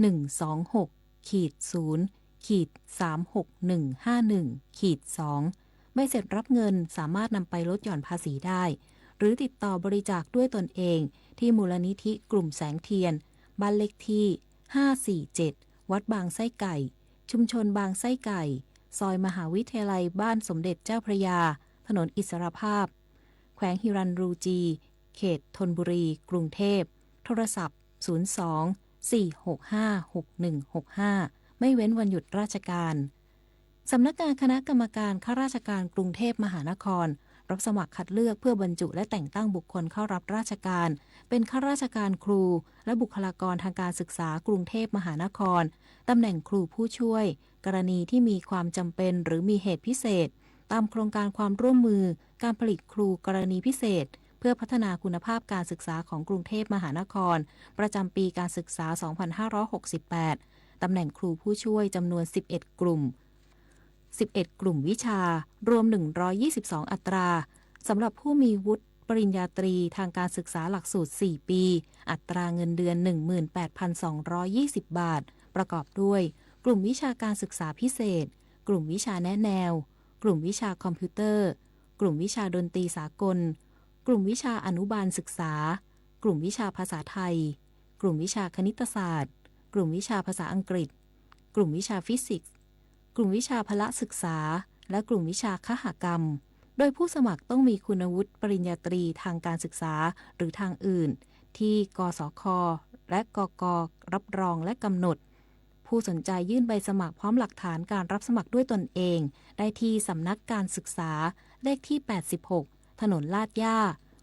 126-0-36151-2 ใบเสร็จรับเงินสามารถนำไปลดหย่อนภาษีได้หรือติดต่อบริจาคด้วยตนเองที่มูลนิธิกลุ่มแสงเทียนบ้านเลขที่ 547 วัดบางไส้ไก่ชุมชนบางไส้ไก่ซอยมหาวิทยาลัยบ้านสมเด็จเจ้าพระยาถนนอิสรภาพแขวงฮิรัญรูจีเขตธนบุรีกรุงเทพโทรศัพท์ 02-465-6165 ไม่เว้นวันหยุดราชการสำนักงานคณะกรรมการข้าราชการกรุงเทพมหานครรับสมัครคัดเลือกเพื่อบรรจุและแต่งตั้งบุคคลเข้ารับราชการเป็นข้าราชการครูและบุคลากรทางการศึกษากรุงเทพมหานครตำแหน่งครูผู้ช่วยกรณีที่มีความจำเป็นหรือมีเหตุพิเศษตามโครงการความร่วมมือการผลิตครูกรณีพิเศษเพื่อพัฒนาคุณภาพการศึกษาของกรุงเทพมหานครประจำปีการศึกษา 2568 ตำแหน่งครูผู้ช่วยจำนวน 11 กลุ่มวิชารวม 122 อัตราสำหรับผู้มีวุฒิปริญญาตรีทางการศึกษาหลักสูตร 4 ปี อัตราเงินเดือน 18,220 บาทประกอบด้วยกลุ่มวิชาการศึกษาพิเศษกลุ่มวิชาแนะแนวกลุ่มวิชาคอมพิวเตอร์กลุ่มวิชาดนตรีสากลกลุ่มวิชาอนุบาลศึกษากลุ่มวิชาภาษาไทยกลุ่มวิชาคณิตศาสตร์กลุ่มวิชาภาษาอังกฤษกลุ่มวิชาฟิสิกส์กลุ่มวิชาพละศึกษาและกลุ่มวิชาคหกรรมโดยผู้สมัครต้องมีคุณวุฒิปริญญาตรีทางการศึกษาหรือทางอื่นที่กสค.และกก.รับรองและกำหนดผู้สนใจยื่นใบสมัครพร้อมหลักฐานการรับสมัครด้วยตนเองได้ที่สำนักการศึกษา เลขที่ 86 ถนนลาดย่า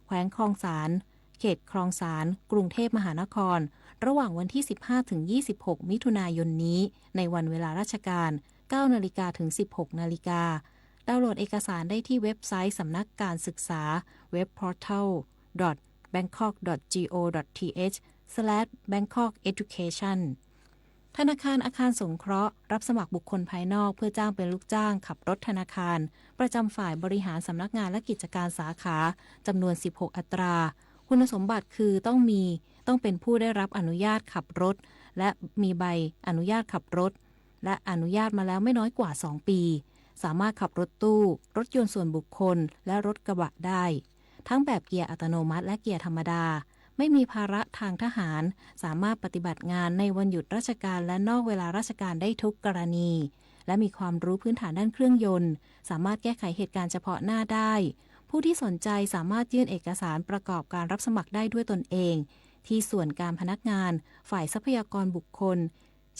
แขวงคลองสารเขตคลองสารกรุงเทพมหานครระหว่างวันที่ 15-26 มิถุนายนนี้ในวันเวลาราชการ 9 นาฬิกาถึง 16 นาฬิกาดาวน์โหลดเอกสารได้ที่เว็บไซต์สำนักการศึกษา webportal.bangkok.go.th/bangkokeducation ธนาคารอาคารสงเคราะห์รับสมัครบุคคลภายนอกเพื่อจ้างเป็นลูกจ้างขับรถธนาคารประจำฝ่ายบริหารสำนักงานและกิจการสาขาจำนวน 16 อัตราคุณสมบัติคือต้องเป็นผู้ได้รับอนุญาตขับรถและมีใบอนุญาตขับรถและอนุญาตมาแล้วไม่น้อยกว่า 2 ปีสามารถขับรถตู้รถยนต์ส่วนบุคคลและรถกระบะได้ทั้งแบบเกียร์อัตโนมัติและเกียร์ธรรมดาไม่มีภาระทางทหารสามารถปฏิบัติงานในวันหยุดราชการและนอกเวลาราชการได้ทุกกรณีและมีความรู้พื้นฐานด้านเครื่องยนต์สามารถแก้ไขเหตุการณ์เฉพาะหน้าได้ผู้ที่สนใจสามารถยื่นเอกสารประกอบการรับสมัครได้ด้วยตนเองที่ส่วนการพนักงานฝ่ายทรัพยากรบุคคล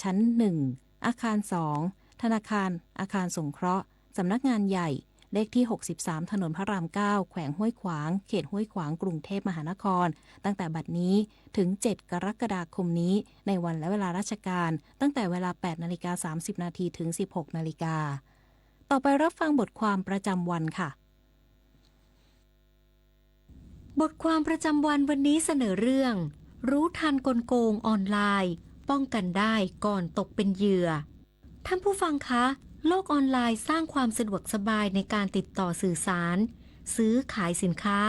ชั้น 1 อาคาร 2 ธนาคารอาคารสงเคราะห์สำนักงานใหญ่เลขที่ 63 ถนนพระราม 9 แขวงห้วยขวางเขตห้วยขวางกรุงเทพมหานครตั้งแต่บัดนี้ถึง 7 กรกฎาคมนี้ในวันและเวลาราชการตั้งแต่เวลา 8:30 น.ถึง 16:00 น.ต่อไปรับฟังบทความประจำวันค่ะบทความประจำวันวันนี้เสนอเรื่องรู้ทันกลโกงออนไลน์ป้องกันได้ก่อนตกเป็นเหยื่อท่านผู้ฟังคะโลกออนไลน์สร้างความสะดวกสบายในการติดต่อสื่อสารซื้อขายสินค้า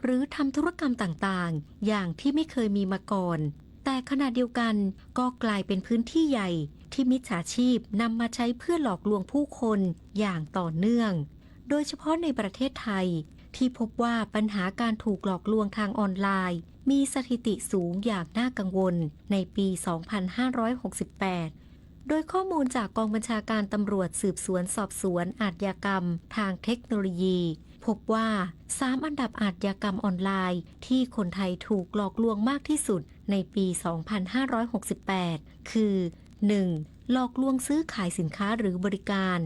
หรือทำธุรกรรมต่างๆอย่างที่ไม่เคยมีมาก่อนแต่ขณะเดียวกันก็กลายเป็นพื้นที่ใหญ่ที่มิจฉาชีพนำมาใช้เพื่อหลอกลวงผู้คนอย่างต่อเนื่องโดยเฉพาะในประเทศไทยที่พบว่าปัญหาการถูกหลอกลวงทางออนไลน์มีสถิติสูงอย่างน่ากังวลในปี 2568 โดยข้อมูลจากกองบัญชาการตำรวจสืบสวนสอบสวนอาชญากรรมทางเทคโนโลยีพบว่า3อันดับอาชญากรรมออนไลน์ที่คนไทยถูกหลอกลวงมากที่สุดในปี 2568 คือ 1. หลอกลวงซื้อขายสินค้าหรือบริการ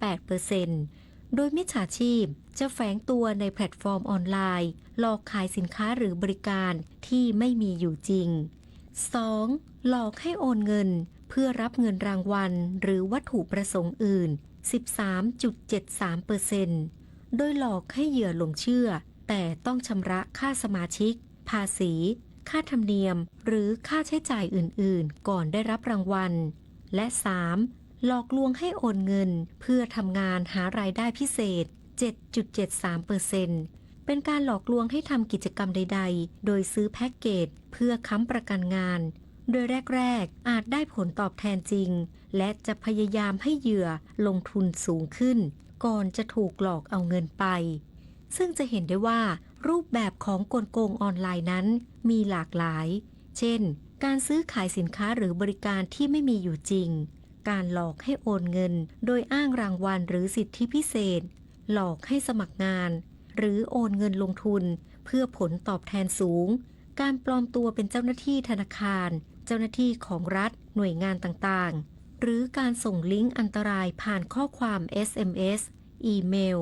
55.38%โดยมิจฉาชีพจะแฝงตัวในแพลตฟอร์มออนไลน์หลอกขายสินค้าหรือบริการที่ไม่มีอยู่จริง 2. หลอกให้โอนเงินเพื่อรับเงินรางวัลหรือวัตถุประสงค์อื่น 13.73% โดยหลอกให้เหยื่อหลงเชื่อแต่ต้องชำระค่าสมาชิกภาษีค่าธรรมเนียมหรือค่าใช้จ่ายอื่นๆก่อนได้รับรางวัลและ 3. หลอกลวงให้โอนเงินเพื่อทำงานหารายได้พิเศษ 7.73%เป็นการหลอกลวงให้ทำกิจกรรมใดๆโดยซื้อแพ็กเกจเพื่อค้ำประกันงานโดยแรกๆอาจได้ผลตอบแทนจริงและจะพยายามให้เหยื่อลงทุนสูงขึ้นก่อนจะถูกหลอกเอาเงินไปซึ่งจะเห็นได้ว่ารูปแบบของกลโกงออนไลน์นั้นมีหลากหลายเช่นการซื้อขายสินค้าหรือบริการที่ไม่มีอยู่จริงการหลอกให้โอนเงินโดยอ้างรางวัลหรือสิทธิพิเศษหลอกให้สมัครงานหรือโอนเงินลงทุนเพื่อผลตอบแทนสูงการปลอมตัวเป็นเจ้าหน้าที่ธนาคารเจ้าหน้าที่ของรัฐหน่วยงานต่างๆหรือการส่งลิงก์อันตรายผ่านข้อความ SMS อีเมล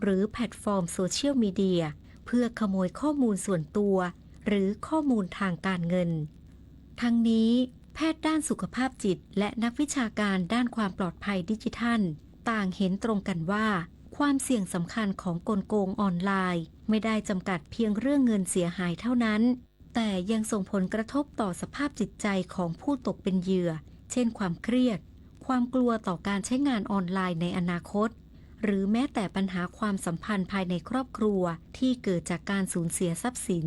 หรือแพลตฟอร์มโซเชียลมีเดียเพื่อขโมยข้อมูลส่วนตัวหรือข้อมูลทางการเงินทั้งนี้แพทย์ด้านสุขภาพจิตและนักวิชาการด้านความปลอดภัยดิจิทัลต่างเห็นตรงกันว่าความเสี่ยงสำคัญของกลโกงออนไลน์ไม่ได้จำกัดเพียงเรื่องเงินเสียหายเท่านั้นแต่ยังส่งผลกระทบต่อสภาพจิตใจของผู้ตกเป็นเหยื่อเช่นความเครียดความกลัวต่อการใช้งานออนไลน์ในอนาคตหรือแม้แต่ปัญหาความสัมพันธ์ภายในครอบครัวที่เกิดจากการสูญเสียทรัพย์สิน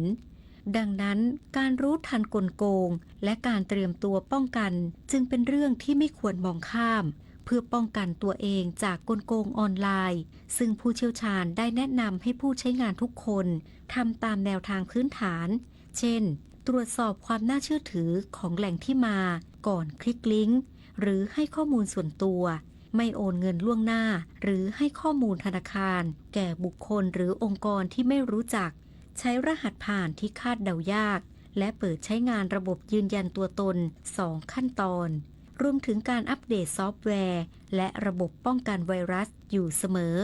ดังนั้นการรู้ทันกลโกงและการเตรียมตัวป้องกันจึงเป็นเรื่องที่ไม่ควรมองข้ามเพื่อป้องกันตัวเองจากกลโกงออนไลน์ซึ่งผู้เชี่ยวชาญได้แนะนำให้ผู้ใช้งานทุกคนทำตามแนวทางพื้นฐานเช่นตรวจสอบความน่าเชื่อถือของแหล่งที่มาก่อนคลิกลิงก์หรือให้ข้อมูลส่วนตัวไม่โอนเงินล่วงหน้าหรือให้ข้อมูลธนาคารแก่บุคคลหรือองค์กรที่ไม่รู้จักใช้รหัสผ่านที่คาดเดายากและเปิดใช้งานระบบยืนยันตัวตน2ขั้นตอนรวมถึงการอัปเดตซอฟต์แวร์และระบบป้องกันไวรัสอยู่เสมอ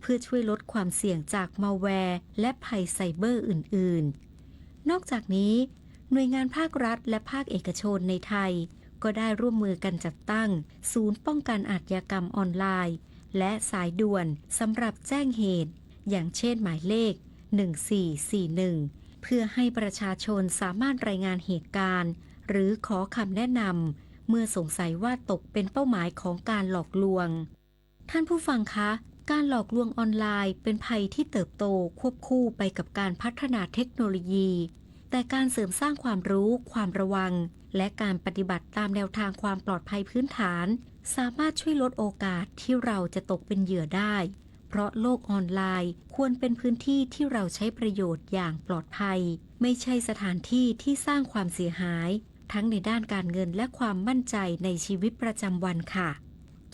เพื่อช่วยลดความเสี่ยงจากมัลแวร์และภัยไซเบอร์อื่นๆ นอกจากนี้หน่วยงานภาครัฐและภาคเอกชนในไทยก็ได้ร่วมมือกันจัดตั้งศูนย์ป้องกันอาชญากรรมออนไลน์และสายด่วนสำหรับแจ้งเหตุอย่างเช่นหมายเลข 1441 เพื่อให้ประชาชนสามารถรายงานเหตุการณ์หรือขอคำแนะนำเมื่อสงสัยว่าตกเป็นเป้าหมายของการหลอกลวงท่านผู้ฟังคะการหลอกลวงออนไลน์เป็นภัยที่เติบโตควบคู่ไปกับการพัฒนาเทคโนโลยีแต่การเสริมสร้างความรู้ความระวังและการปฏิบัติตามแนวทางความปลอดภัยพื้นฐานสามารถช่วยลดโอกาสที่เราจะตกเป็นเหยื่อได้เพราะโลกออนไลน์ควรเป็นพื้นที่ที่เราใช้ประโยชน์อย่างปลอดภัยไม่ใช่สถานที่ที่สร้างความเสียหายทั้งในด้านการเงินและความมั่นใจในชีวิตประจำวันค่ะ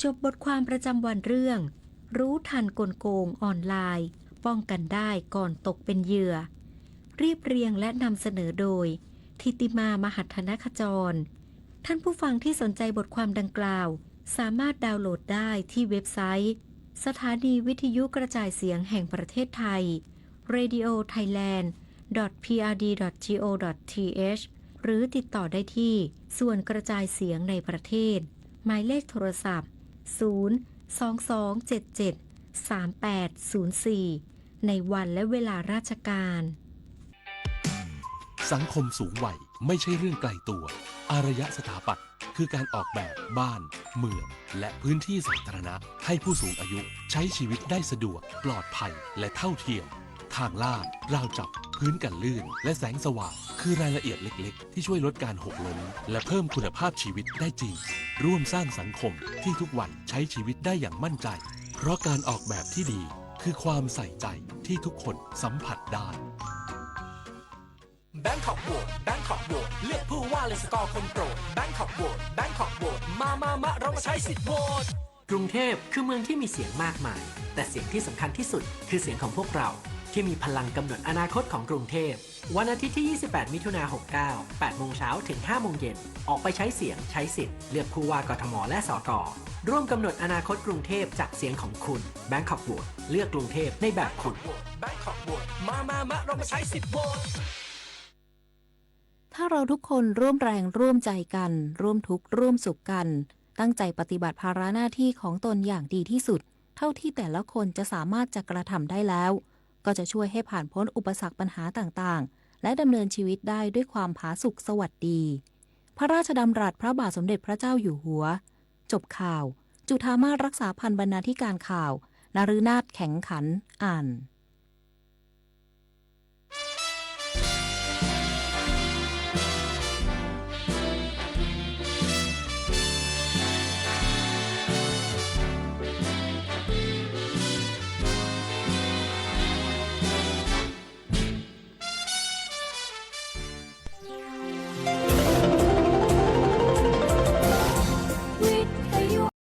จบบทความประจำวันเรื่องรู้ทันกลโกงออนไลน์ป้องกันได้ก่อนตกเป็นเหยื่อเรียบเรียงและนำเสนอโดยทิติมามหัฒนขจรท่านผู้ฟังที่สนใจบทความดังกล่าวสามารถดาวน์โหลดได้ที่เว็บไซต์สถานีวิทยุกระจายเสียงแห่งประเทศไทย radiothailand.prd.go.th หรือติดต่อได้ที่ส่วนกระจายเสียงในประเทศหมายเลขโทรศัพท์ 022773804 ในวันและเวลาราชการสังคมสูงวัยไม่ใช่เรื่องไกลตัวอารยสถาปัตย์คือการออกแบบบ้านเมืองและพื้นที่สาธารณะให้ผู้สูงอายุใช้ชีวิตได้สะดวกปลอดภัยและเท่าเทียมทางลาดราวจับพื้นกันลื่นและแสงสว่างคือรายละเอียดเล็กๆที่ช่วยลดการหกล้มและเพิ่มคุณภาพชีวิตได้จริงร่วมสร้างสังคมที่ทุกวันใช้ชีวิตได้อย่างมั่นใจเพราะการออกแบบที่ดีคือความใส่ใจที่ทุกคนสัมผัสได้แบงคอกโหวตแบงคอกโหวตเลือกผู้ว่าเลยสกอร์คนโปรดแบงคอกโหวตแบงคอกโหวตมาเรามาใช้สิทธิ์โหวตกรุงเทพคือเมืองที่มีเสียงมากมายแต่เสียงที่สำคัญที่สุดคือเสียงของพวกเราที่มีพลังกำหนดอนาคตของกรุงเทพวันอาทิตย์ที่ 28 มิถุนายน 69 8 โมงเช้าถึง 5 โมงเย็นออกไปใช้เสียงใช้สิทธิ์เลือกผู้ว่ากทมและสกร่วมกำหนดอนาคตกรุงเทพจากเสียงของคุณแบงคอกโหวตเลือกกรุงเทพในแบบคุณแบงคอกโหวตมาเรามาใช้สิทธิ์โหวตถ้าเราทุกคนร่วมแรงร่วมใจกันร่วมทุกข์ร่วมสุขกันตั้งใจปฏิบัติภาระหน้าที่ของตนอย่างดีที่สุดเท่าที่แต่ละคนจะสามารถจะกระทำได้แล้วก็จะช่วยให้ผ่านพ้นอุปสรรคปัญหาต่างๆและดำเนินชีวิตได้ด้วยความผาสุกสวัสดีพระราชดำรัสพระบาทสมเด็จพระเจ้าอยู่หัวจบข่าวจุฑามาสรักษาพันธ์บรรณาธิการข่าวนฤนาถแข็งขันอ่าน